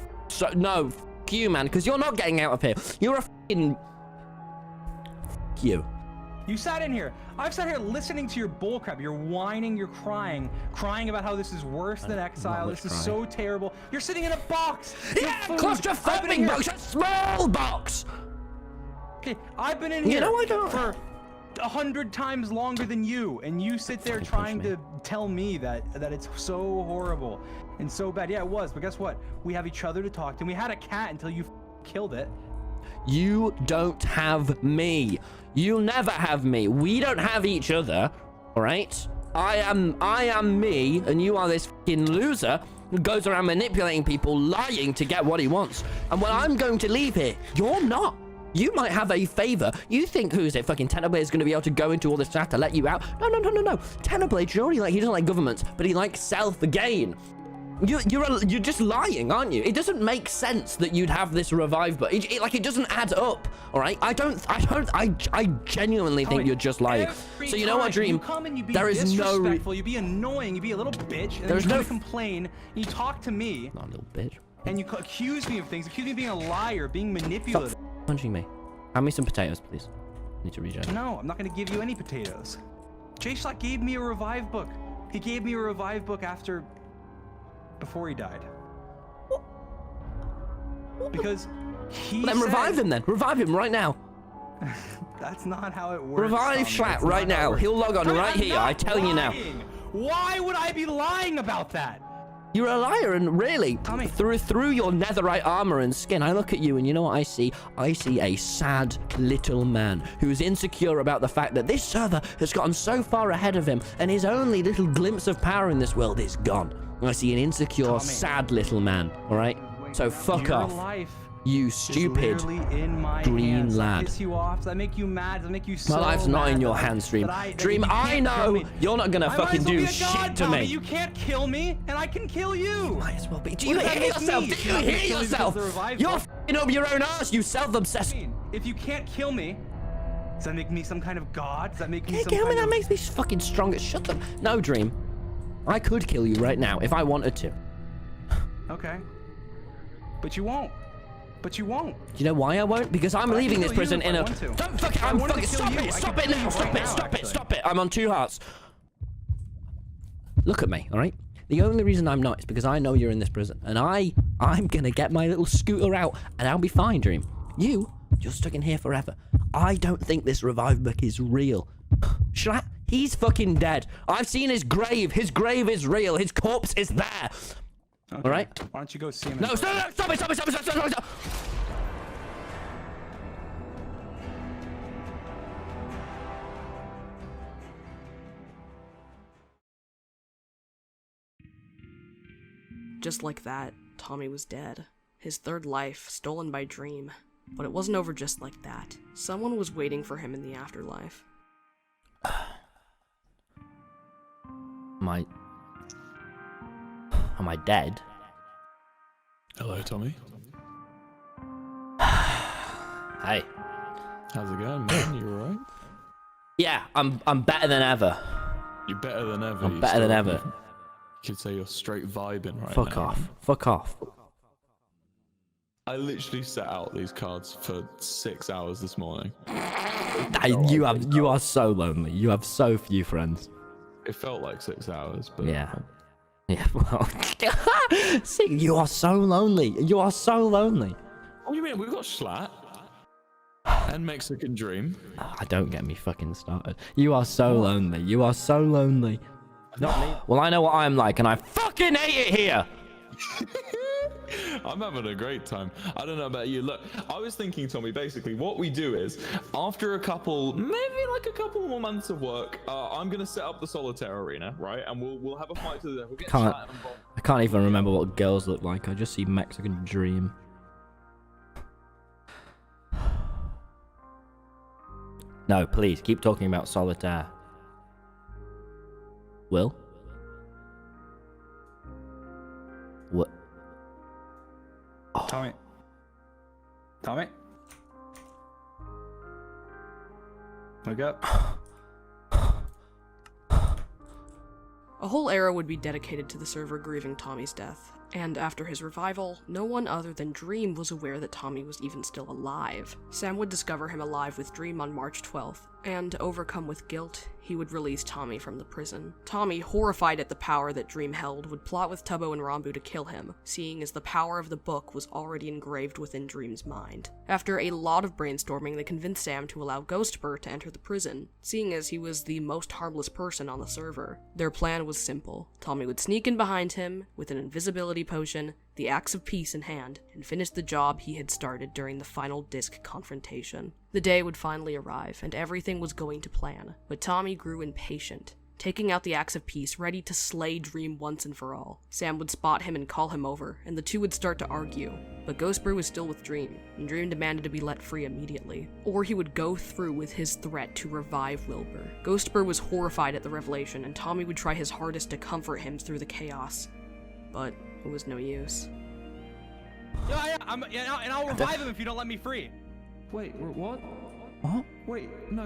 S10: no, f you, man, because you're not getting out of here. You're a f***ing... you.
S21: You sat in here. I've sat here listening to your bullcrap. You're whining, you're crying about how this is worse than exile. This is so terrible. You're sitting in a box.
S10: Yeah, claustrophobic box, a small box.
S21: Okay, I've been in here for 100 times longer than you, and you sit there trying to tell me that it's so horrible and so bad. Yeah, it was, but guess what? We have each other to talk to, and we had a cat until you killed it.
S10: You don't have me. You'll never have me. We don't have each other, all right? I am me, and you are this fucking loser who goes around manipulating people, lying to get what he wants. And when I'm going to leave here, you're not. You might have a favor. You think, who is it? Fucking Technoblade is going to be able to go into all this chat to let you out? No. Technoblade, you know, he doesn't like governments, but he likes self-gain. You're just lying, aren't you? It doesn't make sense that you'd have this revive, but it doesn't add up. All right, I genuinely think you're just lying. So you know what, Dream?
S21: You come and you be
S10: there is
S21: disrespectful, you be annoying, you be a little bitch, and then you complain, and you talk to me.
S10: Not a little bitch.
S21: And you accuse me of things, accuse me of being a liar, being manipulative.
S10: Stop punching me. Hand me some potatoes, please. I need to regenerate.
S21: No, I'm not gonna give you any potatoes. J-Shot gave me a revive book. He gave me a revive book before he died. Because he
S10: Then revive him then. Revive him right now.
S21: That's not how it works.
S10: Revive Shat right now. He'll log on right here. I'm telling you now.
S21: Why would I be lying about that?
S10: You're a liar, and really, through your netherite armor and skin, I look at you and you know what I see? I see a sad little man who is insecure about the fact that this server has gotten so far ahead of him, and his only little glimpse of power in this world is gone. I see an insecure, sad little man, all right? So fuck off, you stupid green lad.
S21: Piss you off? Does that make you mad? Does that make you so
S10: My life's not in your hands, Dream. Dream, I know you're not gonna fucking do shit to me.
S21: You can't kill me, and I can kill you.
S10: You might as well be. Do you hear yourself? Do you hear yourself? You're f***ing up your own ass, you self-obsessed.
S21: If you can't kill me, does that make me some kind of god? Does that make me
S10: that makes me fucking stronger. Shut them. No, Dream. I could kill you right now if I wanted to.
S21: Okay. But you won't. But you won't.
S10: Do you know why I won't? Because I'm leaving this prison in a... Don't fucking... I'm fucking... Stop it! Stop it now! Stop it! Stop it! Stop it! I'm on 2 hearts. Look at me, all right? The only reason I'm not is because I know you're in this prison. And I'm gonna get my little scooter out and I'll be fine, Dream. You're stuck in here forever. I don't think this revive book is real. He's fucking dead. I've seen his grave. His grave is real. His corpse is there.
S21: Okay.
S10: All right?
S21: Why don't you go see him?
S10: No, stop it.
S1: Just like that, Tommy was dead. His third life stolen by Dream. But it wasn't over just like that. Someone was waiting for him in the afterlife.
S10: Am I dead?
S13: Hello, Tommy.
S10: Hey.
S13: How's it going, man? You alright?
S10: Yeah, I'm better than ever.
S13: You're better than ever.
S10: I'm better than ever.
S13: You could say you're straight vibing right
S10: Fuck
S13: now.
S10: off. Fuck off.
S13: I literally set out these cards for 6 hours this morning.
S10: You are so lonely. You have so few friends.
S13: It felt like 6 hours, but
S10: yeah, well, see, you are so lonely. You are so lonely.
S13: What do you mean? We've got Schlatt and Mexican Dream.
S10: Oh, don't get me fucking started. You are so lonely. You are so lonely.
S21: Not me.
S10: Well, I know what I'm like, and I fucking hate it here.
S13: I'm having a great time. I don't know about you. Look, I was thinking, Tommy, basically what we do is, after a couple, maybe like a couple more months of work, I'm going to set up the solitaire arena, right? And we'll have a fight to the death. We'll get
S10: I can't even remember what girls look like. I just see Mexican Dream. No, please, keep talking about solitaire. Will? What?
S21: Oh. Tommy. Wake up.
S1: A whole era would be dedicated to the server grieving Tommy's death, and after his revival, no one other than Dream was aware that Tommy was even still alive. Sam would discover him alive with Dream on March 12th, and overcome with guilt, he would release Tommy from the prison. Tommy, horrified at the power that Dream held, would plot with Tubbo and Rambu to kill him, seeing as the power of the book was already engraved within Dream's mind. After a lot of brainstorming, they convinced Sam to allow Ghostbur to enter the prison, seeing as he was the most harmless person on the server. Their plan was simple. Tommy would sneak in behind him with an invisibility potion, the axe of peace in hand, and finish the job he had started during the final disc confrontation. The day would finally arrive, and everything was going to plan, but Tommy grew impatient, taking out the axe of peace, ready to slay Dream once and for all. Sam would spot him and call him over, and the two would start to argue, but Ghostbur was still with Dream, and Dream demanded to be let free immediately, or he would go through with his threat to revive Wilbur. Ghostbur was horrified at the revelation, and Tommy would try his hardest to comfort him through the chaos. but it was no use.
S21: Yeah, and I'll revive him if you don't let me free.
S13: Wait, what?
S20: What?
S13: Wait, no,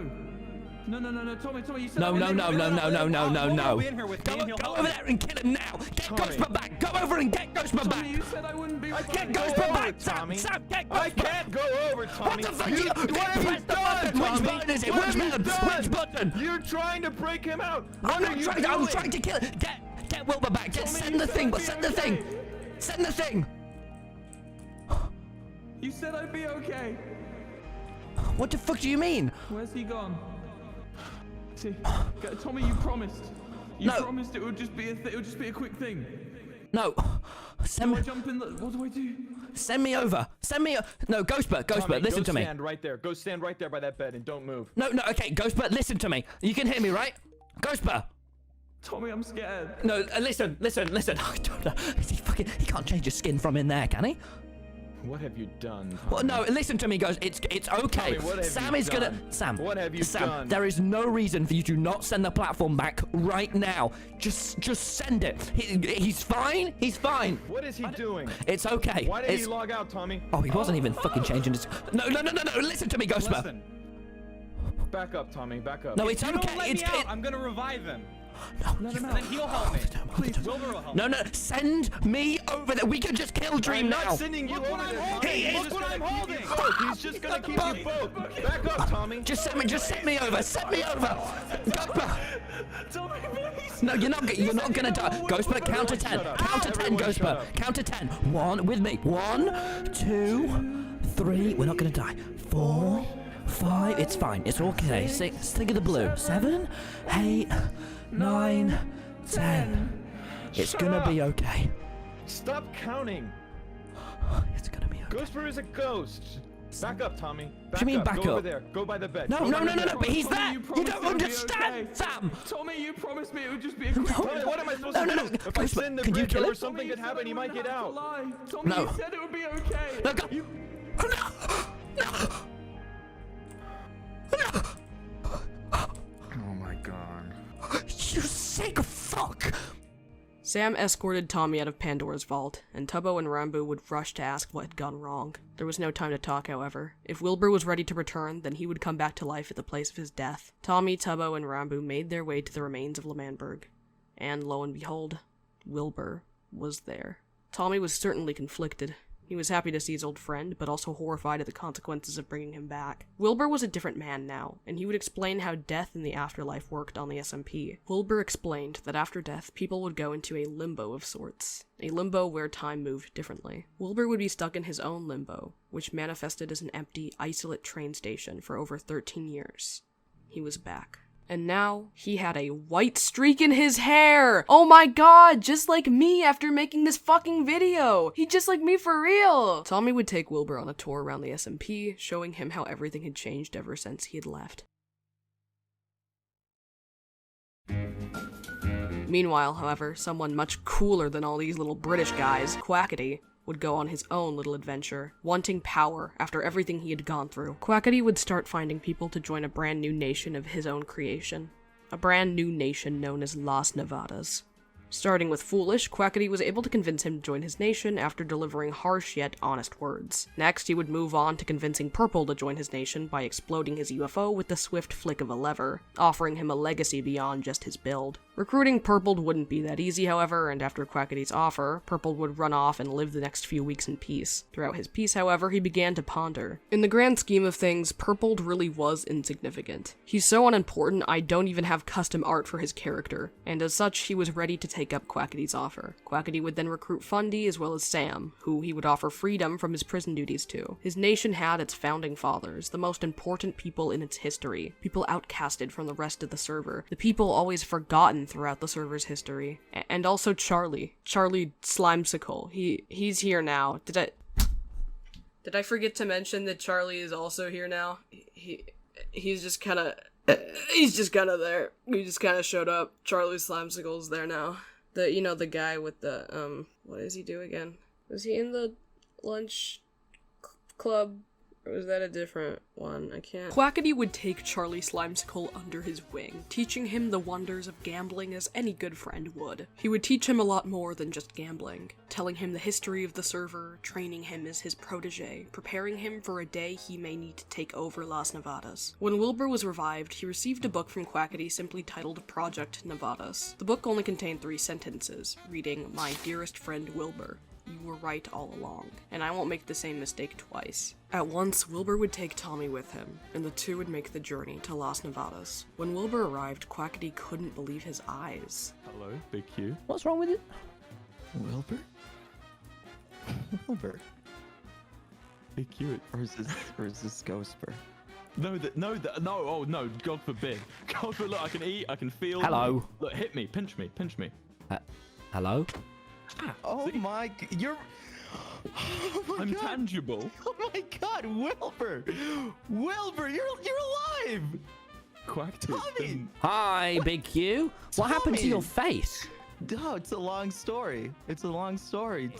S13: Tommy, you said
S20: No.
S21: Be in here with me and he'll
S20: Go
S21: help
S20: over
S21: me.
S20: there and kill him now. Get Ghostbud back. Go over and get Ghostbud back.
S13: Tommy, you said I wouldn't be.
S20: Get Ghostbud back, Sam. Get Ghostbud.
S12: I can't go over, Tommy.
S20: What the fuck?
S12: What have you done,
S20: Which
S12: Tommy?
S20: button is it?
S12: What
S20: Which
S12: have you
S20: button?
S12: done?
S20: Which button?
S12: You're trying to break him out. What
S20: I'm
S12: are
S20: not
S12: you
S20: trying.
S12: doing?
S20: I'm trying to kill it. Get Wilbur back. Send the thing. But send the thing. Send the thing.
S13: You said I'd be okay.
S20: What the fuck do you mean?
S13: Where's he gone? See, Tommy, you promised. You promised it would just be a quick thing.
S20: No. Send
S13: Do
S20: me.
S13: I jump in? What do I do?
S20: Send me over. No, Ghostbud.
S12: Tommy,
S20: Listen
S12: go
S20: to me.
S12: stand right there. Go stand right there by that bed and don't move.
S20: No. Okay, Ghostbud. Listen to me. You can hear me, right? Ghostbud.
S13: Tommy, I'm scared.
S20: No, listen. I don't know. He can't change his skin from in there, can he?
S12: What have you done, Tommy?
S20: Well, no, listen to me, guys. It's okay.
S12: Tommy, what have
S20: Sam
S12: you
S20: is
S12: done?
S20: gonna. Sam.
S12: What have you
S20: Sam,
S12: done?
S20: there is no reason for you to not send the platform back right now. Just send it. He's fine. He's fine.
S12: What is he doing?
S20: It's okay.
S12: Why did he log out, Tommy?
S20: Oh, he wasn't even fucking changing his. No. Listen to me, Ghostbud.
S21: Listen.
S12: Back up, Tommy. Back up.
S20: No, it's
S21: If you
S20: okay.
S21: don't let me out, I'm gonna revive him.
S20: No,
S21: Then he'll help me. Please, Wilbur will help me.
S20: No, send me over there. We can just kill Dream
S12: I'm
S20: now.
S12: not sending you over there.
S21: Look what I'm holding.
S12: He's just gonna keep you both. Back up, Tommy.
S20: Just send me over. Send me over. Ghostbud.
S13: Tommy, please.
S20: No, you're not gonna die. Ghostbud, count to 10. Count to 10, Ghostbud. Count to 10. 1 with me. 1, 2, 3. We're not gonna die. 4, 5. It's fine. It's okay. 6. Think of the blue. 7, 8, 9, 10. It's gonna be okay.
S12: Stop counting.
S20: It's gonna be okay.
S12: Ghostbur is a ghost. Back up, Tommy.
S20: What do you mean back
S12: Go over
S20: up?
S12: there. Go by the bed.
S20: No,
S12: Go by the bed.
S20: but he's there.
S13: You
S20: You
S13: promised
S20: don't
S13: it would be
S20: understand,
S13: okay.
S20: Sam.
S13: Tommy, you promised me it would just be a quick thing.
S12: Tommy, what am I supposed
S20: No,
S12: to
S20: no,
S12: do?
S20: no.
S12: If I send the
S20: Can you
S12: bridge
S20: kill
S12: over,
S20: him?
S12: something could happen. He might get out.
S13: Tommy,
S20: No.
S13: you said it would be okay.
S20: No, go.
S12: Oh my god.
S20: You sick fuck.
S1: Sam escorted Tommy out of Pandora's vault, and Tubbo and Rambo would rush to ask what had gone wrong. There was no time to talk, however. If Wilbur was ready to return, then he would come back to life at the place of his death. Tommy, Tubbo, and Rambo made their way to the remains of L'Manberg. And lo and behold, Wilbur was there. Tommy was certainly conflicted. He was happy to see his old friend, but also horrified at the consequences of bringing him back. Wilbur was a different man now, and he would explain how death in the afterlife worked on the SMP. Wilbur explained that after death, people would go into a limbo of sorts. A limbo where time moved differently. Wilbur would be stuck in his own limbo, which manifested as an empty, isolate train station for over 13 years. He was back. And now, he had a white streak in his hair! Oh my god, just like me after making this fucking video! He just like me for real! Tommy would take Wilbur on a tour around the SMP, showing him how everything had changed ever since he had left. Meanwhile, however, someone much cooler than all these little British guys, Quackity, would go on his own little adventure, wanting power after everything he had gone through. Quackity would start finding people to join a brand new nation of his own creation. A brand new nation known as Las Nevadas. Starting with Foolish, Quackity was able to convince him to join his nation after delivering harsh yet honest words. Next, he would move on to convincing Purple to join his nation by exploding his UFO with the swift flick of a lever, offering him a legacy beyond just his build. Recruiting Purple wouldn't be that easy, however, and after Quackity's offer, Purple would run off and live the next few weeks in peace. Throughout his peace, however, he began to ponder. In the grand scheme of things, Purple really was insignificant. He's so unimportant I don't even have custom art for his character, and as such, he was ready to take up Quackity's offer. Quackity would then recruit Fundy as well as Sam, who he would offer freedom from his prison duties to. His nation had its founding fathers, the most important people in its history, people outcasted from the rest of the server, the people always forgotten throughout the server's history, and also Charlie Slimesicle. He's here now. Did I forget to mention that Charlie is also here now? He's just kind of there. He just kind of showed up. Charlie Slimesicle's there now. The guy with the what does he do again? Was he in the lunch club Or was that a different one? I can't. Quackity would take Charlie Slimecicle under his wing, teaching him the wonders of gambling as any good friend would. He would teach him a lot more than just gambling, telling him the history of the server, training him as his protege, preparing him for a day he may need to take over Las Nevadas. When Wilbur was revived, he received a book from Quackity simply titled Project Nevadas. The book only contained 3 sentences, reading, "My dearest friend Wilbur, you were right all along, and I won't make the same mistake twice." At once, Wilbur would take Tommy with him, and the two would make the journey to Las Nevadas. When Wilbur arrived, Quackity couldn't believe his eyes.
S12: Hello, Big Q.
S20: What's wrong with it?
S14: Wilbur? Wilbur?
S12: Big Q.
S14: Or is this Ghostbur?
S12: No, oh no, God forbid. God forbid, look, I can eat, I can feel.
S20: Hello.
S12: Look, hit me, pinch me.
S20: Hello?
S14: Oh my, you're... Oh my
S12: I'm
S14: God.
S12: tangible.
S14: Oh my God, Wilbur! Wilbur, you're alive!
S12: Quackity.
S20: Hi, Big Q. What happened to your face?
S14: No, it's a long story. It's a long story.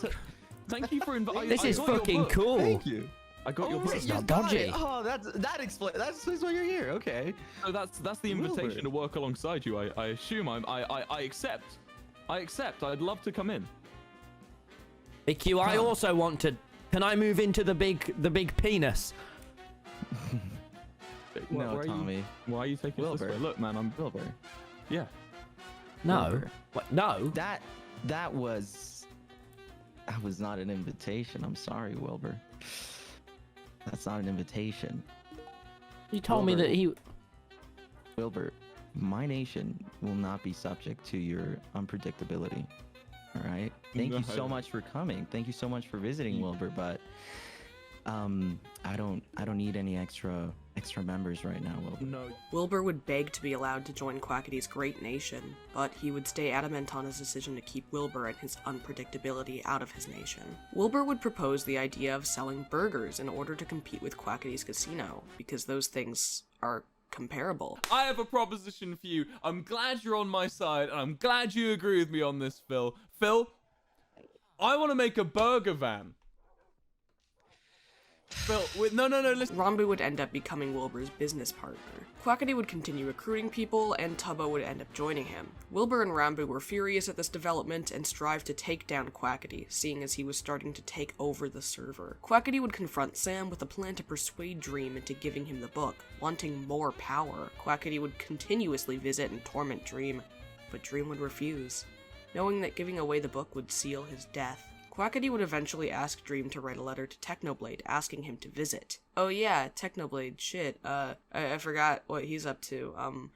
S12: Thank you for inviting.
S20: This is fucking cool.
S14: Thank you.
S12: I got your book.
S20: It's not dodgy.
S14: Oh, that explains. That's why you're here. Okay.
S12: So that's the invitation to work alongside you. I assume I accept. I accept. I'd love to come in.
S20: Big Q, I also want to. Can I move into the big penis?
S14: No, Tommy.
S12: Why are you taking it this way? Look, man, I'm
S14: Wilbur.
S12: Yeah.
S20: No.
S14: Wilbur.
S20: What? No.
S14: That was not an invitation. I'm sorry, Wilbur. That's not an invitation.
S20: You told me that he...
S14: Wilbur, my nation will not be subject to your unpredictability. All right? Thank you so much for coming. Thank you so much for visiting, Wilbur, but I don't need any extra members right now, Wilbur.
S12: No.
S1: Wilbur would beg to be allowed to join Quackity's great nation, but he would stay adamant on his decision to keep Wilbur and his unpredictability out of his nation. Wilbur would propose the idea of selling burgers in order to compete with Quackity's casino, because those things are comparable.
S16: I have a proposition for you. I'm glad you're on my side, and I'm glad you agree with me on this, Phil. Phil, I want to make a burger van. Phil, no, listen.
S1: Rambu would end up becoming Wilbur's business partner. Quackity would continue recruiting people, and Tubbo would end up joining him. Wilbur and Rambu were furious at this development and strived to take down Quackity, seeing as he was starting to take over the server. Quackity would confront Sam with a plan to persuade Dream into giving him the book. Wanting more power, Quackity would continuously visit and torment Dream, but Dream would refuse, knowing that giving away the book would seal his death. Quackity would eventually ask Dream to write a letter to Technoblade asking him to visit. Oh yeah, Technoblade, shit, I forgot what he's up to,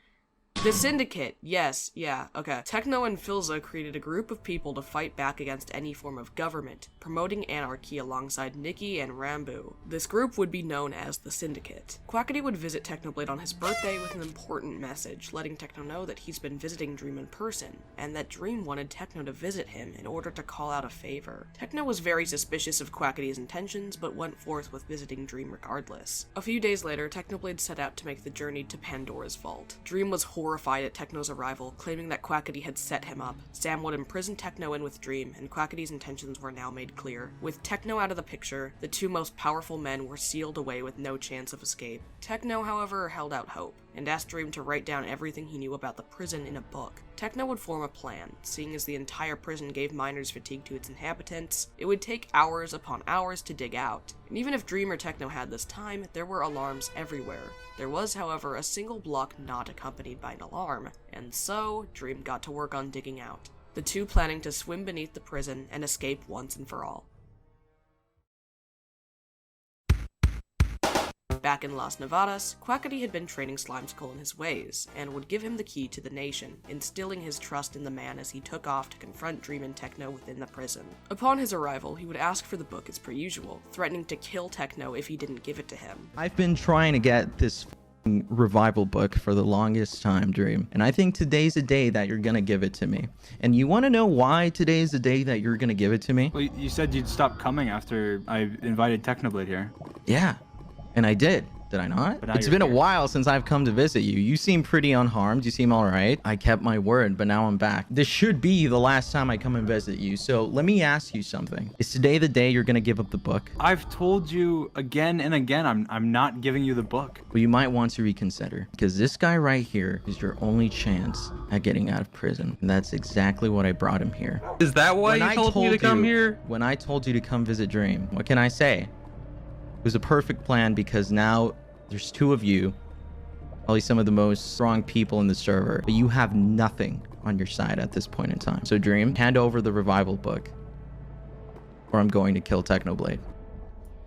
S1: the Syndicate, yes, yeah, okay. Techno and Philza created a group of people to fight back against any form of government, promoting anarchy alongside Nikki and Rambu. This group would be known as the Syndicate. Quackity would visit Technoblade on his birthday with an important message, letting Techno know that he's been visiting Dream in person, and that Dream wanted Techno to visit him in order to call out a favor. Techno was very suspicious of Quackity's intentions, but went forth with visiting Dream regardless. A few days later, Technoblade set out to make the journey to Pandora's Vault. Dream was horrified at Techno's arrival, claiming that Quackity had set him up. Sam would imprison Techno in with Dream, and Quackity's intentions were now made clear. With Techno out of the picture, the two most powerful men were sealed away with no chance of escape. Techno, however, held out hope, and asked Dream to write down everything he knew about the prison in a book. Techno would form a plan, seeing as the entire prison gave miners fatigue to its inhabitants. It would take hours upon hours to dig out, and even if Dream or Techno had this time, there were alarms everywhere. There was, however, a single block not accompanied by an alarm, and so Dream got to work on digging out, the two planning to swim beneath the prison and escape once and for all. Back in Las Nevadas, Quackity had been training Slimecicle in his ways, and would give him the key to the nation, instilling his trust in the man as he took off to confront Dream and Techno within the prison. Upon his arrival, he would ask for the book as per usual, threatening to kill Techno if he didn't give it to him.
S14: I've been trying to get this revival book for the longest time, Dream, and I think today's the day that you're gonna give it to me. And you want to know why today's the day that you're gonna give it to me?
S21: Well, you said you'd stop coming after I invited Technoblade here.
S14: Yeah, and I did. Did I not?
S21: But now
S14: It's
S21: you're
S14: been a
S21: here.
S14: while since I've come to visit you. You seem pretty unharmed. You seem all right. I kept my word, but now I'm back. This should be the last time I come and visit you. So let me ask you something. Is today the day you're going to give up the book?
S21: I've told you again and again, I'm not giving you the book.
S14: Well, you might want to reconsider, because this guy right here is your only chance at getting out of prison. And that's exactly what I brought him here.
S22: Is that why
S14: When
S22: you
S14: I
S22: told me to come here?
S14: When I told you to come visit Dream, what can I say? It was a perfect plan, because now there's two of you, probably some of the most strong people in the server, but you have nothing on your side at this point in time. So Dream, hand over the revival book, or I'm going to kill Technoblade.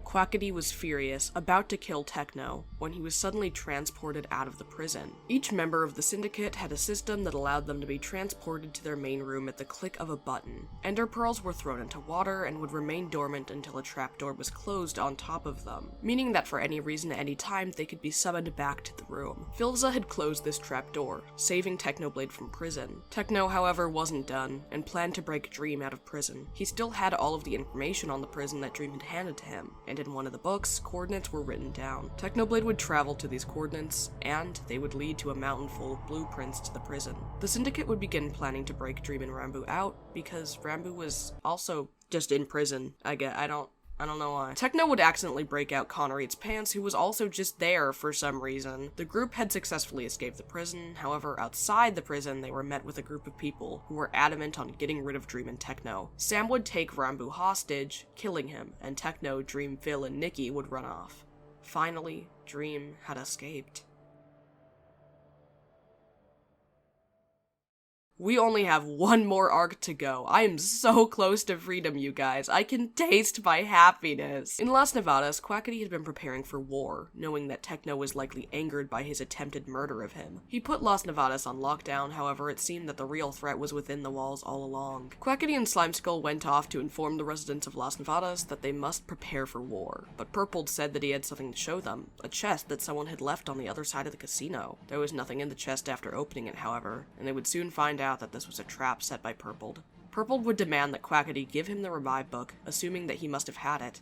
S1: Quackity was furious, about to kill Techno, when he was suddenly transported out of the prison. Each member of the syndicate had a system that allowed them to be transported to their main room at the click of a button. Ender pearls were thrown into water and would remain dormant until a trapdoor was closed on top of them, meaning that for any reason at any time they could be summoned back to the room. Filza had closed this trapdoor, saving Technoblade from prison. Techno, however, wasn't done, and planned to break Dream out of prison. He still had all of the information on the prison that Dream had handed to him, and in one of the books, coordinates were written down. Technoblade would travel to these coordinates, and they would lead to a mountain full of blueprints to the prison. The Syndicate would begin planning to break Dream and Rambo out, because Rambo was also just in prison. I don't know why. Techno would accidentally break out Connery's pants, who was also just there for some reason. The group had successfully escaped the prison, however, outside the prison, they were met with a group of people who were adamant on getting rid of Dream and Techno. Sam would take Rambo hostage, killing him, and Techno, Dream, Phil, and Nikki would run off. Finally, Dream had escaped. We only have one more arc to go. I am so close to freedom, you guys. I can taste my happiness. In Las Nevadas, Quackity had been preparing for war, knowing that Techno was likely angered by his attempted murder of him. He put Las Nevadas on lockdown, however, it seemed that the real threat was within the walls all along. Quackity and Slimeskull went off to inform the residents of Las Nevadas that they must prepare for war, but Purpled said that he had something to show them, a chest that someone had left on the other side of the casino. There was nothing in the chest after opening it, however, and they would soon find out that this was a trap set by Purpled. Purpled would demand that Quackity give him the revive book, assuming that he must have had it,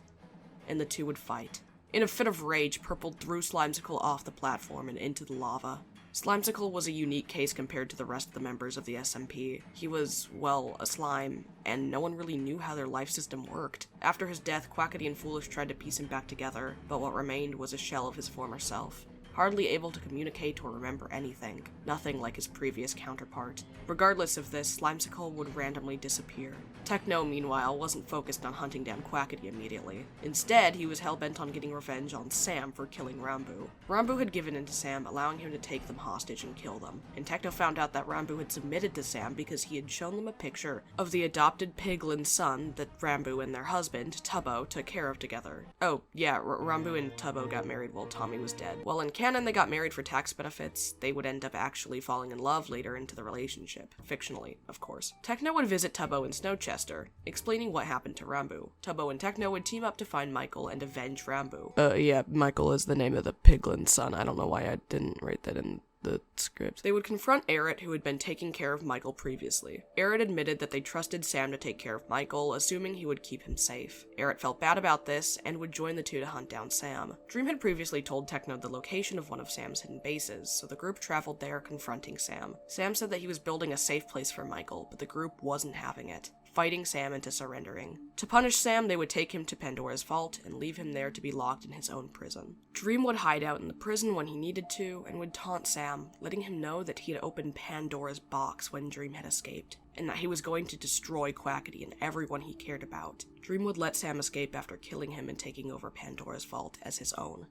S1: and the two would fight. In a fit of rage, Purpled threw Slimesicle off the platform and into the lava. Slimesicle was a unique case compared to the rest of the members of the SMP. He was, well, a slime, and no one really knew how their life system worked. After his death, Quackity and Foolish tried to piece him back together, but what remained was a shell of his former self. Hardly able to communicate or remember anything, nothing like his previous counterpart. Regardless of this, Slimesicle would randomly disappear. Techno, meanwhile, wasn't focused on hunting down Quackity immediately. Instead, he was hell-bent on getting revenge on Sam for killing Rambo. Rambo had given in to Sam, allowing him to take them hostage and kill them, and Techno found out that Rambo had submitted to Sam because he had shown them a picture of the adopted piglin son that Rambo and their husband, Tubbo, took care of together. Oh, yeah, Rambo and Tubbo got married while Tommy was dead. While in canon they got married for tax benefits, they would end up actually falling in love later into the relationship. Fictionally, of course. Techno would visit Tubbo in Snowchester, explaining what happened to Rambo. Tubbo and Techno would team up to find Michael and avenge Rambo. Yeah, Michael is the name of the piglin son. I don't know why I didn't write that in the script. They would confront Errett, who had been taking care of Michael previously. Errett admitted that they trusted Sam to take care of Michael, assuming he would keep him safe. Errett felt bad about this, and would join the two to hunt down Sam. Dream had previously told Techno the location of one of Sam's hidden bases, so the group traveled there confronting Sam. Sam said that he was building a safe place for Michael, but the group wasn't having it, fighting Sam into surrendering. To punish Sam, they would take him to Pandora's vault and leave him there to be locked in his own prison. Dream would hide out in the prison when he needed to, and would taunt Sam, letting him know that he had opened Pandora's box when Dream had escaped, and that he was going to destroy Quackity and everyone he cared about. Dream would let Sam escape after killing him and taking over Pandora's vault as his own.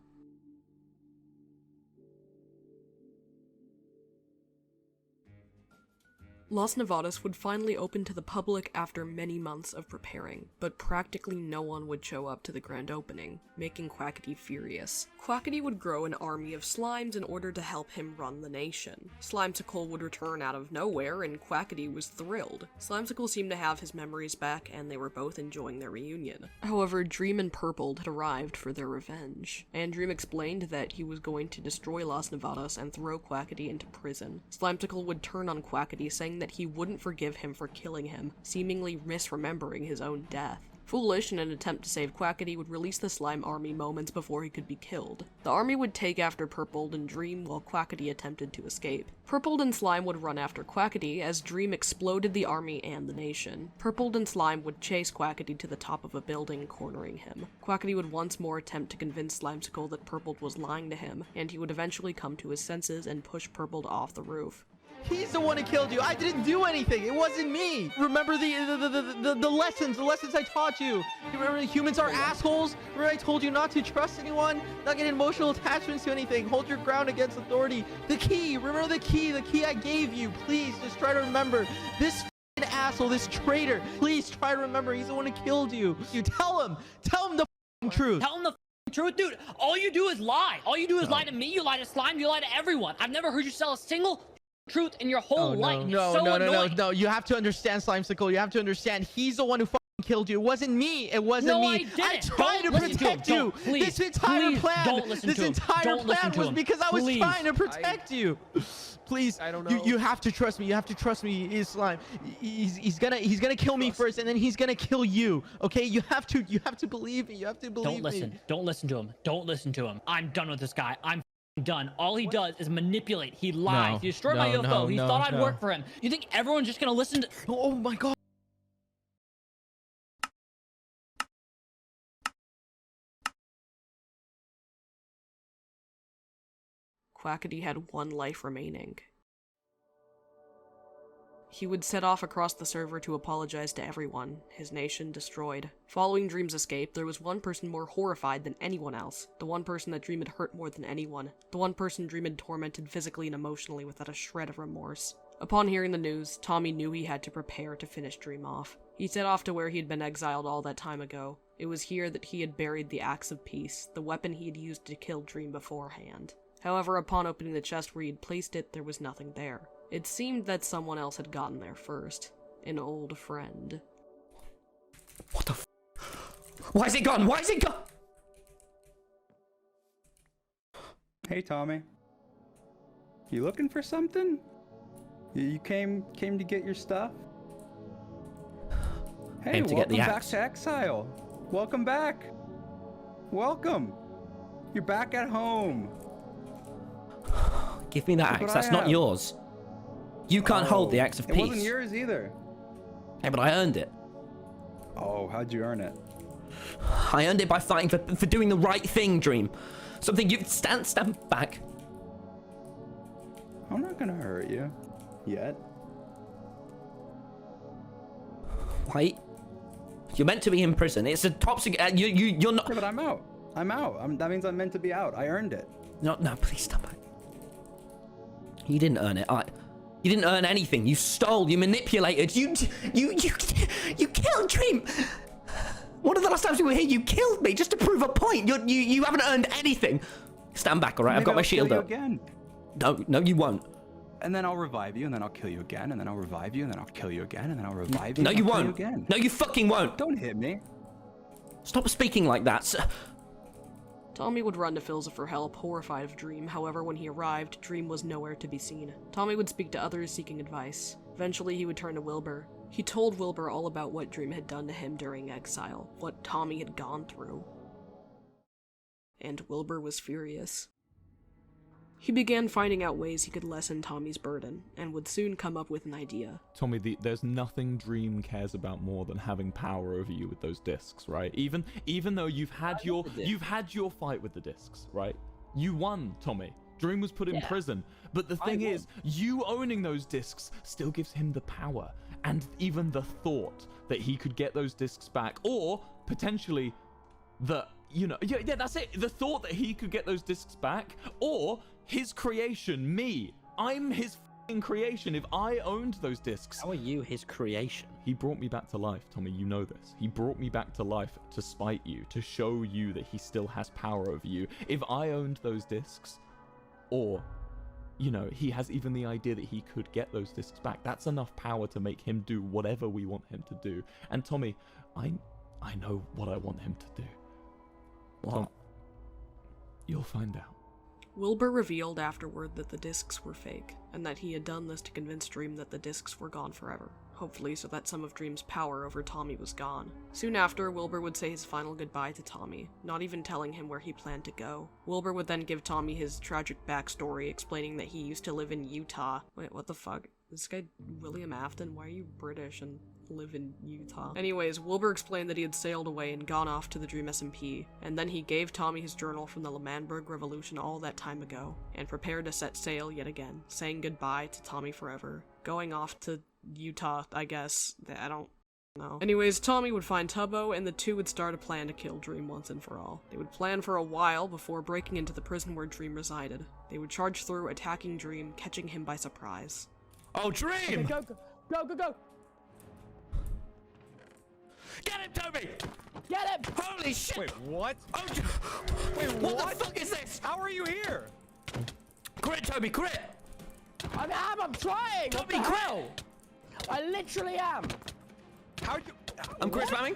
S1: Las Nevadas would finally open to the public after many months of preparing, but practically no one would show up to the grand opening, making Quackity furious. Quackity would grow an army of slimes in order to help him run the nation. Slimesicle would return out of nowhere, and Quackity was thrilled. Slimesicle seemed to have his memories back, and they were both enjoying their reunion. However, Dream and Purpled had arrived for their revenge, and Dream explained that he was going to destroy Las Nevadas and throw Quackity into prison. Slimesicle would turn on Quackity, saying that he wouldn't forgive him for killing him, seemingly misremembering his own death. Foolish, in an attempt to save Quackity, would release the slime army moments before he could be killed. The army would take after Purpled and Dream while Quackity attempted to escape. Purpled and Slime would run after Quackity as Dream exploded the army and the nation. Purpled and Slime would chase Quackity to the top of a building, cornering him. Quackity would once more attempt to convince Slimecicle that Purpled was lying to him, and he would eventually come to his senses and push Purpled off the roof.
S2: He's the one who killed you. I didn't do anything. It wasn't me. Remember the lessons I taught you. You remember humans are assholes? Remember I told you not to trust anyone, not get emotional attachments to anything, hold your ground against authority. The key, remember the key I gave you. Please, just try to remember. This asshole, this traitor, please try to remember. He's the one who killed you. You tell him the truth.
S18: Tell him the truth, dude. All you do is lie. All you do is lie to me, you lie to Slime, you lie to everyone. I've never heard you tell a single truth in your whole life.
S2: No. You have to understand, Slimecicle. You have to understand. He's the one who killed you. It wasn't me. It wasn't me.
S18: I didn't.
S2: I tried to protect you. This entire plan. This entire plan was because I was trying to protect you. Please, I don't know. You have to trust me. You have to trust me, Slime. He's gonna kill me first, and then he's gonna kill you. Okay? You have to believe me. You have to believe me.
S18: Don't listen. Don't listen to him. Don't listen to him. I'm done with this guy. I'm done. All he does is manipulate. He lies. He destroyed my UFO. He thought I'd work for him. You think everyone's just gonna listen to?
S2: Oh my god.
S1: Quackity had one life remaining. He would set off across the server to apologize to everyone, his nation destroyed. Following Dream's escape, there was one person more horrified than anyone else. The one person that Dream had hurt more than anyone. The one person Dream had tormented physically and emotionally without a shred of remorse. Upon hearing the news, Tommy knew he had to prepare to finish Dream off. He set off to where he had been exiled all that time ago. It was here that he had buried the Axe of Peace, the weapon he had used to kill Dream beforehand. However, upon opening the chest where he had placed it, there was nothing there. It seemed that someone else had gotten there first. An old friend.
S20: What the f? Why is it gone? Why is it gone?
S21: Hey, Tommy. You looking for something? You came to get your stuff? Hey,
S20: Came to get the
S21: welcome back
S20: axe.
S21: to Exile. Welcome back. Welcome. You're back at home.
S20: Give me that
S21: Look
S20: axe.
S21: what
S20: That's
S21: I
S20: not
S21: have.
S20: yours. You can't hold the Axe of Peace.
S21: It wasn't yours either.
S20: Hey, but I earned it.
S21: Oh, how'd you earn it?
S20: I earned it by fighting for doing the right thing, Dream. Something you stand back.
S21: I'm not gonna hurt you. Yet.
S20: Wait. You're meant to be in prison. It's a top secret. You're not.
S21: Yeah, but I'm out. I'm out. That means I'm meant to be out. I earned it.
S20: No, please stop it. You didn't earn it. You didn't earn anything. You stole. You manipulated. You killed Dream. One of the last times we were here, you killed me just to prove a point. You haven't earned anything. Stand back, all right? I've got my shield up.
S21: Again.
S20: No, you won't.
S21: And then I'll revive you, and then I'll kill you again, and then I'll revive you, and then I'll kill you again, and then I'll revive you.
S20: No,
S21: and
S20: you
S21: I'll kill
S20: won't.
S21: Again.
S20: No, you fucking won't.
S21: Don't hit me.
S20: Stop speaking like that.
S1: Tommy would run to Philza for help, horrified of Dream. However, when he arrived, Dream was nowhere to be seen. Tommy would speak to others seeking advice. Eventually, he would turn to Wilbur. He told Wilbur all about what Dream had done to him during exile, what Tommy had gone through. And Wilbur was furious. He began finding out ways he could lessen Tommy's burden, and would soon come up with an idea.
S13: Tommy, there's nothing Dream cares about more than having power over you with those discs, right? Even though you've had your fight with the discs, right? You won, Tommy. Dream was put in prison, but the thing is, you owning those discs still gives him the power, and even the thought that he could get those discs back, or potentially that's it. The thought that he could get those discs back, or his creation, me. I'm his f***ing creation if I owned those discs.
S20: How are you his creation?
S13: He brought me back to life, Tommy, you know this. He brought me back to life to spite you, to show you that he still has power over you. If I owned those discs, or, he has even the idea that he could get those discs back, that's enough power to make him do whatever we want him to do. And Tommy, I know what I want him to do.
S20: What?
S13: Tom, you'll find out.
S1: Wilbur revealed afterward that the discs were fake, and that he had done this to convince Dream that the discs were gone forever, hopefully so that some of Dream's power over Tommy was gone. Soon after, Wilbur would say his final goodbye to Tommy, not even telling him where he planned to go. Wilbur would then give Tommy his tragic backstory, explaining that he used to live in Utah. Wait, what the fuck? This guy, William Afton, why are you British and live in Utah? Anyways, Wilbur explained that he had sailed away and gone off to the Dream SMP, and then he gave Tommy his journal from the L'Manberg Revolution all that time ago, and prepared to set sail yet again, saying goodbye to Tommy forever. Going off to Utah, I guess. I don't know. Anyways, Tommy would find Tubbo, and the two would start a plan to kill Dream once and for all. They would plan for a while before breaking into the prison where Dream resided. They would charge through, attacking Dream, catching him by surprise.
S17: Oh, Dream!
S6: Okay, go, go, go, go, go!
S17: Get him, Toby!
S6: Get him!
S17: Holy shit!
S5: Wait, what?
S17: Oh,
S5: Wait,
S17: what the fuck is this?
S5: How are you here?
S17: Crit, Toby, crit!
S6: I'm trying!
S17: Toby,
S6: what the
S17: crit!
S6: hell? I literally am!
S5: How you...
S17: I'm crit spamming.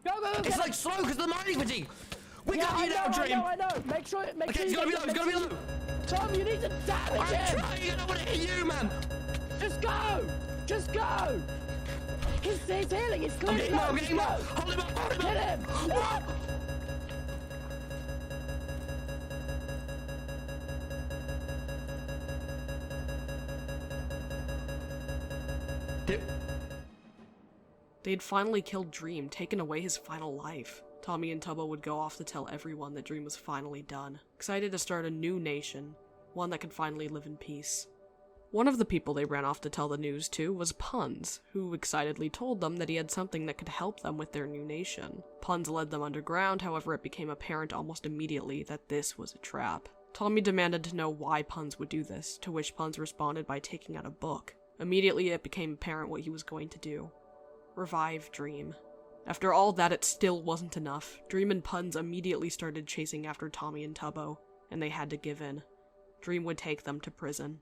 S6: Go, go, go!
S17: It's like slow because of the mining fatigue! We got you now, Dream!
S6: I know. Make sure
S17: Okay, it's gotta be low, it's gotta be low!
S6: Tom, you need to damage him!
S17: I'm trying, I don't want to hit you, man!
S6: Just go! Just go! He's healing, he's clearly low!
S17: I'm getting him up! Hold him up, hold him up!
S6: Hit him!
S17: What?
S1: They'd finally killed Dream, taken away his final life. Tommy and Tubbo would go off to tell everyone that Dream was finally done, excited to start a new nation, one that could finally live in peace. One of the people they ran off to tell the news to was Puns, who excitedly told them that he had something that could help them with their new nation. Puns led them underground, however it became apparent almost immediately that this was a trap. Tommy demanded to know why Puns would do this, to which Puns responded by taking out a book. Immediately it became apparent what he was going to do. Revive Dream. After all that, it still wasn't enough. Dream and Puns immediately started chasing after Tommy and Tubbo, and they had to give in. Dream would take them to prison.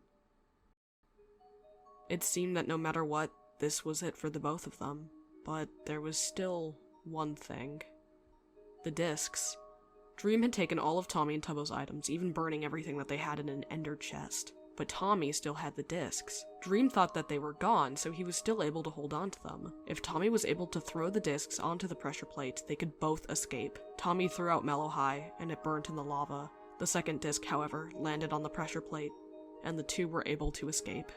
S1: It seemed that no matter what, this was it for the both of them. But there was still one thing. The discs. Dream had taken all of Tommy and Tubbo's items, even burning everything that they had in an ender chest. But Tommy still had the discs. Dream thought that they were gone, so he was still able to hold on to them. If Tommy was able to throw the discs onto the pressure plate, they could both escape. Tommy threw out Mellow High, and it burnt in the lava. The second disc, however, landed on the pressure plate, and the two were able to escape.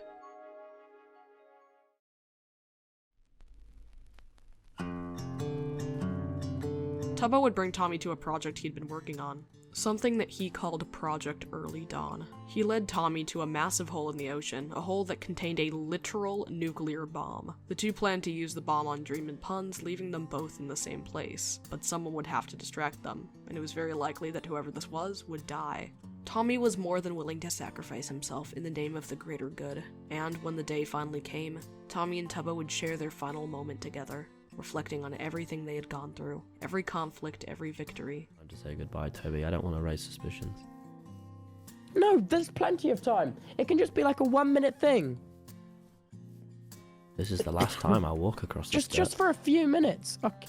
S1: Tubbo would bring Tommy to a project he'd been working on, something that he called Project Early Dawn. He led Tommy to a massive hole in the ocean, a hole that contained a literal nuclear bomb. The two planned to use the bomb on Dream and Puns, leaving them both in the same place, but someone would have to distract them, and it was very likely that whoever this was would die. Tommy was more than willing to sacrifice himself in the name of the greater good, and when the day finally came, Tommy and Tubbo would share their final moment together, reflecting on everything they had gone through, every conflict, every victory.
S20: Time to say goodbye, Toby. I don't want to raise suspicions.
S6: No, there's plenty of time. It can just be like a 1-minute thing.
S20: This is the last time I'll walk across this
S6: Just for a few minutes. Okay.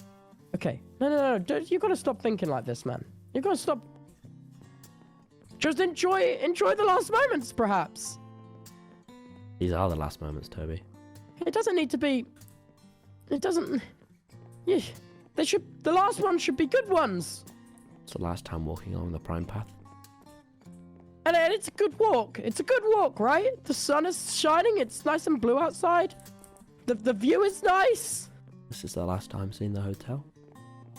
S6: Okay. No. You gotta stop thinking like this, man. You gotta stop. Just enjoy the last moments, perhaps.
S20: These are the last moments, Toby.
S6: It doesn't need to be. It doesn't. Yeah, they should. The last ones should be good ones.
S20: It's the last time walking along the prime path.
S6: And it's a good walk. It's a good walk, right? The sun is shining. It's nice and blue outside. The view is nice.
S20: This is the last time seeing the hotel.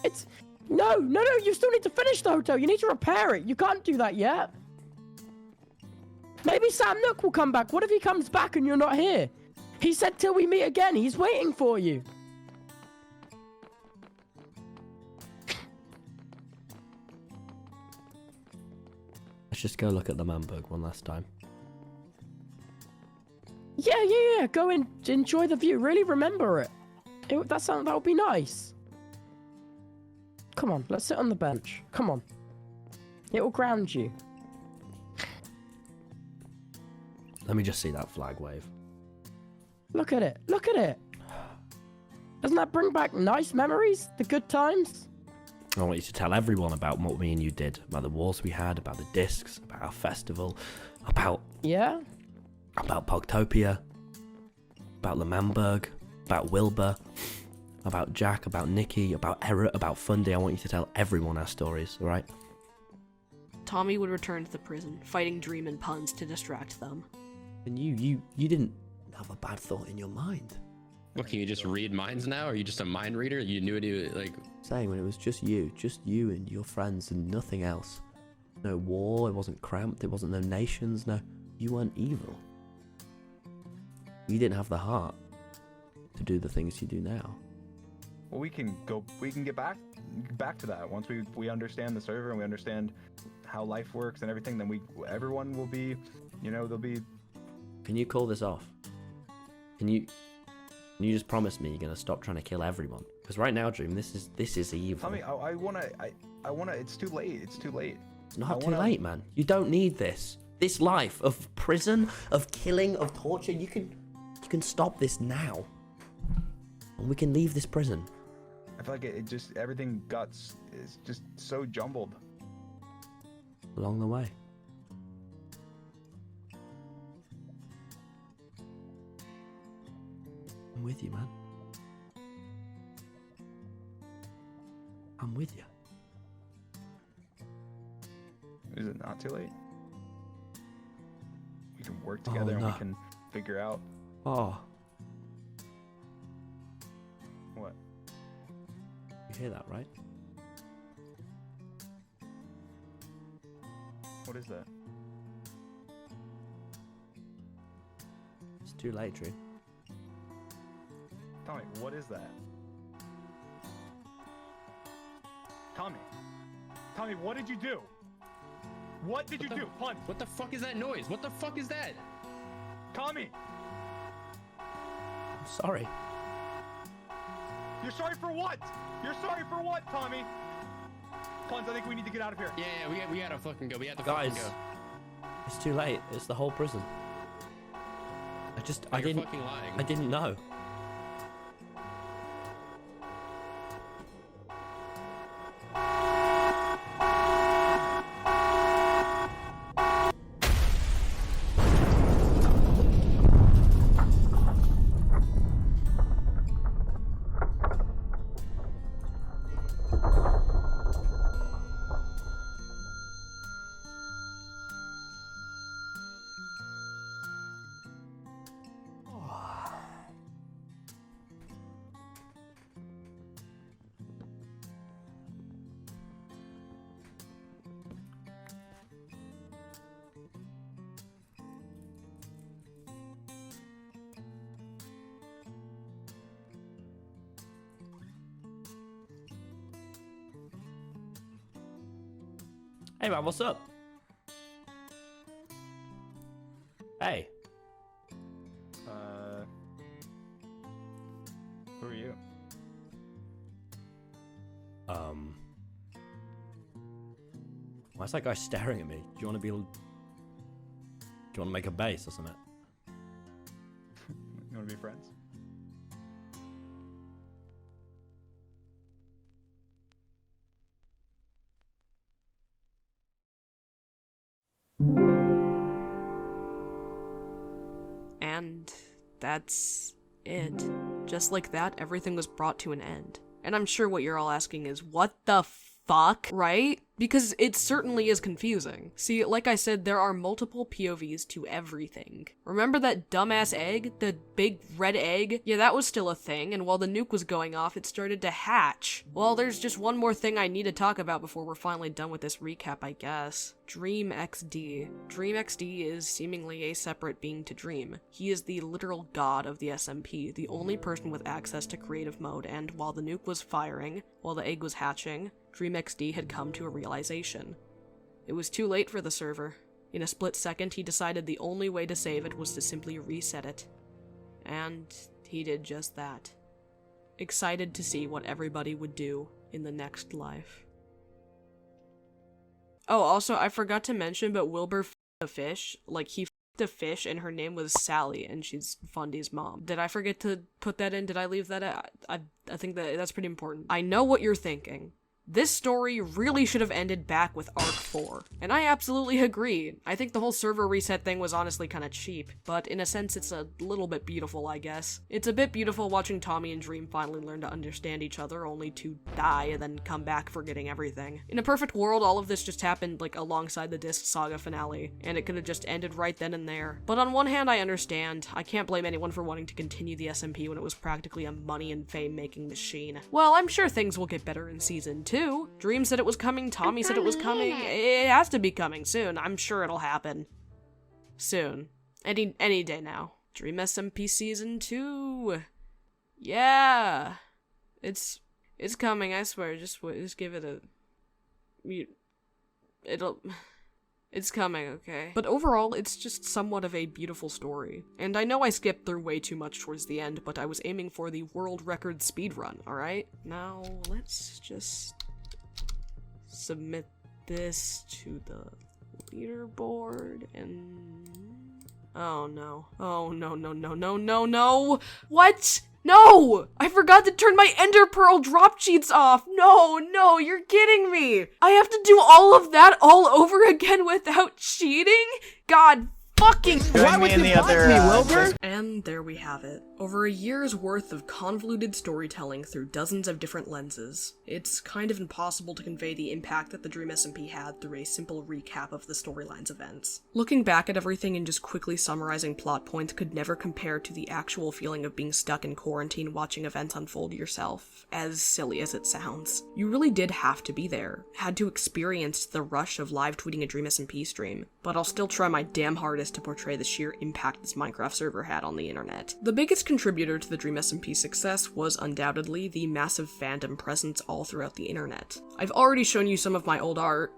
S6: It's no. You still need to finish the hotel. You need to repair it. You can't do that yet. Maybe Sam Nook will come back. What if he comes back and you're not here? He said till we meet again. He's waiting for you.
S20: Let's just go look at the Manberg one last time.
S6: Yeah. Go and enjoy the view. Really remember it. That would be nice. Come on, let's sit on the bench. Come on. It will ground you.
S20: Let me just see that flag wave.
S6: Look at it. Look at it. Doesn't that bring back nice memories? The good times?
S20: I want you to tell everyone about what me and you did, about the wars we had, about the discs, about our festival, about Pogtopia, about Lemamberg, about Wilbur, about Jack, about Nikki, about Error, about Fundy. I want you to tell everyone our stories, alright?
S1: Tommy would return to the prison, fighting Dream and puns to distract them.
S20: And you didn't have a bad thought in your mind.
S7: What, can you just read minds now? Are you just a mind reader? You knew it, like...
S20: Saying when it was just you and your friends and nothing else. No war, it wasn't cramped, it wasn't no nations, no... You weren't evil. You didn't have the heart to do the things you do now.
S21: Well, we can get back to that once we understand the server and we understand how life works and everything. Then everyone will be, they'll be.
S20: Can you call this off? Can you just promise me you're gonna stop trying to kill everyone? Because right now, Dream, this is evil.
S21: Tommy, I wanna. It's too late. It's too late.
S20: It's not too late, man. You don't need this. This life of prison, of killing, of torture. You can stop this now. And we can leave this prison.
S21: I feel like it just everything is just so jumbled.
S20: Along the way. I'm with you, man. I'm with you.
S21: Is it not too late? We can work together and we can figure out.
S20: Oh.
S21: What?
S20: You hear that, right?
S21: What is that?
S20: It's too late, Drew.
S21: Tommy, what is that? Tommy, what did you do? What did you do? Punt.
S7: What the fuck is that noise? What the fuck is that?
S21: Tommy!
S20: I'm sorry.
S21: You're sorry for what? You're sorry for what, Tommy? Punt, I think we need to get out of here.
S7: Yeah, we gotta fucking go. We have to
S20: Guys,
S7: fucking go.
S20: it's too late. It's the whole prison. I
S7: You're fucking lying.
S20: I didn't know. Hey man, what's up? Hey.
S21: Who are you?
S20: Why's that guy staring at me? Do you want to make a base or something?
S21: You want to be friends?
S1: And that's it. Just like that, everything was brought to an end. And I'm sure what you're all asking is, what the fuck, right? Because it certainly is confusing. See, like I said, there are multiple POVs to everything. Remember that dumbass egg? The big red egg? Yeah, that was still a thing, and while the nuke was going off, it started to hatch. Well, there's just one more thing I need to talk about before we're finally done with this recap, I guess. Dream XD. Dream XD is seemingly a separate being to Dream. He is the literal god of the SMP, the only person with access to creative mode, and while the nuke was firing, while the egg was hatching, Dream XD had come to a realization. It was too late for the server. In a split second, he decided the only way to save it was to simply reset it. And he did just that. Excited to see what everybody would do in the next life. Oh, also, I forgot to mention, but Wilbur f***ed a fish. Like, he f***ed a fish and her name was Sally, and she's Fundy's mom. Did I forget to put that in? Did I leave that out? I think that's pretty important. I know what you're thinking. This story really should have ended back with Arc 4, and I absolutely agree. I think the whole server reset thing was honestly kinda cheap, but in a sense it's a little bit beautiful, I guess. It's a bit beautiful watching Tommy and Dream finally learn to understand each other, only to die and then come back forgetting everything. In a perfect world, all of this just happened like alongside the Disc Saga finale, and it could have just ended right then and there. But on one hand, I understand. I can't blame anyone for wanting to continue the SMP when it was practically a money and fame making machine. Well, I'm sure things will get better in Season 2. Dream said it was coming, Tommy said it was coming. It has to be coming soon. I'm sure it'll happen. Soon. Any day now. Dream SMP Season 2. Yeah. It's coming, I swear. Just give it a... It's coming, okay? But overall, it's just somewhat of a beautiful story. And I know I skipped through way too much towards the end, but I was aiming for the world record speedrun, alright? Now, let's just submit this to the leaderboard and... Oh no. Oh no, no, no, no, no, no! What? No! I forgot to turn my Ender Pearl drop sheets off! No, no, you're kidding me! I have to do all of that all over again without cheating? God fucking...
S8: Why would you block me, Wilbur?
S1: And there we have it. Over a year's worth of convoluted storytelling through dozens of different lenses. It's kind of impossible to convey the impact that the Dream SMP had through a simple recap of the storyline's events. Looking back at everything and just quickly summarizing plot points could never compare to the actual feeling of being stuck in quarantine watching events unfold yourself, as silly as it sounds. You really did have to be there, had to experience the rush of live tweeting a Dream SMP stream, but I'll still try my damn hardest to portray the sheer impact this Minecraft server had on the internet. The biggest contributor to the Dream SMP success was undoubtedly the massive fandom presence all throughout the internet. I've already shown you some of my old art,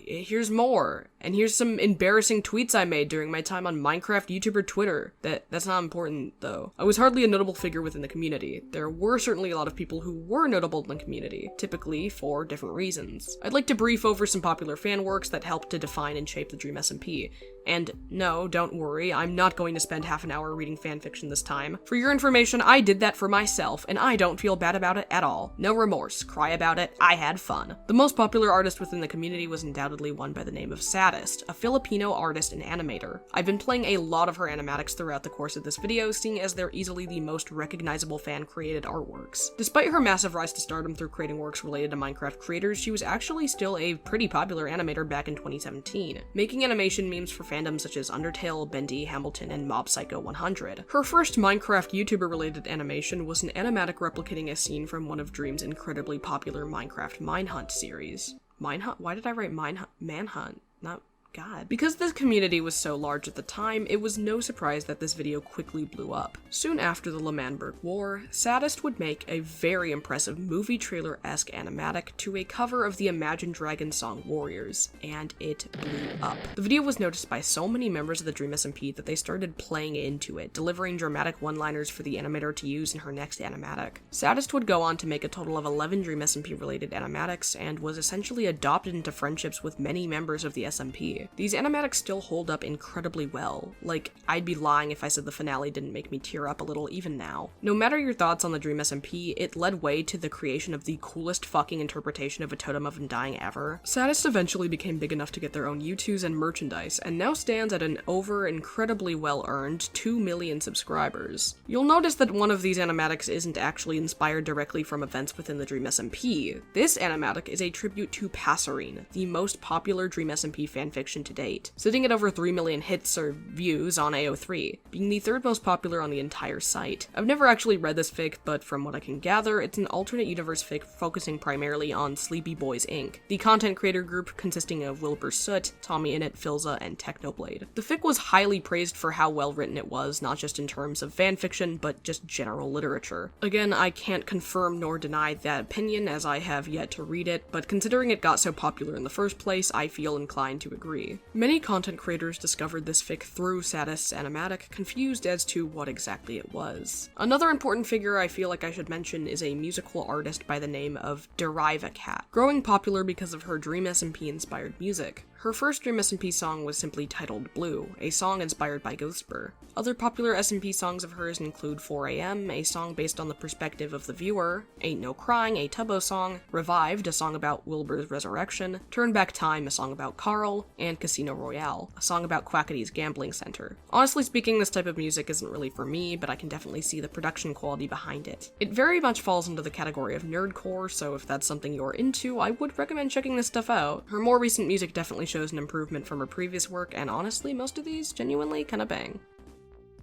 S1: here's more, and here's some embarrassing tweets I made during my time on Minecraft YouTuber Twitter. That's not important, though. I was hardly a notable figure within the community. There were certainly a lot of people who were notable in the community, typically for different reasons. I'd like to brief over some popular fan works that helped to define and shape the Dream SMP. And no, don't worry, I'm not going to spend half an hour reading fanfiction this time. For your information, I did that for myself, and I don't feel bad about it at all. No remorse, cry about it, I had fun. The most popular artist within the community was undoubtedly one by the name of Saddest, a Filipino artist and animator. I've been playing a lot of her animatics throughout the course of this video, seeing as they're easily the most recognizable fan-created artworks. Despite her massive rise to stardom through creating works related to Minecraft creators, she was actually still a pretty popular animator back in 2017, making animation memes for fandoms such as Undertale, Bendy, Hamilton, and Mob Psycho 100. Her first Minecraft YouTuber-related animation was an animatic replicating a scene from one of Dream's incredibly popular Minecraft Minehunt series. Minehunt? Why did I write Manhunt? Not... God. Because this community was so large at the time, it was no surprise that this video quickly blew up. Soon after the L'Manberg War, Saddest would make a very impressive movie trailer-esque animatic to a cover of the Imagine Dragons song Warriors, and it blew up. The video was noticed by so many members of the Dream SMP that they started playing into it, delivering dramatic one-liners for the animator to use in her next animatic. Saddest would go on to make a total of 11 Dream SMP related animatics, and was essentially adopted into friendships with many members of the SMP. These animatics still hold up incredibly well. Like, I'd be lying if I said the finale didn't make me tear up a little even now. No matter your thoughts on the Dream SMP, it led way to the creation of the coolest fucking interpretation of a Totem of Undying ever. Saddest eventually became big enough to get their own U2s and merchandise, and now stands at an incredibly well-earned 2 million subscribers. You'll notice that one of these animatics isn't actually inspired directly from events within the Dream SMP. This animatic is a tribute to Passerine, the most popular Dream SMP fanfiction to date, sitting at over 3 million hits or views on AO3, being the third most popular on the entire site. I've never actually read this fic, but from what I can gather, it's an alternate universe fic focusing primarily on Sleepy Boys Inc., the content creator group consisting of Wilbur Soot, Tommy Innit, Filza, and Technoblade. The fic was highly praised for how well written it was, not just in terms of fanfiction, but just general literature. Again, I can't confirm nor deny that opinion, as I have yet to read it, but considering it got so popular in the first place, I feel inclined to agree. Many content creators discovered this fic through Saddest's animatic, confused as to what exactly it was. Another important figure I feel like I should mention is a musical artist by the name of Deriva Cat, growing popular because of her Dream SMP inspired music. Her first Dream SMP song was simply titled Blue, a song inspired by Ghostbur. Other popular SMP songs of hers include 4am, a song based on the perspective of the viewer, Ain't No Crying, a Tubbo song, Revived, a song about Wilbur's resurrection, Turn Back Time, a song about Carl, and Casino Royale, a song about Quackity's gambling center. Honestly speaking, this type of music isn't really for me, but I can definitely see the production quality behind it. It very much falls into the category of nerdcore, so if that's something you're into, I would recommend checking this stuff out. Her more recent music definitely shows an improvement from her previous work, and honestly, most of these genuinely kinda bang.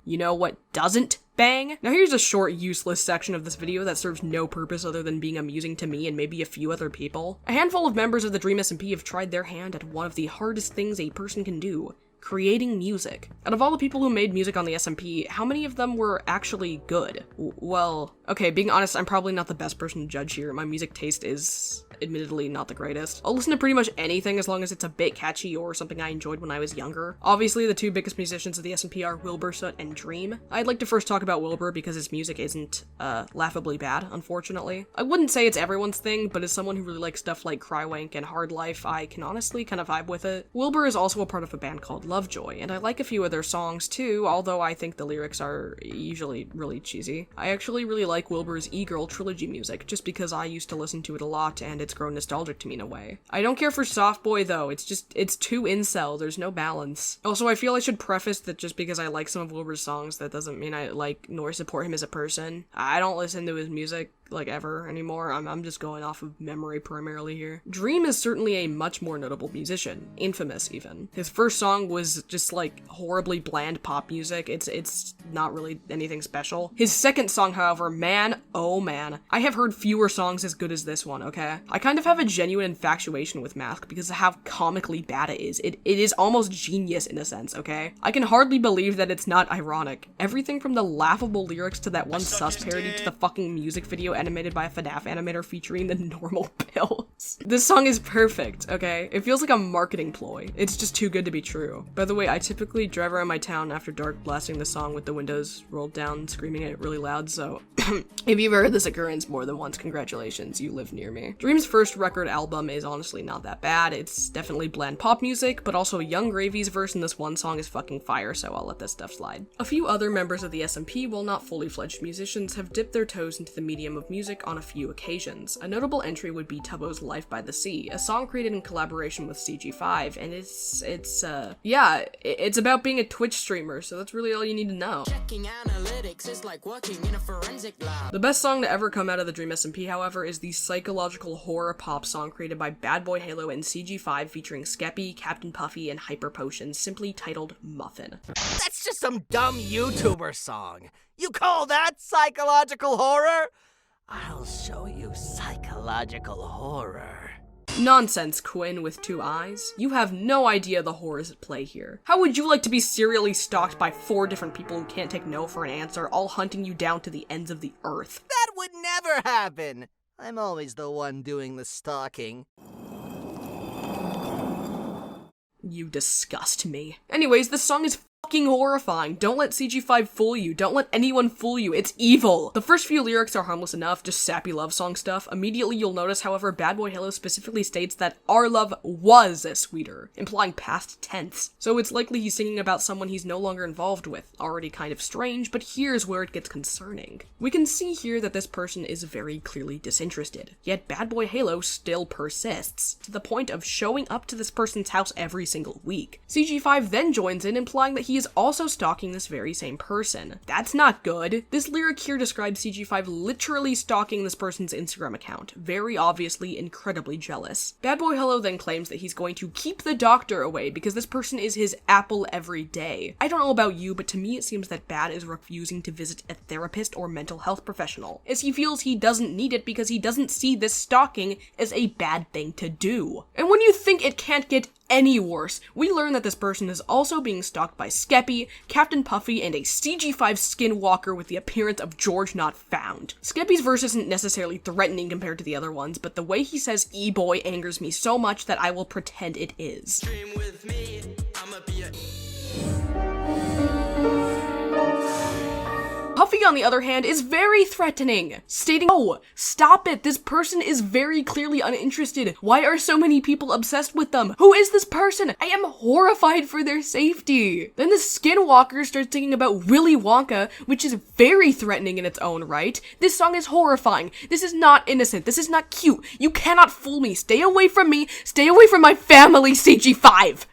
S1: You know what doesn't bang? Now here's a short, useless section of this video that serves no purpose other than being amusing to me and maybe a few other people. A handful of members of the Dream SMP have tried their hand at one of the hardest things a person can do: creating music. Out of all the people who made music on the SMP, how many of them were actually good? Well, okay, being honest, I'm probably not the best person to judge here. My music taste is admittedly not the greatest. I'll listen to pretty much anything as long as it's a bit catchy or something I enjoyed when I was younger. Obviously, the two biggest musicians of the SMP are Wilbur Soot and Dream. I'd like to first talk about Wilbur because his music isn't, laughably bad, unfortunately. I wouldn't say it's everyone's thing, but as someone who really likes stuff like Crywank and Hard Life, I can honestly kind of vibe with it. Wilbur is also a part of a band called Lovejoy, and I like a few of their songs too, although I think the lyrics are usually really cheesy. I actually really like Wilbur's E-Girl trilogy music, just because I used to listen to it a lot, and it's grown nostalgic to me in a way. I don't care for Soft Boy though, it's too incel, there's no balance. Also, I feel I should preface that just because I like some of Wilbur's songs, that doesn't mean I like nor support him as a person. I don't listen to his music like ever anymore. I'm just going off of memory primarily here. Dream is certainly a much more notable musician, infamous even. His first song was just like horribly bland pop music. It's not really anything special. His second song, however, man, oh man, I have heard fewer songs as good as this one, okay? I kind of have a genuine infatuation with Mask because of how comically bad it is. It is almost genius in a sense, okay? I can hardly believe that it's not ironic. Everything from the laughable lyrics to that one sus parody to the fucking music video animated by a FNAF animator featuring the normal pills. This song is perfect, okay? It feels like a marketing ploy. It's just too good to be true. By the way, I typically drive around my town after dark blasting the song with the windows rolled down, screaming it really loud, so if you've heard this occurrence more than once, congratulations, you live near me. Dream's first record album is honestly not that bad. It's definitely bland pop music, but also Young Gravy's verse in this one song is fucking fire, so I'll let this stuff slide. A few other members of the SMP, while not fully fledged musicians, have dipped their toes into the medium of music on a few occasions. A notable entry would be Tubbo's Life by the Sea, a song created in collaboration with CG5, and it's about being a Twitch streamer, so that's really all you need to know.
S17: Checking analytics is like working in a forensic lab.
S1: The best song to ever come out of the Dream SMP, however, is the psychological horror pop song created by Bad Boy Halo and CG5 featuring Skeppy, Captain Puffy, and Hyper Potion, simply titled Muffin.
S4: That's just some dumb YouTuber song. You call that psychological horror? I'll show you psychological horror.
S1: Nonsense, Quinn with 2 eyes. You have no idea the horrors at play here. How would you like to be serially stalked by 4 different people who can't take no for an answer, all hunting you down to the ends of the earth?
S4: That would never happen. I'm always the one doing the stalking.
S1: You disgust me. Anyways, this song is fucking horrifying. Don't let CG5 fool you. Don't let anyone fool you. It's evil. The first few lyrics are harmless enough, just sappy love song stuff. Immediately you'll notice, however, Bad Boy Halo specifically states that our love was sweeter, implying past tense. So it's likely he's singing about someone he's no longer involved with. Already kind of strange, but here's where it gets concerning. We can see here that this person is very clearly disinterested, yet Bad Boy Halo still persists, to the point of showing up to this person's house every single week. CG5 then joins in, implying that he is also stalking this very same person. That's not good. This lyric here describes CG5 literally stalking this person's Instagram account, very obviously incredibly jealous. Bad Boy Hello then claims that he's going to keep the doctor away because this person is his apple every day. I don't know about you, but to me it seems that Bad is refusing to visit a therapist or mental health professional, as he feels he doesn't need it because he doesn't see this stalking as a bad thing to do. And when you think it can't get any worse, we learn that this person is also being stalked by Skeppy, Captain Puffy, and a CG5 skinwalker with the appearance of George Not Found. Skeppy's verse isn't necessarily threatening compared to the other ones, but the way he says E-boy angers me so much that I will pretend it is.
S17: Dream with me, I'ma be a...
S1: Puffy Tommy, on the other hand, is very threatening, stating, "Oh, stop it, this person is very clearly uninterested. Why are so many people obsessed with them? Who is this person? I am horrified for their safety." Then the Skinwalker starts singing about Willy Wonka, which is very threatening in its own right. This song is horrifying. This is not innocent. This is not cute. You cannot fool me. Stay away from me. Stay away from my family, CG5.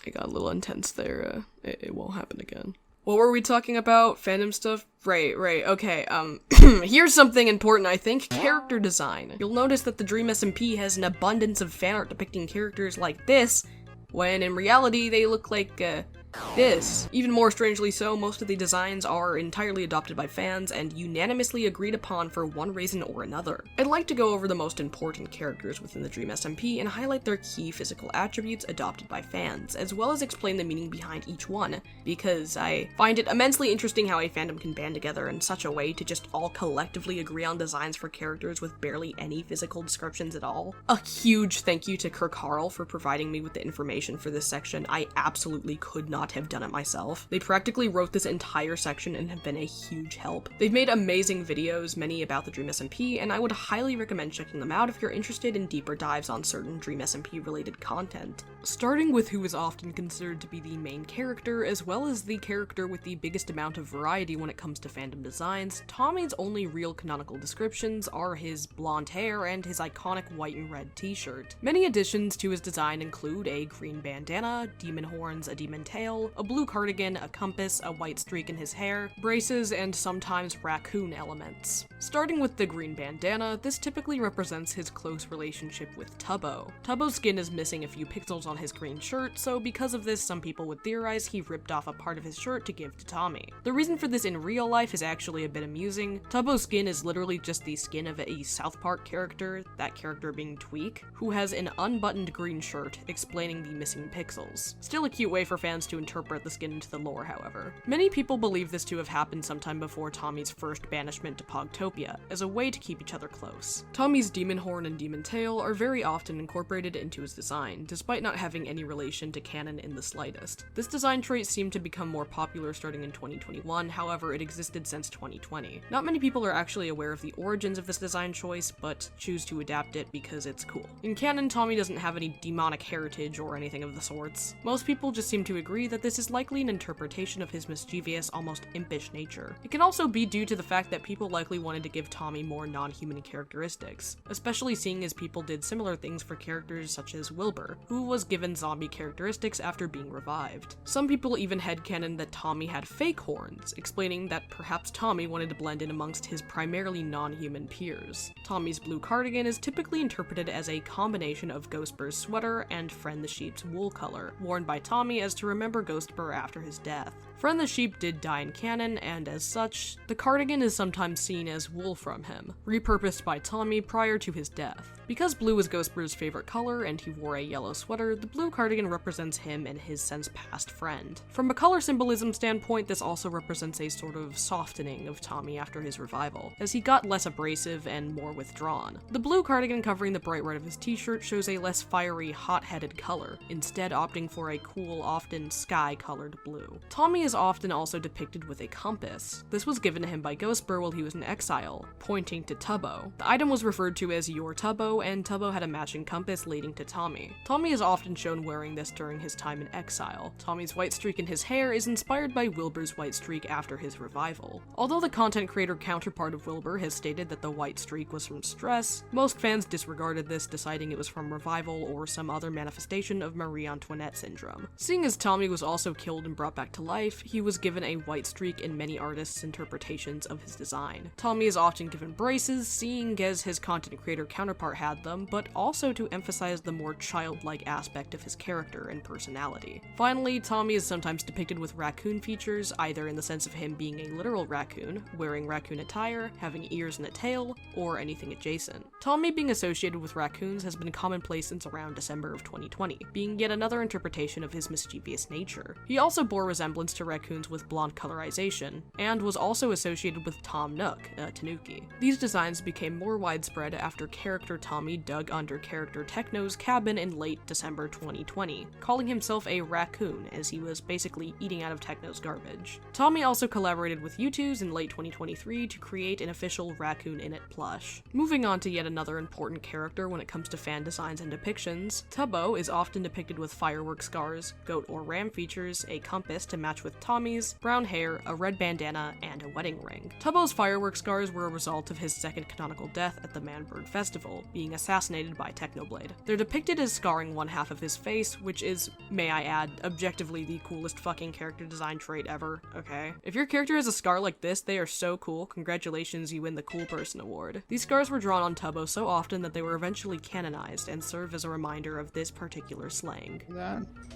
S1: I got a little intense there. It won't happen again. What were we talking about? Fandom stuff? Right, okay, here's something important, I think. Character design. You'll notice that the Dream SMP has an abundance of fan art depicting characters like this, when in reality they look like, this. Even more strangely so, most of the designs are entirely adopted by fans and unanimously agreed upon for one reason or another. I'd like to go over the most important characters within the Dream SMP and highlight their key physical attributes adopted by fans, as well as explain the meaning behind each one, because I find it immensely interesting how a fandom can band together in such a way to just all collectively agree on designs for characters with barely any physical descriptions at all. A huge thank you to Kirk Harl for providing me with the information for this section. I absolutely could not have done it myself. They practically wrote this entire section and have been a huge help. They've made amazing videos, many about the Dream SMP, and I would highly recommend checking them out if you're interested in deeper dives on certain Dream SMP related content. Starting with who is often considered to be the main character, as well as the character with the biggest amount of variety when it comes to fandom designs, Tommy's only real canonical descriptions are his blonde hair and his iconic white and red t-shirt. Many additions to his design include a green bandana, demon horns, a demon tail, a blue cardigan, a compass, a white streak in his hair, braces, and sometimes raccoon elements. Starting with the green bandana, this typically represents his close relationship with Tubbo. Tubbo's skin is missing a few pixels on his green shirt, so because of this, some people would theorize he ripped off a part of his shirt to give to Tommy. The reason for this in real life is actually a bit amusing. Tubbo's skin is literally just the skin of a South Park character, that character being Tweak, who has an unbuttoned green shirt, explaining the missing pixels. Still a cute way for fans to interpret the skin into the lore, however. Many people believe this to have happened sometime before Tommy's first banishment to Pogtopia, as a way to keep each other close. Tommy's demon horn and demon tail are very often incorporated into his design, despite not having any relation to canon in the slightest. This design trait seemed to become more popular starting in 2021, however it existed since 2020. Not many people are actually aware of the origins of this design choice, but choose to adapt it because it's cool. In canon, Tommy doesn't have any demonic heritage or anything of the sorts. Most people just seem to agree that this is likely an interpretation of his mischievous, almost impish nature. It can also be due to the fact that people likely wanted to give Tommy more non-human characteristics, especially seeing as people did similar things for characters such as Wilbur, who was given zombie characteristics after being revived. Some people even headcanon that Tommy had fake horns, explaining that perhaps Tommy wanted to blend in amongst his primarily non-human peers. Tommy's blue cardigan is typically interpreted as a combination of Ghostbur's sweater and Friend the Sheep's wool color, worn by Tommy as to remember Ghostbur after his death. Friend the Sheep did die in canon, and as such, the cardigan is sometimes seen as wool from him, repurposed by Tommy prior to his death. Because blue is Ghostbur's favorite color and he wore a yellow sweater, the blue cardigan represents him and his since passed friend. From a color symbolism standpoint, this also represents a sort of softening of Tommy after his revival, as he got less abrasive and more withdrawn. The blue cardigan covering the bright red of his t-shirt shows a less fiery, hot-headed color, instead opting for a cool, often sky-colored blue. Tommy is often also depicted with a compass. This was given to him by Ghostbur while he was in exile, pointing to Tubbo. The item was referred to as your Tubbo, and Tubbo had a matching compass leading to Tommy. Tommy is often shown wearing this during his time in exile. Tommy's white streak in his hair is inspired by Wilbur's white streak after his revival. Although the content creator counterpart of Wilbur has stated that the white streak was from stress, most fans disregarded this, deciding it was from revival or some other manifestation of Marie Antoinette syndrome. Seeing as Tommy was also killed and brought back to life, he was given a white streak in many artists' interpretations of his design. Tommy is often given braces, seeing as his content creator counterpart had them, but also to emphasize the more childlike aspect of his character and personality. Finally, Tommy is sometimes depicted with raccoon features, either in the sense of him being a literal raccoon, wearing raccoon attire, having ears and a tail, or anything adjacent. Tommy being associated with raccoons has been commonplace since around December of 2020, being yet another interpretation of his mischievous nature. nature. He also bore resemblance to raccoons with blonde colorization, and was also associated with Tom Nook, a tanuki. These designs became more widespread after character Tommy dug under character Techno's cabin in late December 2020, calling himself a raccoon as he was basically eating out of Techno's garbage. Tommy also collaborated with U2's in late 2023 to create an official Raccoon In It plush. Moving on to yet another important character when it comes to fan designs and depictions, Tubbo is often depicted with firework scars, goat or ram features, a compass to match with Tommy's, brown hair, a red bandana, and a wedding ring. Tubbo's firework scars were a result of his second canonical death at the Manberg Festival, being assassinated by Technoblade. They're depicted as scarring one half of his face, which is, may I add, objectively the coolest fucking character design trait ever, okay? If your character has a scar like this, they are so cool. Congratulations, you win the Cool Person Award. These scars were drawn on Tubbo so often that they were eventually canonized and serve as a reminder of this particular slang.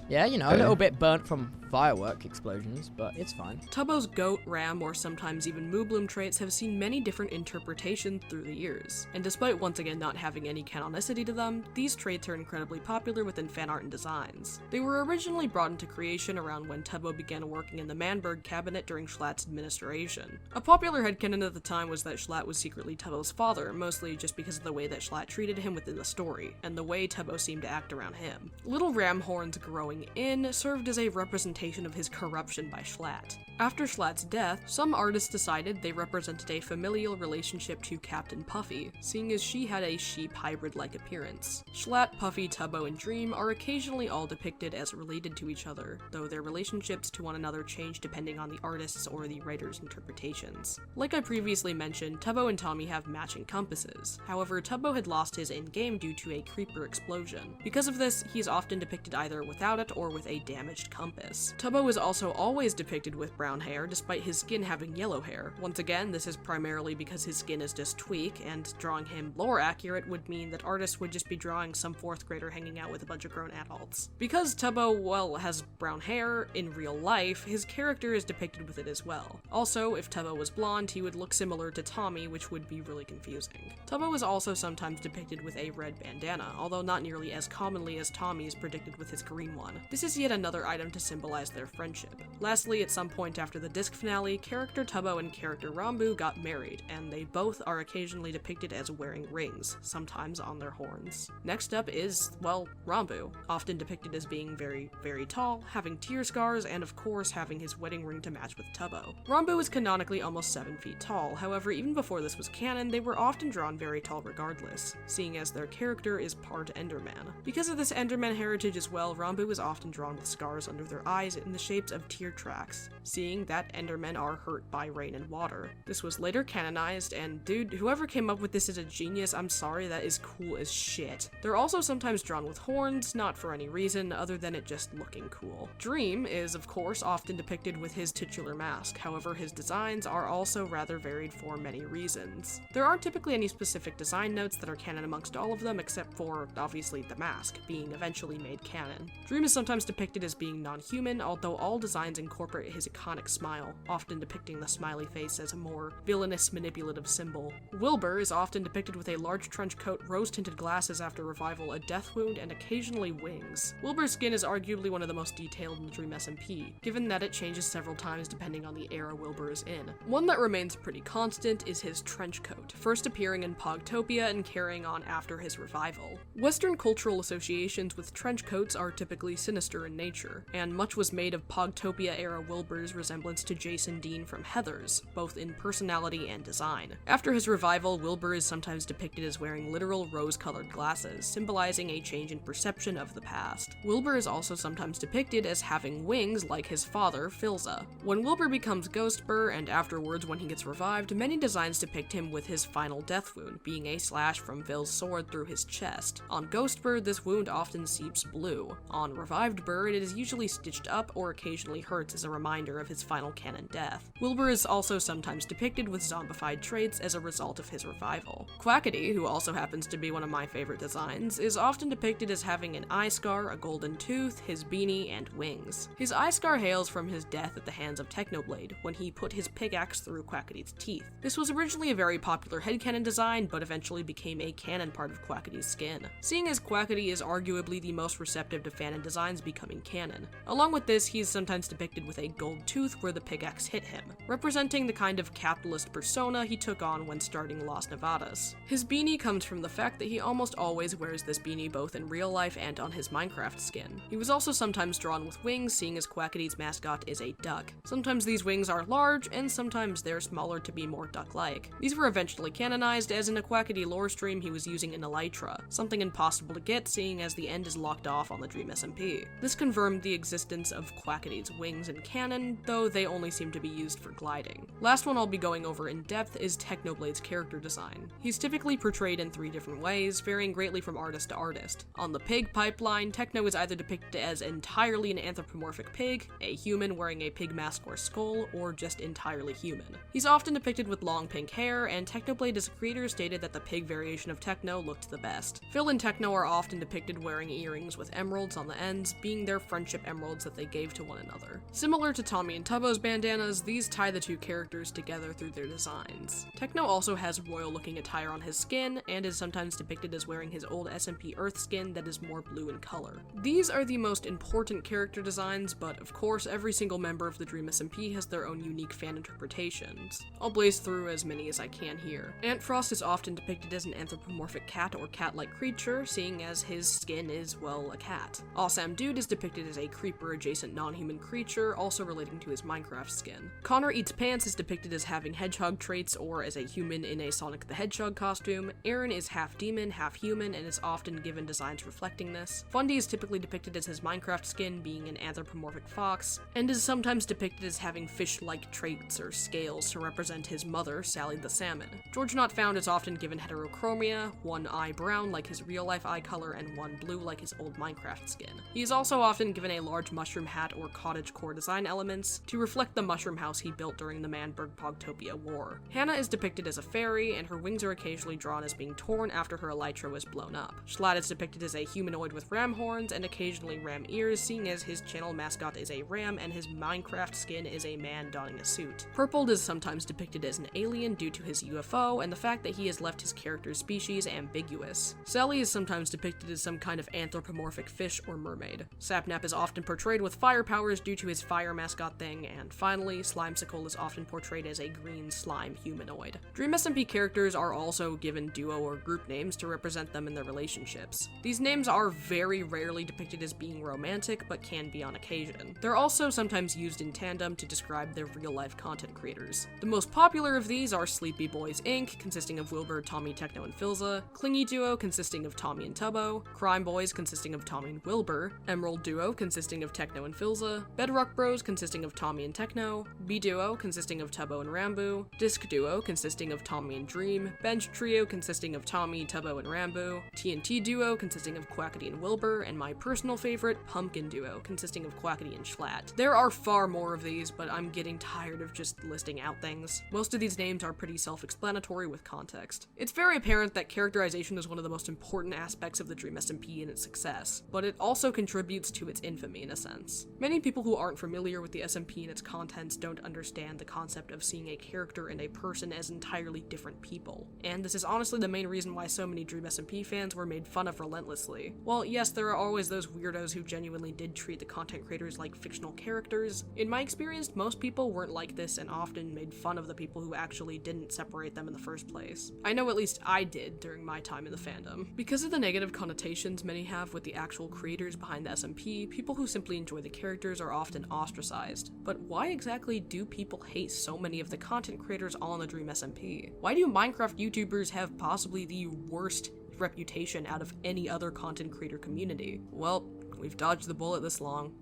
S11: Yeah, you know, a little bit burnt from firework explosions, but it's fine.
S1: Tubbo's goat, ram, or sometimes even Moobloom traits have seen many different interpretations through the years, and despite once again not having any canonicity to them, these traits are incredibly popular within fan art and designs. They were originally brought into creation around when Tubbo began working in the Manberg cabinet during Schlatt's administration. A popular headcanon at the time was that Schlatt was secretly Tubbo's father, mostly just because of the way that Schlatt treated him within the story, and the way Tubbo seemed to act around him. Little ram horns growing in served as a representation of his corruption by Schlatt. After Schlatt's death, some artists decided they represented a familial relationship to Captain Puffy, seeing as she had a sheep hybrid-like appearance. Schlatt, Puffy, Tubbo, and Dream are occasionally all depicted as related to each other, though their relationships to one another change depending on the artist's or the writer's interpretations. Like I previously mentioned, Tubbo and Tommy have matching compasses. However, Tubbo had lost his in-game due to a creeper explosion. Because of this, he is often depicted either without it or with a damaged compass. Tubbo is also always depicted with brown hair, despite his skin having yellow hair. Once again, this is primarily because his skin is just tweak, and drawing him lore accurate would mean that artists would just be drawing some 4th grader hanging out with a bunch of grown adults. Because Tubbo, well, has brown hair in real life, his character is depicted with it as well. Also, if Tubbo was blonde, he would look similar to Tommy, which would be really confusing. Tubbo is also sometimes depicted with a red bandana, although not nearly as commonly as Tommy is predicted with his green one. This is yet another item to symbolize their friendship. Lastly, at some point after the disc finale, character Tubbo and character Rambu got married, and they both are occasionally depicted as wearing rings, sometimes on their horns. Next up is, well, Rambu, often depicted as being very, very tall, having tear scars, and of course having his wedding ring to match with Tubbo. Rambu is canonically almost 7 feet tall, however even before this was canon, they were often drawn very tall regardless, seeing as their character is part Enderman. Because of this Enderman heritage as well, Rambu is often drawn with scars under their eyes in the shapes of tear tracks, seeing that Endermen are hurt by rain and water. This was later canonized, and dude, whoever came up with this is a genius. I'm sorry, that is cool as shit. They're also sometimes drawn with horns, not for any reason other than it just looking cool. Dream is, of course, often depicted with his titular mask, however his designs are also rather varied for many reasons. There aren't typically any specific design notes that are canon amongst all of them except for, obviously, the mask, being eventually made canon. Dream is sometimes depicted as being non-human, although all designs incorporate his iconic smile, often depicting the smiley face as a more villainous manipulative symbol. Wilbur is often depicted with a large trench coat, rose-tinted glasses after revival, a death wound, and occasionally wings. Wilbur's skin is arguably one of the most detailed in the Dream SMP, given that it changes several times depending on the era Wilbur is in. One that remains pretty constant is his trench coat, first appearing in Pogtopia and carrying on after his revival. Western cultural associations with trench coats are typically sinister in nature, and much was made of Pogtopia-era Wilbur's resemblance to Jason Dean from Heathers, both in personality and design. After his revival, Wilbur is sometimes depicted as wearing literal rose-colored glasses, symbolizing a change in perception of the past. Wilbur is also sometimes depicted as having wings like his father, Filza. When Wilbur becomes Ghostbur, and afterwards when he gets revived, many designs depict him with his final death wound, being a slash from Vil's sword through his chest. On Ghostbur, this wound often seeps blue. On revived Bur, it is usually stitched up or occasionally hurts as a reminder of his final canon death. Wilbur is also sometimes depicted with zombified traits as a result of his revival. Quackity, who also happens to be one of my favorite designs, is often depicted as having an eye scar, a golden tooth, his beanie, and wings. His eye scar hails from his death at the hands of Technoblade, when he put his pickaxe through Quackity's teeth. This was originally a very popular headcanon design, but eventually became a canon part of Quackity's skin. Seeing as Quackity is arguably the most receptive to fanon designs becoming canon, skin. Along with this, he's sometimes depicted with a gold tooth where the pickaxe hit him, representing the kind of capitalist persona he took on when starting Las Nevadas. His beanie comes from the fact that he almost always wears this beanie both in real life and on his Minecraft skin. He was also sometimes drawn with wings, seeing as Quackity's mascot is a duck. Sometimes these wings are large, and sometimes they're smaller to be more duck-like. These were eventually canonized, as in a Quackity lore stream he was using an elytra, something impossible to get seeing as the end is locked off on the Dream SMP. This confirmed the existence of Quackity's wings in canon, though they only seem to be used for gliding. Last one I'll be going over in depth is Technoblade's character design. He's typically portrayed in 3 different ways, varying greatly from artist to artist. On the pig pipeline, Techno is either depicted as entirely an anthropomorphic pig, a human wearing a pig mask or skull, or just entirely human. He's often depicted with long pink hair, and Technoblade as a creator stated that the pig variation of Techno looked the best. Phil and Techno are often depicted wearing earrings with emeralds on the ends, being their friendship emeralds that they gave to one another. Similar to Tommy and Tubbo's bandanas, these tie the two characters together through their designs. Techno also has royal-looking attire on his skin, and is sometimes depicted as wearing his old SMP Earth skin that is more blue in color. These are the most important character designs, but of course every single member of the Dream SMP has their own unique fan interpretations. I'll blaze through as many as I can here. Antfrost is often depicted as an anthropomorphic cat or cat-like creature, seeing as his skin is, well, a cat. Awesome Dude is depicted as a creeper-adjacent non-human creature, also relating to his Minecraft skin. Connor Eats Pants is depicted as having hedgehog traits or as a human in a Sonic the Hedgehog costume. Aaron is half demon, half human, and is often given designs reflecting this. Fundy is typically depicted as his Minecraft skin being an anthropomorphic fox, and is sometimes depicted as having fish-like traits or scales to represent his mother, Sally the Salmon. George Not Found is often given heterochromia, one eye brown like his real-life eye color and one blue like his old Minecraft skin. He is also often given a large mushroom hat or cottagecore design elements to reflect the mushroom house he built during the Manberg-Pogtopia War. Hannah is depicted as a fairy, and her wings are occasionally drawn as being torn after her elytra was blown up. Schlatt is depicted as a humanoid with ram horns and occasionally ram ears, seeing as his channel mascot is a ram and his Minecraft skin is a man donning a suit. Purpled is sometimes depicted as an alien due to his UFO and the fact that he has left his character's species ambiguous. Sally is sometimes depicted as some kind of anthropomorphic fish or mermaid. Sapnap is often portrayed with fire powers due to his fire mascot thing, and finally, Slimesicle is often portrayed as a green slime humanoid. Dream SMP characters are also given duo or group names to represent them in their relationships. These names are very rarely depicted as being romantic, but can be on occasion. They're also sometimes used in tandem to describe their real-life content creators. The most popular of these are Sleepy Boys Inc., consisting of Wilbur, Tommy, Techno, and Philza, Clingy Duo, consisting of Tommy and Tubbo, Crime Boys, consisting of Tommy and Wilbur, Emerald Duo, consisting of Techno and Philza, Bedrock Bros, consisting of Tommy and Techno, B Duo, consisting of Tubbo and Rambu, Disc Duo, consisting of Tommy and Dream, Bench Trio, consisting of Tommy, Tubbo, and Rambu, TNT Duo, consisting of Quackity and Wilbur, and my personal favorite, Pumpkin Duo, consisting of Quackity and Schlatt. There are far more of these, but I'm getting tired of just listing out things. Most of these names are pretty self-explanatory with context. It's very apparent that characterization is one of the most important aspects of the Dream SMP and its success, but it also contributes to its infamy in a sense. Many people who aren't familiar with the SMP and its contents don't understand the concept of seeing a character and a person as entirely different people, and this is honestly the main reason why so many Dream SMP fans were made fun of relentlessly. While yes, there are always those weirdos who genuinely did treat the content creators like fictional characters, in my experience, most people weren't like this and often made fun of the people who actually didn't separate them in the first place. I know at least I did during my time in the fandom. Because of the negative connotations many have with the actual creators behind the SMP, people who simply enjoy the characters are often ostracized. But why exactly do people hate so many of the content creators on the Dream SMP? Why do Minecraft YouTubers have possibly the worst reputation out of any other content creator community? Well, we've dodged the bullet this long.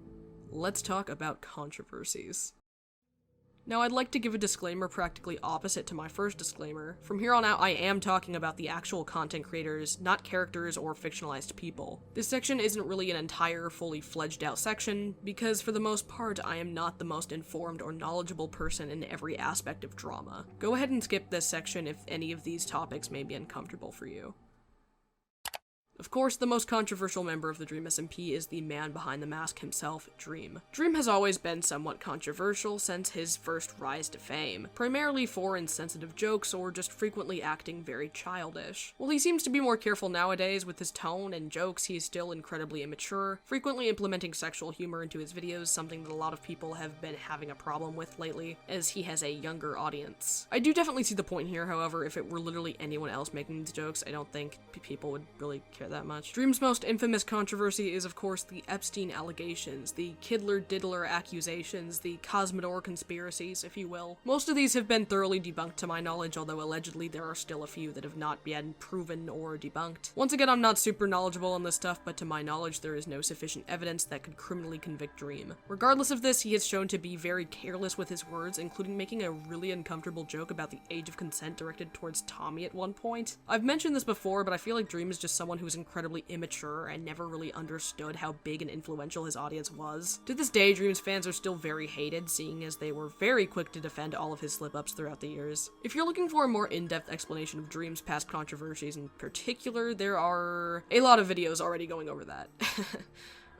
S1: Let's talk about controversies. Now, I'd like to give a disclaimer practically opposite to my first disclaimer. From here on out, I am talking about the actual content creators, not characters or fictionalized people. This section isn't really an entire, fully fledged out section, because for the most part, I am not the most informed or knowledgeable person in every aspect of drama. Go ahead and skip this section if any of these topics may be uncomfortable for you. Of course, the most controversial member of the Dream SMP is the man behind the mask himself, Dream. Dream has always been somewhat controversial since his first rise to fame, primarily for insensitive jokes or just frequently acting very childish. While he seems to be more careful nowadays with his tone and jokes, he is still incredibly immature, frequently implementing sexual humor into his videos, something that a lot of people have been having a problem with lately, as he has a younger audience. I do definitely see the point here, however, if it were literally anyone else making these jokes, I don't think people would really care that much. Dream's most infamous controversy is, of course, the Epstein allegations, the Kiddler-Diddler accusations, the Cosmodor conspiracies, if you will. Most of these have been thoroughly debunked to my knowledge, although allegedly there are still a few that have not been proven or debunked. Once again, I'm not super knowledgeable on this stuff, but to my knowledge, there is no sufficient evidence that could criminally convict Dream. Regardless of this, he is shown to be very careless with his words, including making a really uncomfortable joke about the age of consent directed towards Tommy at one point. I've mentioned this before, but I feel like Dream is just someone who is incredibly immature and never really understood how big and influential his audience was. To this day, Dream's fans are still very hated, seeing as they were very quick to defend all of his slip-ups throughout the years. If you're looking for a more in-depth explanation of Dream's past controversies in particular, there are a lot of videos already going over that.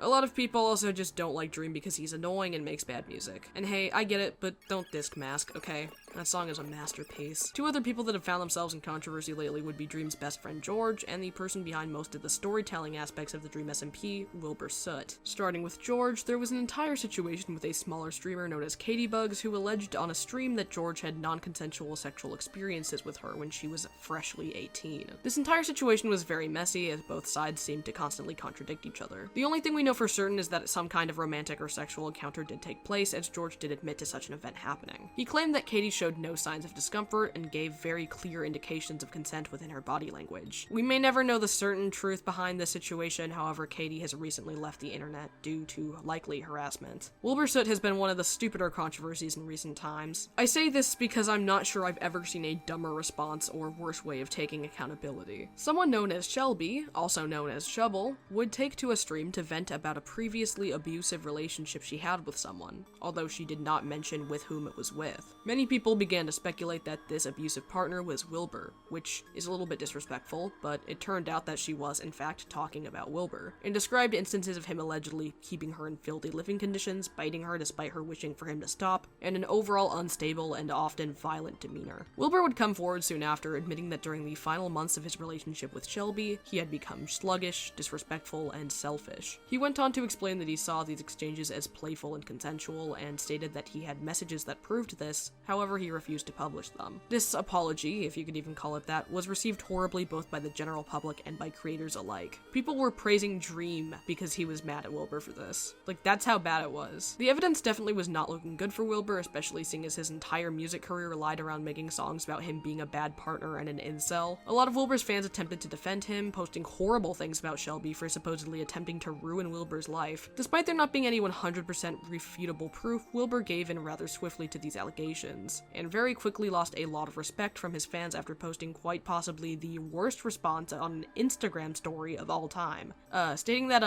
S1: A lot of people also just don't like Dream because he's annoying and makes bad music. And hey, I get it, but don't disc mask, okay? That song is a masterpiece. Two other people that have found themselves in controversy lately would be Dream's best friend George, and the person behind most of the storytelling aspects of the Dream SMP, Wilbur Soot. Starting with George, there was an entire situation with a smaller streamer known as Katiebugs who alleged on a stream that George had non-consensual sexual experiences with her when she was freshly 18. This entire situation was very messy, as both sides seemed to constantly contradict each other. The only thing we know for certain is that some kind of romantic or sexual encounter did take place, as George did admit to such an event happening. He claimed that Katie showed no signs of discomfort and gave very clear indications of consent within her body language. We may never know the certain truth behind this situation, however, Katie has recently left the internet due to likely harassment. Wilbur Soot has been one of the stupider controversies in recent times. I say this because I'm not sure I've ever seen a dumber response or worse way of taking accountability. Someone known as Shelby, also known as Shubble, would take to a stream to vent about a previously abusive relationship she had with someone, although she did not mention with whom it was with. Many people began to speculate that this abusive partner was Wilbur, which is a little bit disrespectful, but it turned out that she was in fact talking about Wilbur, and described instances of him allegedly keeping her in filthy living conditions, biting her despite her wishing for him to stop, and an overall unstable and often violent demeanor. Wilbur would come forward soon after, admitting that during the final months of his relationship with Shelby, he had become sluggish, disrespectful, and selfish. He went on to explain that he saw these exchanges as playful and consensual, and stated that he had messages that proved this, however he refused to publish them. This apology, if you could even call it that, was received horribly both by the general public and by creators alike. People were praising Dream because he was mad at Wilbur for this. Like, that's how bad it was. The evidence definitely was not looking good for Wilbur, especially seeing as his entire music career relied around making songs about him being a bad partner and an incel. A lot of Wilbur's fans attempted to defend him, posting horrible things about Shelby for supposedly attempting to ruin Wilbur's life. Despite there not being any 100% refutable proof, Wilbur gave in rather swiftly to these allegations, and very quickly lost a lot of respect from his fans after posting quite possibly the worst response on an Instagram story of all time, stating that,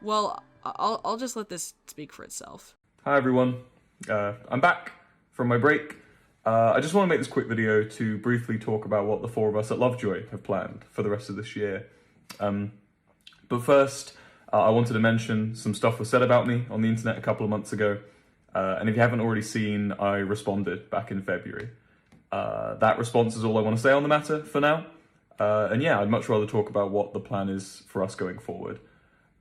S1: well, I'll just let this speak for itself.
S15: Hi everyone, I'm back from my break. I just want to make this quick video to briefly talk about what the four of us at Lovejoy have planned for the rest of this year. But first, I wanted to mention some stuff was said about me on the internet a couple of months ago, and if you haven't already seen, I responded back in February. That response is all I want to say on the matter for now, and yeah, I'd much rather talk about what the plan is for us going forward.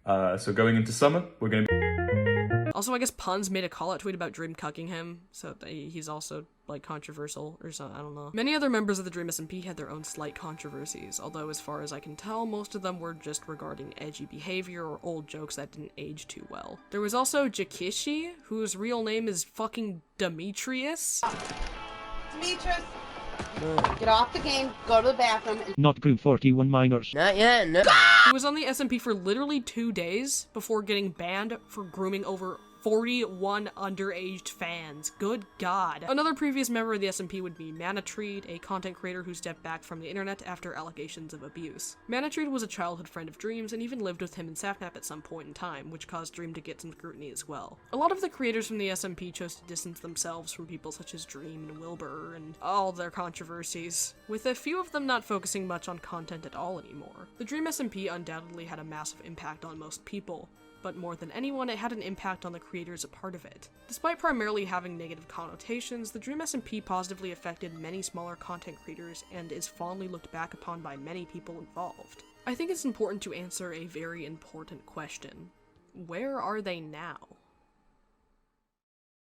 S15: So going into summer, we're going to be...
S1: Also, I guess Puns made a call-out tweet about Dream cucking him, so he's also, like, controversial or something, I don't know. Many other members of the Dream SMP had their own slight controversies, although as far as I can tell, most of them were just regarding edgy behavior or old jokes that didn't age too well. There was also Jakishi, whose real name is fucking Demetrius.
S19: Demetrius! Get off the game, go to the bathroom.
S23: Not group 41 minors.
S19: Not yet, no.
S1: He was on the SMP for literally 2 days before getting banned for grooming over 41 underage fans. Good God. Another previous member of the SMP would be Manatreed, a content creator who stepped back from the internet after allegations of abuse. Manatreed was a childhood friend of Dream's and even lived with him in Sapnap at some point in time, which caused Dream to get some scrutiny as well. A lot of the creators from the SMP chose to distance themselves from people such as Dream and Wilbur and all their controversies, with a few of them not focusing much on content at all anymore. The Dream SMP undoubtedly had a massive impact on most people, but more than anyone, it had an impact on the creators a part of it. Despite primarily having negative connotations, the Dream SMP positively affected many smaller content creators and is fondly looked back upon by many people involved. I think it's important to answer a very important question. Where are they now?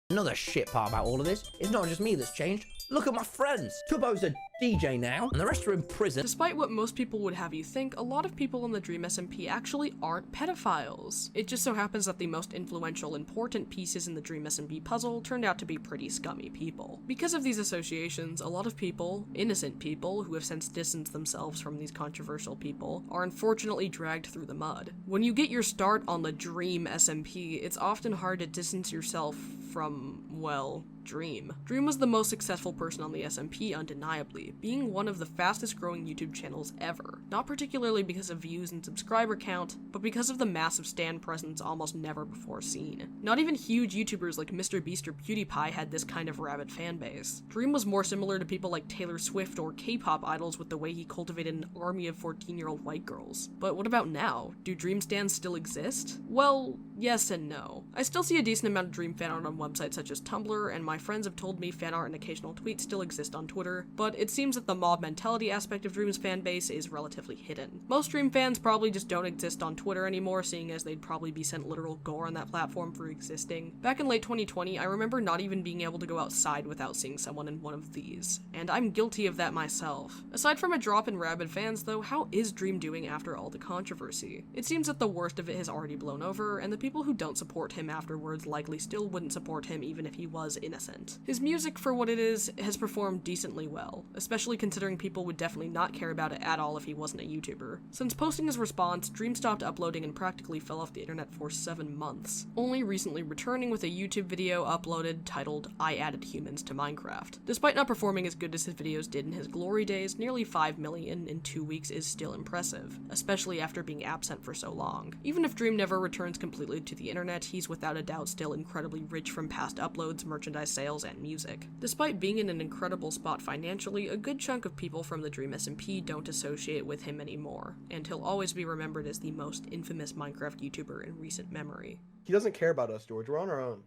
S20: Another shit part about all of this, it's not just me that's changed. Look at my friends. Tubbo's a DJ now, and the rest are in prison.
S1: Despite what most people would have you think, a lot of people in the Dream SMP actually aren't pedophiles. It just so happens that the most influential, important pieces in the Dream SMP puzzle turned out to be pretty scummy people. Because of these associations, a lot of people, innocent people, who have since distanced themselves from these controversial people, are unfortunately dragged through the mud. When you get your start on the Dream SMP, it's often hard to distance yourself from, well, Dream. Dream was the most successful person on the SMP, undeniably, being one of the fastest growing YouTube channels ever. Not particularly because of views and subscriber count, but because of the massive stan presence almost never before seen. Not even huge YouTubers like MrBeast or PewDiePie had this kind of rabid fan base. Dream was more similar to people like Taylor Swift or K-pop idols with the way he cultivated an army of 14-year-old white girls. But what about now? Do Dream stans still exist? Well, yes and no. I still see a decent amount of Dream fan art on websites such as Tumblr, and my friends have told me fan art and occasional tweets still exist on Twitter, but it seems that the mob mentality aspect of Dream's fan base is relatively hidden. Most Dream fans probably just don't exist on Twitter anymore, seeing as they'd probably be sent literal gore on that platform for existing. Back in late 2020, I remember not even being able to go outside without seeing someone in one of these, and I'm guilty of that myself. Aside from a drop in rabid fans though, how is Dream doing after all the controversy? It seems that the worst of it has already blown over, and the people who don't support him afterwards likely still wouldn't support him even if he was innocent. His music, for what it is, has performed decently well, especially considering people would definitely not care about it at all if he wasn't a YouTuber. Since posting his response, Dream stopped uploading and practically fell off the internet for 7 months, only recently returning with a YouTube video uploaded titled I Added Humans to Minecraft. Despite not performing as good as his videos did in his glory days, nearly 5 million in 2 weeks is still impressive, especially after being absent for so long. Even if Dream never returns completely to the internet, he's without a doubt still incredibly rich from past uploads, merchandise sales, and music. Despite being in an incredible spot financially, a good chunk of people from the Dream SMP don't associate with him anymore, and he'll always be remembered as the most infamous Minecraft YouTuber in recent memory.
S3: He doesn't care about us, George. We're on our own.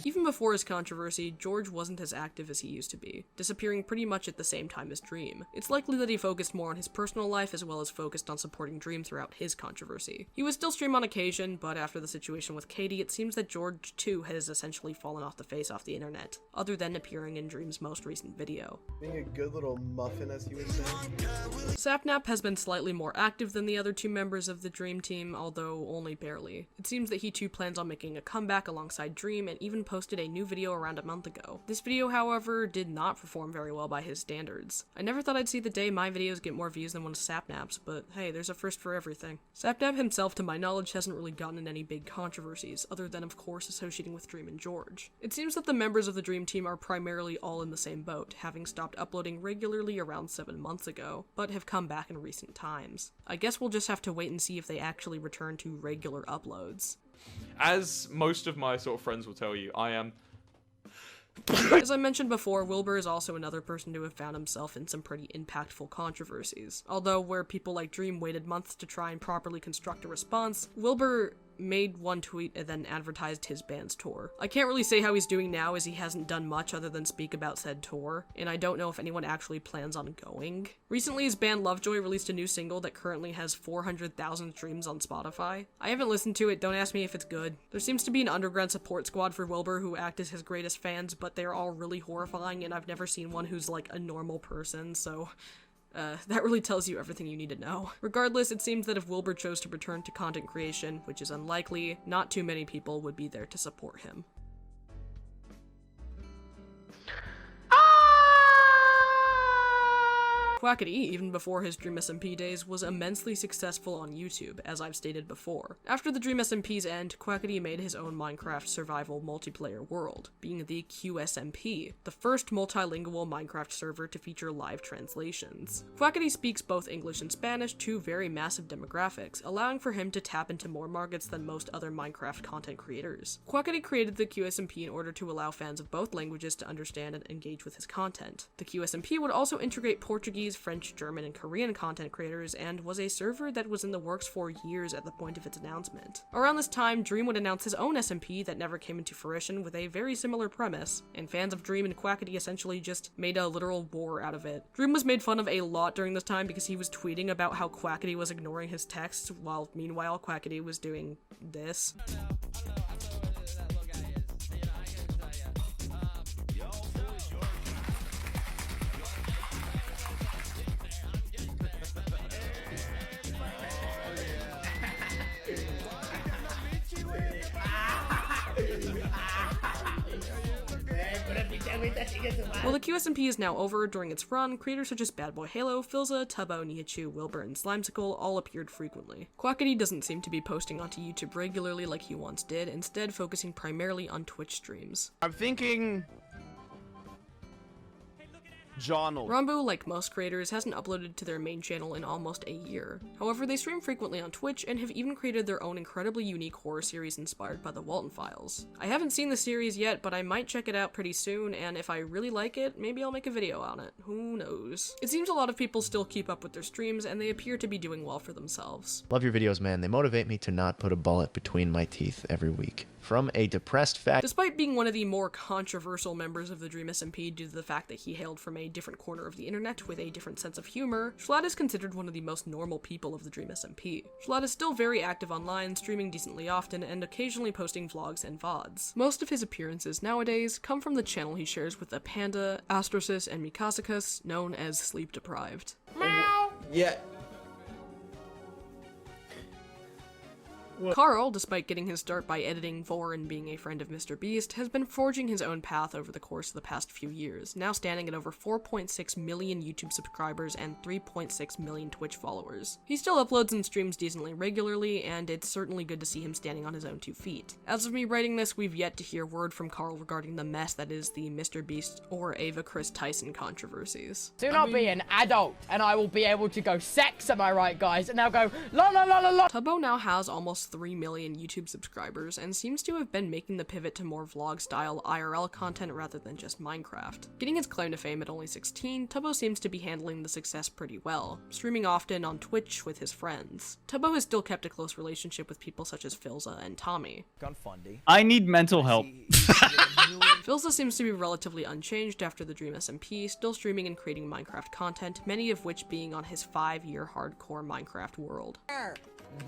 S1: Even before his controversy, George wasn't as active as he used to be, disappearing pretty much at the same time as Dream. It's likely that he focused more on his personal life as well as focused on supporting Dream throughout his controversy. He would still stream on occasion, but after the situation with Katie, it seems that George too has essentially fallen off the internet, other than appearing in Dream's most recent video.
S3: Being a good little muffin, as he would say.
S1: Sapnap has been slightly more active than the other 2 members of the Dream team, although only barely. It seems that he too plans on making a comeback alongside Dream and even posted a new video around a month ago. This video, however, did not perform very well by his standards. I never thought I'd see the day my videos get more views than one of Sapnap's, but hey, there's a first for everything. Sapnap himself, to my knowledge, hasn't really gotten in any big controversies, other than of course associating with Dream and George. It seems that the members of the Dream team are primarily all in the same boat, having stopped uploading regularly around 7 months ago, but have come back in recent times. I guess we'll just have to wait and see if they actually return to regular uploads.
S13: As most of my sort of friends will tell you, I am...
S1: As I mentioned before, Wilbur is also another person to have found himself in some pretty impactful controversies. Although where people like Dream waited months to try and properly construct a response, Wilbur made one tweet and then advertised his band's tour. I can't really say how he's doing now as he hasn't done much other than speak about said tour, and I don't know if anyone actually plans on going. Recently his band Lovejoy released a new single that currently has 400,000 streams on Spotify. I haven't listened to it, don't ask me if it's good. There seems to be an underground support squad for Wilbur who act as his greatest fans, but they're all really horrifying and I've never seen one who's like a normal person, so... that really tells you everything you need to know. Regardless, it seems that if Wilbur chose to return to content creation, which is unlikely, not too many people would be there to support him. Quackity, even before his Dream SMP days, was immensely successful on YouTube, as I've stated before. After the Dream SMP's end, Quackity made his own Minecraft survival multiplayer world, being the QSMP, the first multilingual Minecraft server to feature live translations. Quackity speaks both English and Spanish, two very massive demographics, allowing for him to tap into more markets than most other Minecraft content creators. Quackity created the QSMP in order to allow fans of both languages to understand and engage with his content. The QSMP would also integrate Portuguese, French, German, and Korean content creators, and was a server that was in the works for years at the point of its announcement. Around this time, Dream would announce his own SMP that never came into fruition with a very similar premise, and fans of Dream and Quackity essentially just made a literal war out of it. Dream was made fun of a lot during this time because he was tweeting about how Quackity was ignoring his texts, while meanwhile Quackity was doing this. While the QSMP is now over, during its run, creators such as Bad Boy Halo, Filza, Tubbo, Nihachu, Wilbur, and Slimesicle all appeared frequently. Quackity doesn't seem to be posting onto YouTube regularly like he once did, instead focusing primarily on Twitch streams.
S9: I'm thinking... John'll.
S1: Rambo, like most creators, hasn't uploaded to their main channel in almost a year. However, they stream frequently on Twitch and have even created their own incredibly unique horror series inspired by the Walton Files. I haven't seen the series yet, but I might check it out pretty soon, and if I really like it, maybe I'll make a video on it. Who knows? It seems a lot of people still keep up with their streams, and they appear to be doing well for themselves.
S10: Love your videos, man. They motivate me to not put a bullet between my teeth every week. From a depressed fact.
S1: Despite being one of the more controversial members of the Dream SMP due to the fact that he hailed from a different corner of the internet with a different sense of humor, Schlatt is considered one of the most normal people of the Dream SMP. Schlatt is still very active online, streaming decently often, and occasionally posting vlogs and VODs. Most of his appearances nowadays come from the channel he shares with a panda, Astrosis, and Mikasicus, known as Sleep Deprived.
S3: Yeah.
S1: Carl, despite getting his start by editing for and being a friend of Mr. Beast, has been forging his own path over the course of the past few years, now standing at over 4.6 million YouTube subscribers and 3.6 million Twitch followers. He still uploads and streams decently regularly, and it's certainly good to see him standing on his own 2 feet. As of me writing this, we've yet to hear word from Carl regarding the mess that is the Mr. Beast or Ava Chris Tyson controversies.
S11: Soon I'll be an adult, and I will be able to go sex, am I right, guys? And they'll go, la la la la la.
S1: Tubbo now has almost 3 million YouTube subscribers and seems to have been making the pivot to more vlog-style IRL content rather than just Minecraft. Getting his claim to fame at only 16, Tubbo seems to be handling the success pretty well, streaming often on Twitch with his friends. Tubbo has still kept a close relationship with people such as Filza and Tommy.
S8: I need mental help.
S1: Filza seems to be relatively unchanged after the Dream SMP, still streaming and creating Minecraft content, many of which being on his 5-year hardcore Minecraft world.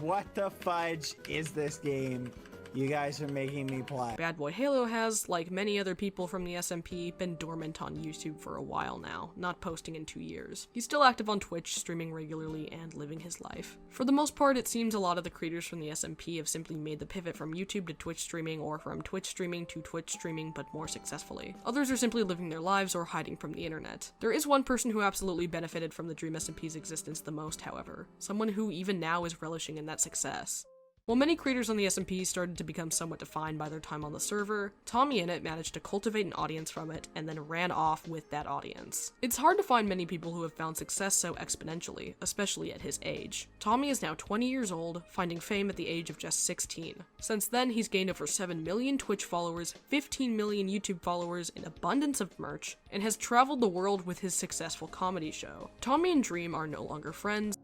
S12: What the fudge is this game you guys are making me play?
S1: Bad Boy Halo has, like many other people from the SMP, been dormant on YouTube for a while now, not posting in 2 years. He's still active on Twitch, streaming regularly, and living his life. For the most part, it seems a lot of the creators from the SMP have simply made the pivot from YouTube to Twitch streaming, or from Twitch streaming to Twitch streaming, but more successfully. Others are simply living their lives or hiding from the internet. There is one person who absolutely benefited from the Dream SMP's existence the most, however. Someone who even now is relishing in that success. While many creators on the SMP started to become somewhat defined by their time on the server, Tommy in it managed to cultivate an audience from it and then ran off with that audience. It's hard to find many people who have found success so exponentially, especially at his age. Tommy is now 20 years old, finding fame at the age of just 16. Since then, he's gained over 7 million Twitch followers, 15 million YouTube followers, an abundance of merch, and has traveled the world with his successful comedy show. Tommy and Dream are no longer friends,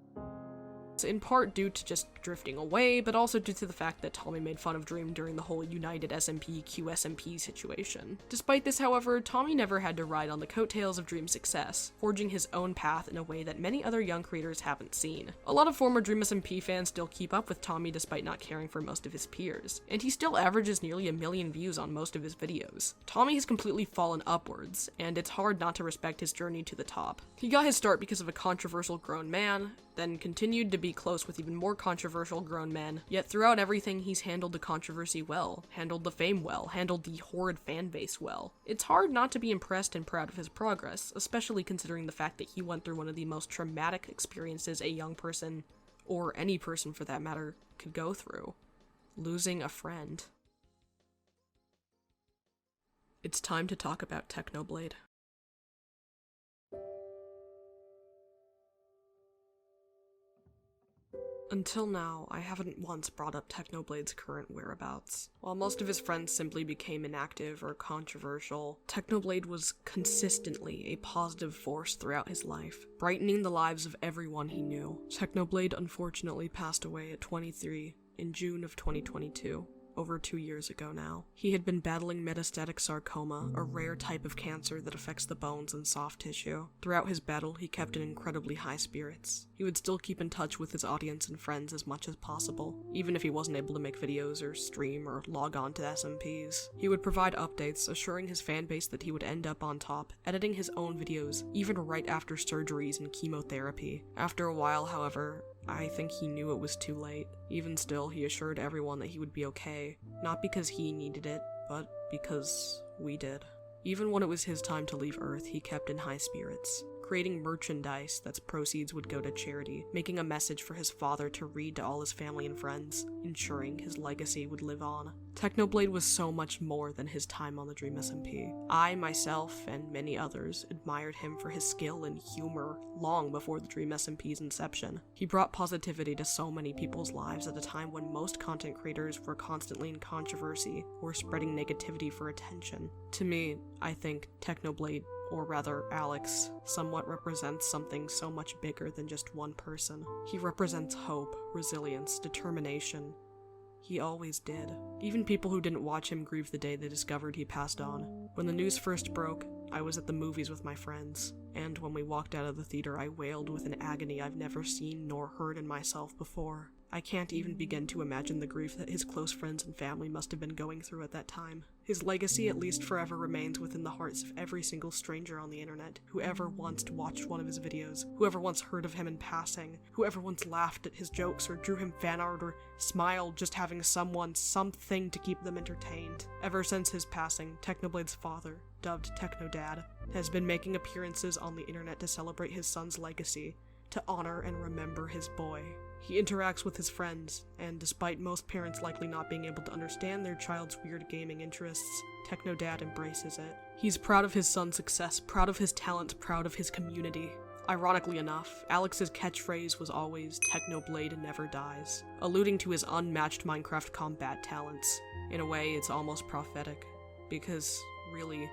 S1: in part due to just drifting away, but also due to the fact that Tommy made fun of Dream during the whole United SMP QSMP situation. Despite this, however, Tommy never had to ride on the coattails of Dream's success, forging his own path in a way that many other young creators haven't seen. A lot of former Dream SMP fans still keep up with Tommy despite not caring for most of his peers, and he still averages nearly 1 million views on most of his videos. Tommy has completely fallen upwards, and it's hard not to respect his journey to the top. He got his start because of a controversial grown man, then continued to be close with even more controversial grown men. Yet throughout everything, he's handled the controversy well, handled the fame well, handled the horrid fanbase well. It's hard not to be impressed and proud of his progress, especially considering the fact that he went through one of the most traumatic experiences a young person, or any person for that matter, could go through. Losing a friend. It's time to talk about Technoblade. Until now, I haven't once brought up Technoblade's current whereabouts. While most of his friends simply became inactive or controversial, Technoblade was consistently a positive force throughout his life, brightening the lives of everyone he knew. Technoblade unfortunately passed away at 23 in June of 2022. Over 2 years ago now. He had been battling metastatic sarcoma, a rare type of cancer that affects the bones and soft tissue. Throughout his battle, he kept in incredibly high spirits. He would still keep in touch with his audience and friends as much as possible, even if he wasn't able to make videos or stream or log on to SMPs. He would provide updates, assuring his fanbase that he would end up on top, editing his own videos, even right after surgeries and chemotherapy. After a while, however, I think he knew it was too late. Even still, he assured everyone that he would be okay, not because he needed it, but because we did. Even when it was his time to leave Earth, he kept in high spirits, creating merchandise that's proceeds would go to charity, making a message for his father to read to all his family and friends, ensuring his legacy would live on. Technoblade was so much more than his time on the Dream SMP. I, myself, and many others admired him for his skill and humor long before the Dream SMP's inception. He brought positivity to so many people's lives at a time when most content creators were constantly in controversy or spreading negativity for attention. To me, I think Technoblade, or rather Alex, somewhat represents something so much bigger than just one person. He represents hope, resilience, determination. He always did. Even people who didn't watch him grieved the day they discovered he passed on. When the news first broke, I was at the movies with my friends, and when we walked out of the theater, I wailed with an agony I've never seen nor heard in myself before. I can't even begin to imagine the grief that his close friends and family must have been going through at that time. His legacy at least forever remains within the hearts of every single stranger on the internet, who ever once watched one of his videos, whoever once heard of him in passing, whoever once laughed at his jokes or drew him fan art or smiled just having something to keep them entertained. Ever since his passing, Technoblade's father, dubbed Technodad, has been making appearances on the internet to celebrate his son's legacy, to honor and remember his boy. He interacts with his friends, and despite most parents likely not being able to understand their child's weird gaming interests, Technodad embraces it. He's proud of his son's success, proud of his talent, proud of his community. Ironically enough, Alex's catchphrase was always "Technoblade never dies," alluding to his unmatched Minecraft combat talents. In a way, it's almost prophetic, because, really,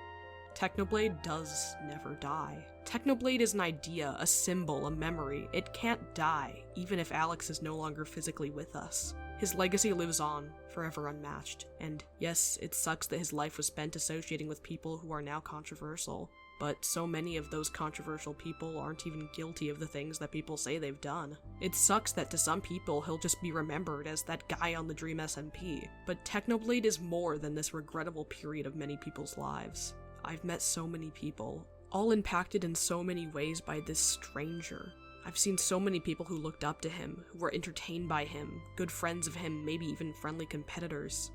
S1: Technoblade does never die. Technoblade is an idea, a symbol, a memory. It can't die, even if Alex is no longer physically with us. His legacy lives on, forever unmatched. And yes, it sucks that his life was spent associating with people who are now controversial, but so many of those controversial people aren't even guilty of the things that people say they've done. It sucks that to some people he'll just be remembered as that guy on the Dream SMP, but Technoblade is more than this regrettable period of many people's lives. I've met so many people, all impacted in so many ways by this stranger. I've seen so many people who looked up to him, who were entertained by him, good friends of him, maybe even friendly competitors.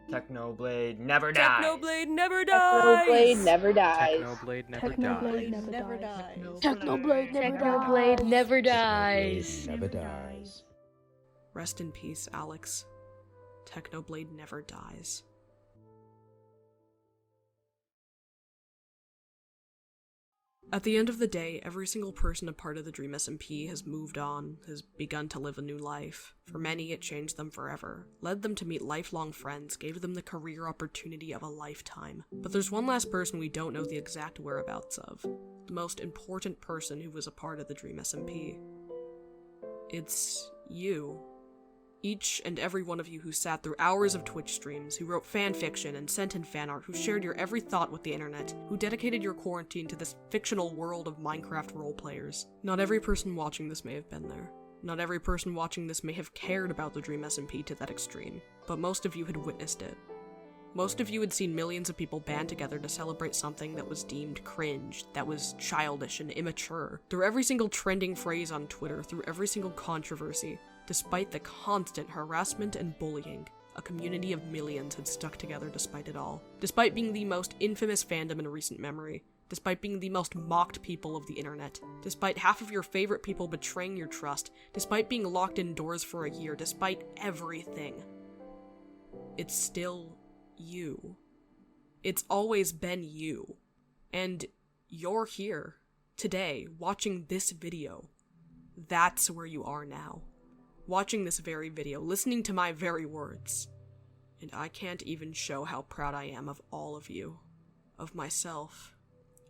S14: Technoblade never dies!
S1: Technoblade never dies!
S19: Technoblade never dies.
S16: Technoblade never
S19: Technoblade
S16: dies.
S19: never dies.
S11: Technoblade never dies.
S3: Never dies.
S1: Rest in peace, Alex. Technoblade never dies. At the end of the day, every single person a part of the Dream SMP has moved on, has begun to live a new life. For many, it changed them forever, led them to meet lifelong friends, gave them the career opportunity of a lifetime. But there's one last person we don't know the exact whereabouts of. The most important person who was a part of the Dream SMP. It's you. Each and every one of you who sat through hours of Twitch streams, who wrote fanfiction and sent in fan art, who shared your every thought with the internet, who dedicated your quarantine to this fictional world of Minecraft roleplayers. Not every person watching this may have been there. Not every person watching this may have cared about the Dream SMP to that extreme, but most of you had witnessed it. Most of you had seen millions of people band together to celebrate something that was deemed cringe, that was childish and immature. Through every single trending phrase on Twitter, through every single controversy, despite the constant harassment and bullying, a community of millions had stuck together despite it all. Despite being the most infamous fandom in recent memory, despite being the most mocked people of the internet, despite half of your favorite people betraying your trust, despite being locked indoors for a year, despite everything, it's still you. It's always been you. And you're here, today, watching this video. That's where you are now. Watching this very video, listening to my very words. And I can't even show how proud I am of all of you. Of myself.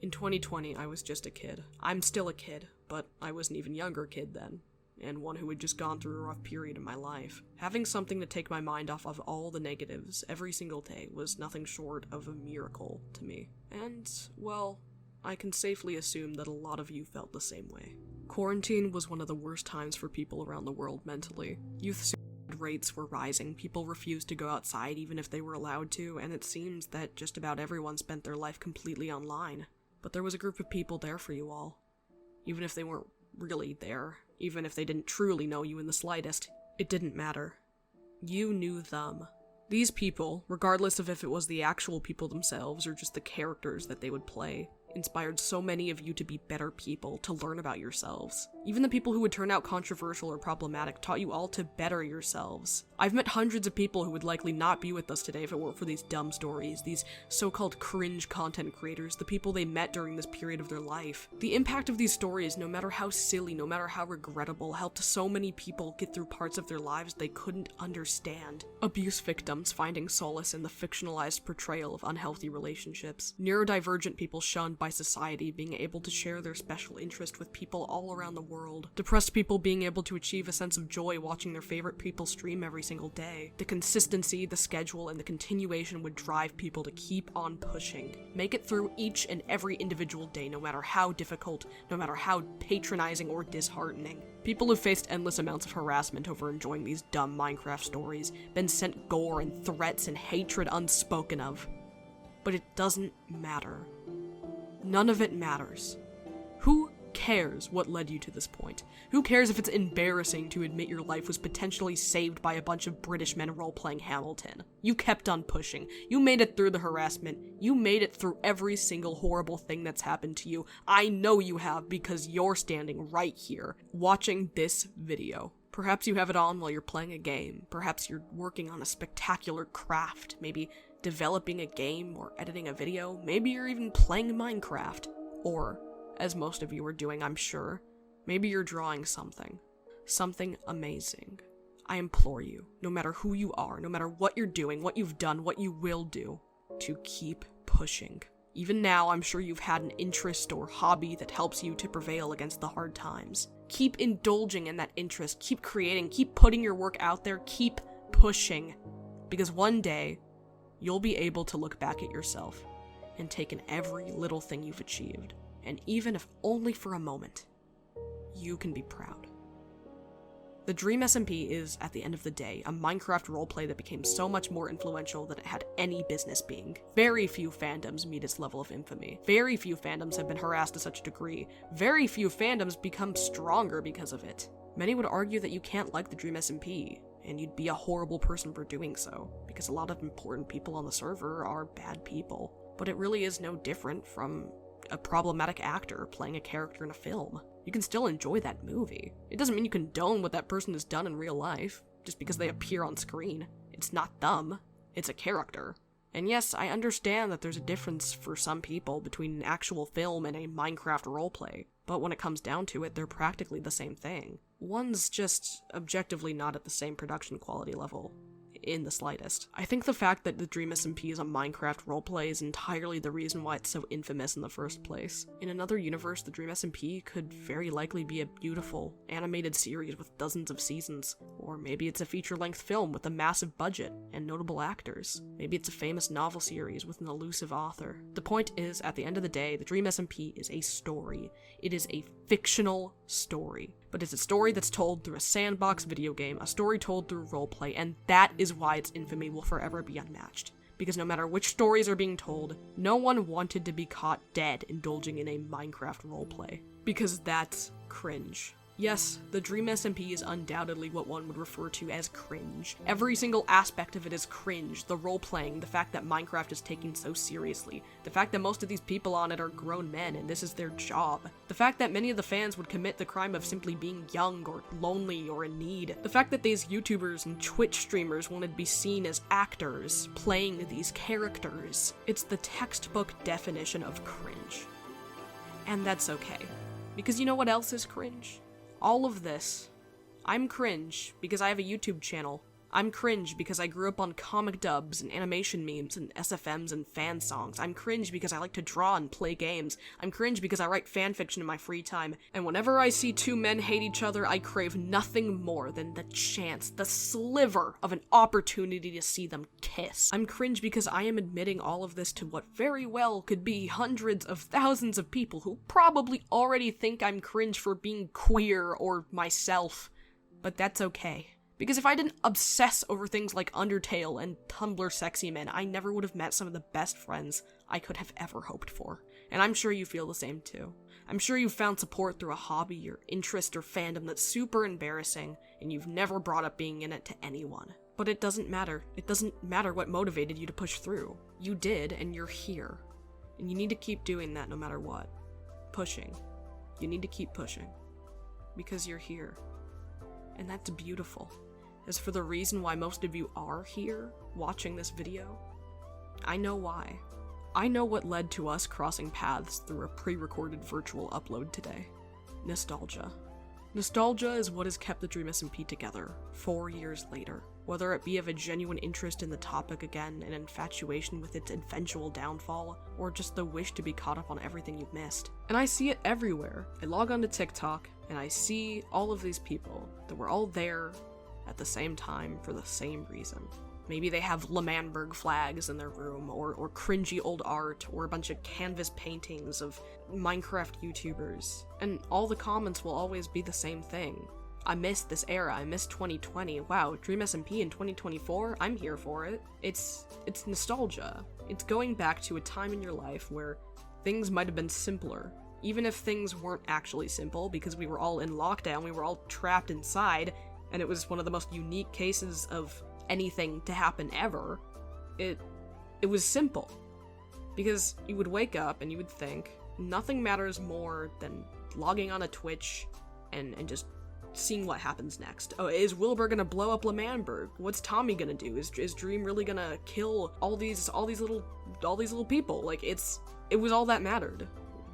S1: In 2020, I was just a kid. I'm still a kid, but I was an even younger kid then. And one who had just gone through a rough period in my life. Having something to take my mind off of all the negatives every single day was nothing short of a miracle to me. And, well, I can safely assume that a lot of you felt the same way. Quarantine was one of the worst times for people around the world mentally. Youth suicide rates were rising, people refused to go outside even if they were allowed to, and it seems that just about everyone spent their life completely online. But there was a group of people there for you all. Even if they weren't really there. Even if they didn't truly know you in the slightest, it didn't matter. You knew them. These people, regardless of if it was the actual people themselves or just the characters that they would play, inspired so many of you to be better people, to learn about yourselves. Even the people who would turn out controversial or problematic taught you all to better yourselves. I've met hundreds of people who would likely not be with us today if it weren't for these dumb stories, these so-called cringe content creators, the people they met during this period of their life. The impact of these stories, no matter how silly, no matter how regrettable, helped so many people get through parts of their lives they couldn't understand. Abuse victims finding solace in the fictionalized portrayal of unhealthy relationships. Neurodivergent people shunned by society being able to share their special interest with people all around the world. Depressed people being able to achieve a sense of joy watching their favorite people stream every single day. The consistency, the schedule, and the continuation would drive people to keep on pushing. Make it through each and every individual day, no matter how difficult, no matter how patronizing or disheartening. People have faced endless amounts of harassment over enjoying these dumb Minecraft stories, been sent gore and threats and hatred unspoken of. But it doesn't matter. None of it matters. Who cares what led you to this point? Who cares if it's embarrassing to admit your life was potentially saved by a bunch of British men role-playing Hamilton? You kept on pushing. You made it through the harassment. You made it through every single horrible thing that's happened to you. I know you have because you're standing right here, watching this video. Perhaps you have it on while you're playing a game. Perhaps you're working on a spectacular craft, maybe developing a game or editing a video. Maybe you're even playing Minecraft. Or, as most of you are doing, I'm sure, maybe you're drawing something. Something amazing. I implore you, no matter who you are, no matter what you're doing, what you've done, what you will do, to keep pushing. Even now, I'm sure you've had an interest or hobby that helps you to prevail against the hard times. Keep indulging in that interest, keep creating, keep putting your work out there, keep pushing. Because one day, you'll be able to look back at yourself and take in every little thing you've achieved. And even if only for a moment, you can be proud. The Dream SMP is, at the end of the day, a Minecraft roleplay that became so much more influential than it had any business being. Very few fandoms meet its level of infamy. Very few fandoms have been harassed to such a degree. Very few fandoms become stronger because of it. Many would argue that you can't like the Dream SMP, and you'd be a horrible person for doing so, because a lot of important people on the server are bad people. But it really is no different from a problematic actor playing a character in a film. You can still enjoy that movie. It doesn't mean you condone what that person has done in real life, just because they appear on screen. It's not them, it's a character. And yes, I understand that there's a difference for some people between an actual film and a Minecraft roleplay, but when it comes down to it, they're practically the same thing. One's just objectively not at the same production quality level. In the slightest. I think the fact that the Dream SMP is a Minecraft roleplay is entirely the reason why it's so infamous in the first place. In another universe, the Dream SMP could very likely be a beautiful, animated series with dozens of seasons. Or maybe it's a feature-length film with a massive budget and notable actors. Maybe it's a famous novel series with an elusive author. The point is, at the end of the day, the Dream SMP is a story. It is a fictional story. But it's a story that's told through a sandbox video game, a story told through roleplay, and that is why its infamy will forever be unmatched. because no matter which stories are being told, no one wanted to be caught dead indulging in a Minecraft roleplay. Because that's cringe. Yes, the Dream SMP is undoubtedly what one would refer to as cringe. Every single aspect of it is cringe. The role-playing, the fact that Minecraft is taken so seriously, the fact that most of these people on it are grown men and this is their job, the fact that many of the fans would commit the crime of simply being young or lonely or in need, the fact that these YouTubers and Twitch streamers wanted to be seen as actors, playing these characters. It's the textbook definition of cringe. And that's okay. Because you know what else is cringe? All of this. I'm cringe because I have a YouTube channel. I'm cringe because I grew up on comic dubs and animation memes and SFMs and fan songs. I'm cringe because I like to draw and play games. I'm cringe because I write fanfiction in my free time. And whenever I see two men hate each other, I crave nothing more than the chance, the sliver of an opportunity to see them kiss. I'm cringe because I am admitting all of this to what very well could be hundreds of thousands of people who probably already think I'm cringe for being queer or myself. But that's okay. Because if I didn't obsess over things like Undertale and Tumblr sexy men, I never would have met some of the best friends I could have ever hoped for. And I'm sure you feel the same too. I'm sure you've found support through a hobby or interest or fandom that's super embarrassing, and you've never brought up being in it to anyone. But it doesn't matter. It doesn't matter what motivated you to push through. You did, and you're here. And you need to keep doing that no matter what. Pushing. You need to keep pushing. Because you're here. And that's beautiful. As for the reason why most of you are here, watching this video, I know why. I know what led to us crossing paths through a pre-recorded virtual upload today. Nostalgia. Nostalgia is what has kept the Dream SMP together 4 years later. Whether it be of a genuine interest in the topic again, an infatuation with its eventual downfall, or just the wish to be caught up on everything you've missed. And I see it everywhere. I log onto TikTok, and I see all of these people that were all there at the same time for the same reason. Maybe they have L'Manberg flags in their room, or cringy old art, or a bunch of canvas paintings of Minecraft YouTubers. And all the comments will always be the same thing. I miss this era, I miss 2020, wow, Dream SMP in 2024, I'm here for it. It's nostalgia. It's going back to a time in your life where things might have been simpler. Even if things weren't actually simple, because we were all in lockdown, we were all trapped inside, and it was one of the most unique cases of anything to happen ever, it was simple. Because you would wake up and you would think, nothing matters more than logging on a Twitch and just seeing what happens next. Oh, is Wilbur gonna blow up L'Manberg? What's Tommy gonna do? Is Dream really gonna kill all these little people? Like, it was all that mattered.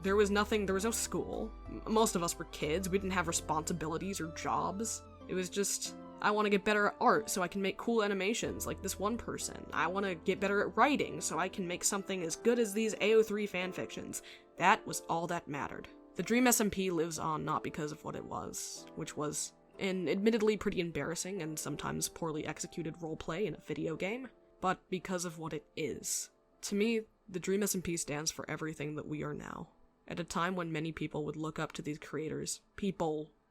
S1: There was no school. Most of us were kids, we didn't have responsibilities or jobs. It was just, I want to get better at art so I can make cool animations like this one person. I want to get better at writing so I can make something as good as these AO3 fanfictions. That was all that mattered. The Dream SMP lives on not because of what it was, which was an admittedly pretty embarrassing and sometimes poorly executed roleplay in a video game, but because of what it is. To me, the Dream SMP stands for everything that we are now. At a time when many people would look up to these creators,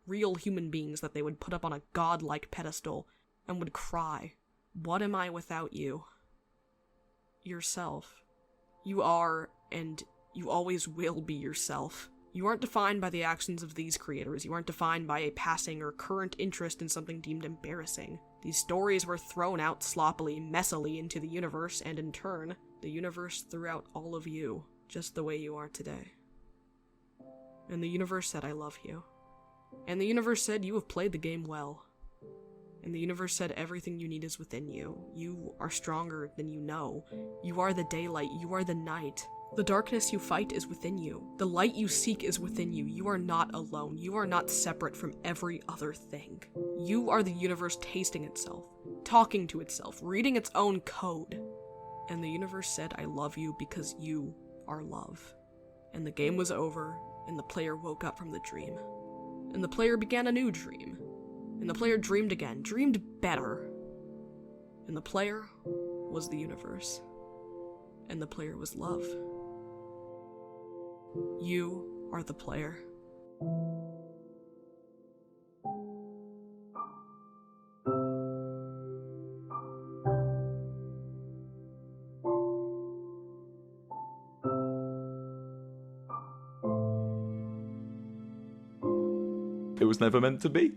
S1: real human beings that they would put up on a godlike pedestal, and would cry, "What am I without you?" Yourself. You are, and you always will be yourself. You aren't defined by the actions of these creators. You aren't defined by a passing or current interest in something deemed embarrassing. These stories were thrown out sloppily, messily into the universe, and in turn, the universe threw out all of you, just the way you are today. And the universe said, "I love you." And the universe said, "You have played the game well." And the universe said, "Everything you need is within you. You are stronger than you know. You are the daylight, you are the night. The darkness you fight is within you. The light you seek is within you. You are not alone. You are not separate from every other thing. You are the universe tasting itself, talking to itself, reading its own code." And the universe said, "I love you because you are love." And the game was over, and the player woke up from the dream. And the player began a new dream. And the player dreamed again, dreamed better. And the player was the universe. And the player was love. You are the player.
S13: it was never meant to be.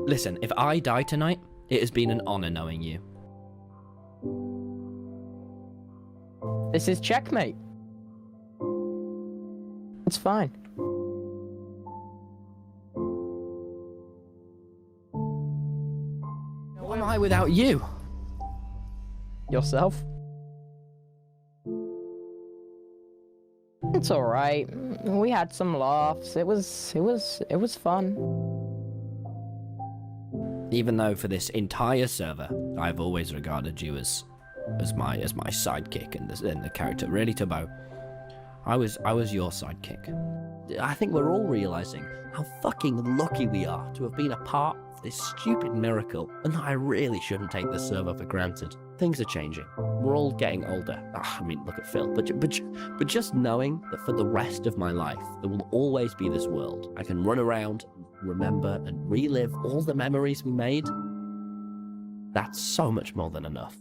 S20: Listen, if I die tonight, it has been an honor knowing you.
S6: This is checkmate. It's fine.
S20: What am I without you?
S6: Yourself? It's all right. We had some laughs. It was fun.
S20: Even though for this entire server, I've always regarded you as my sidekick and the character. Really, Turbo, I was your sidekick. I think we're all realizing how fucking lucky we are to have been a part of this stupid miracle, and I really shouldn't take this server for granted. Things are changing. We're all getting older. I mean, look at Phil. But just knowing that for the rest of my life, there will always be this world I can run around, remember, and relive all the memories we made, that's so much more than enough.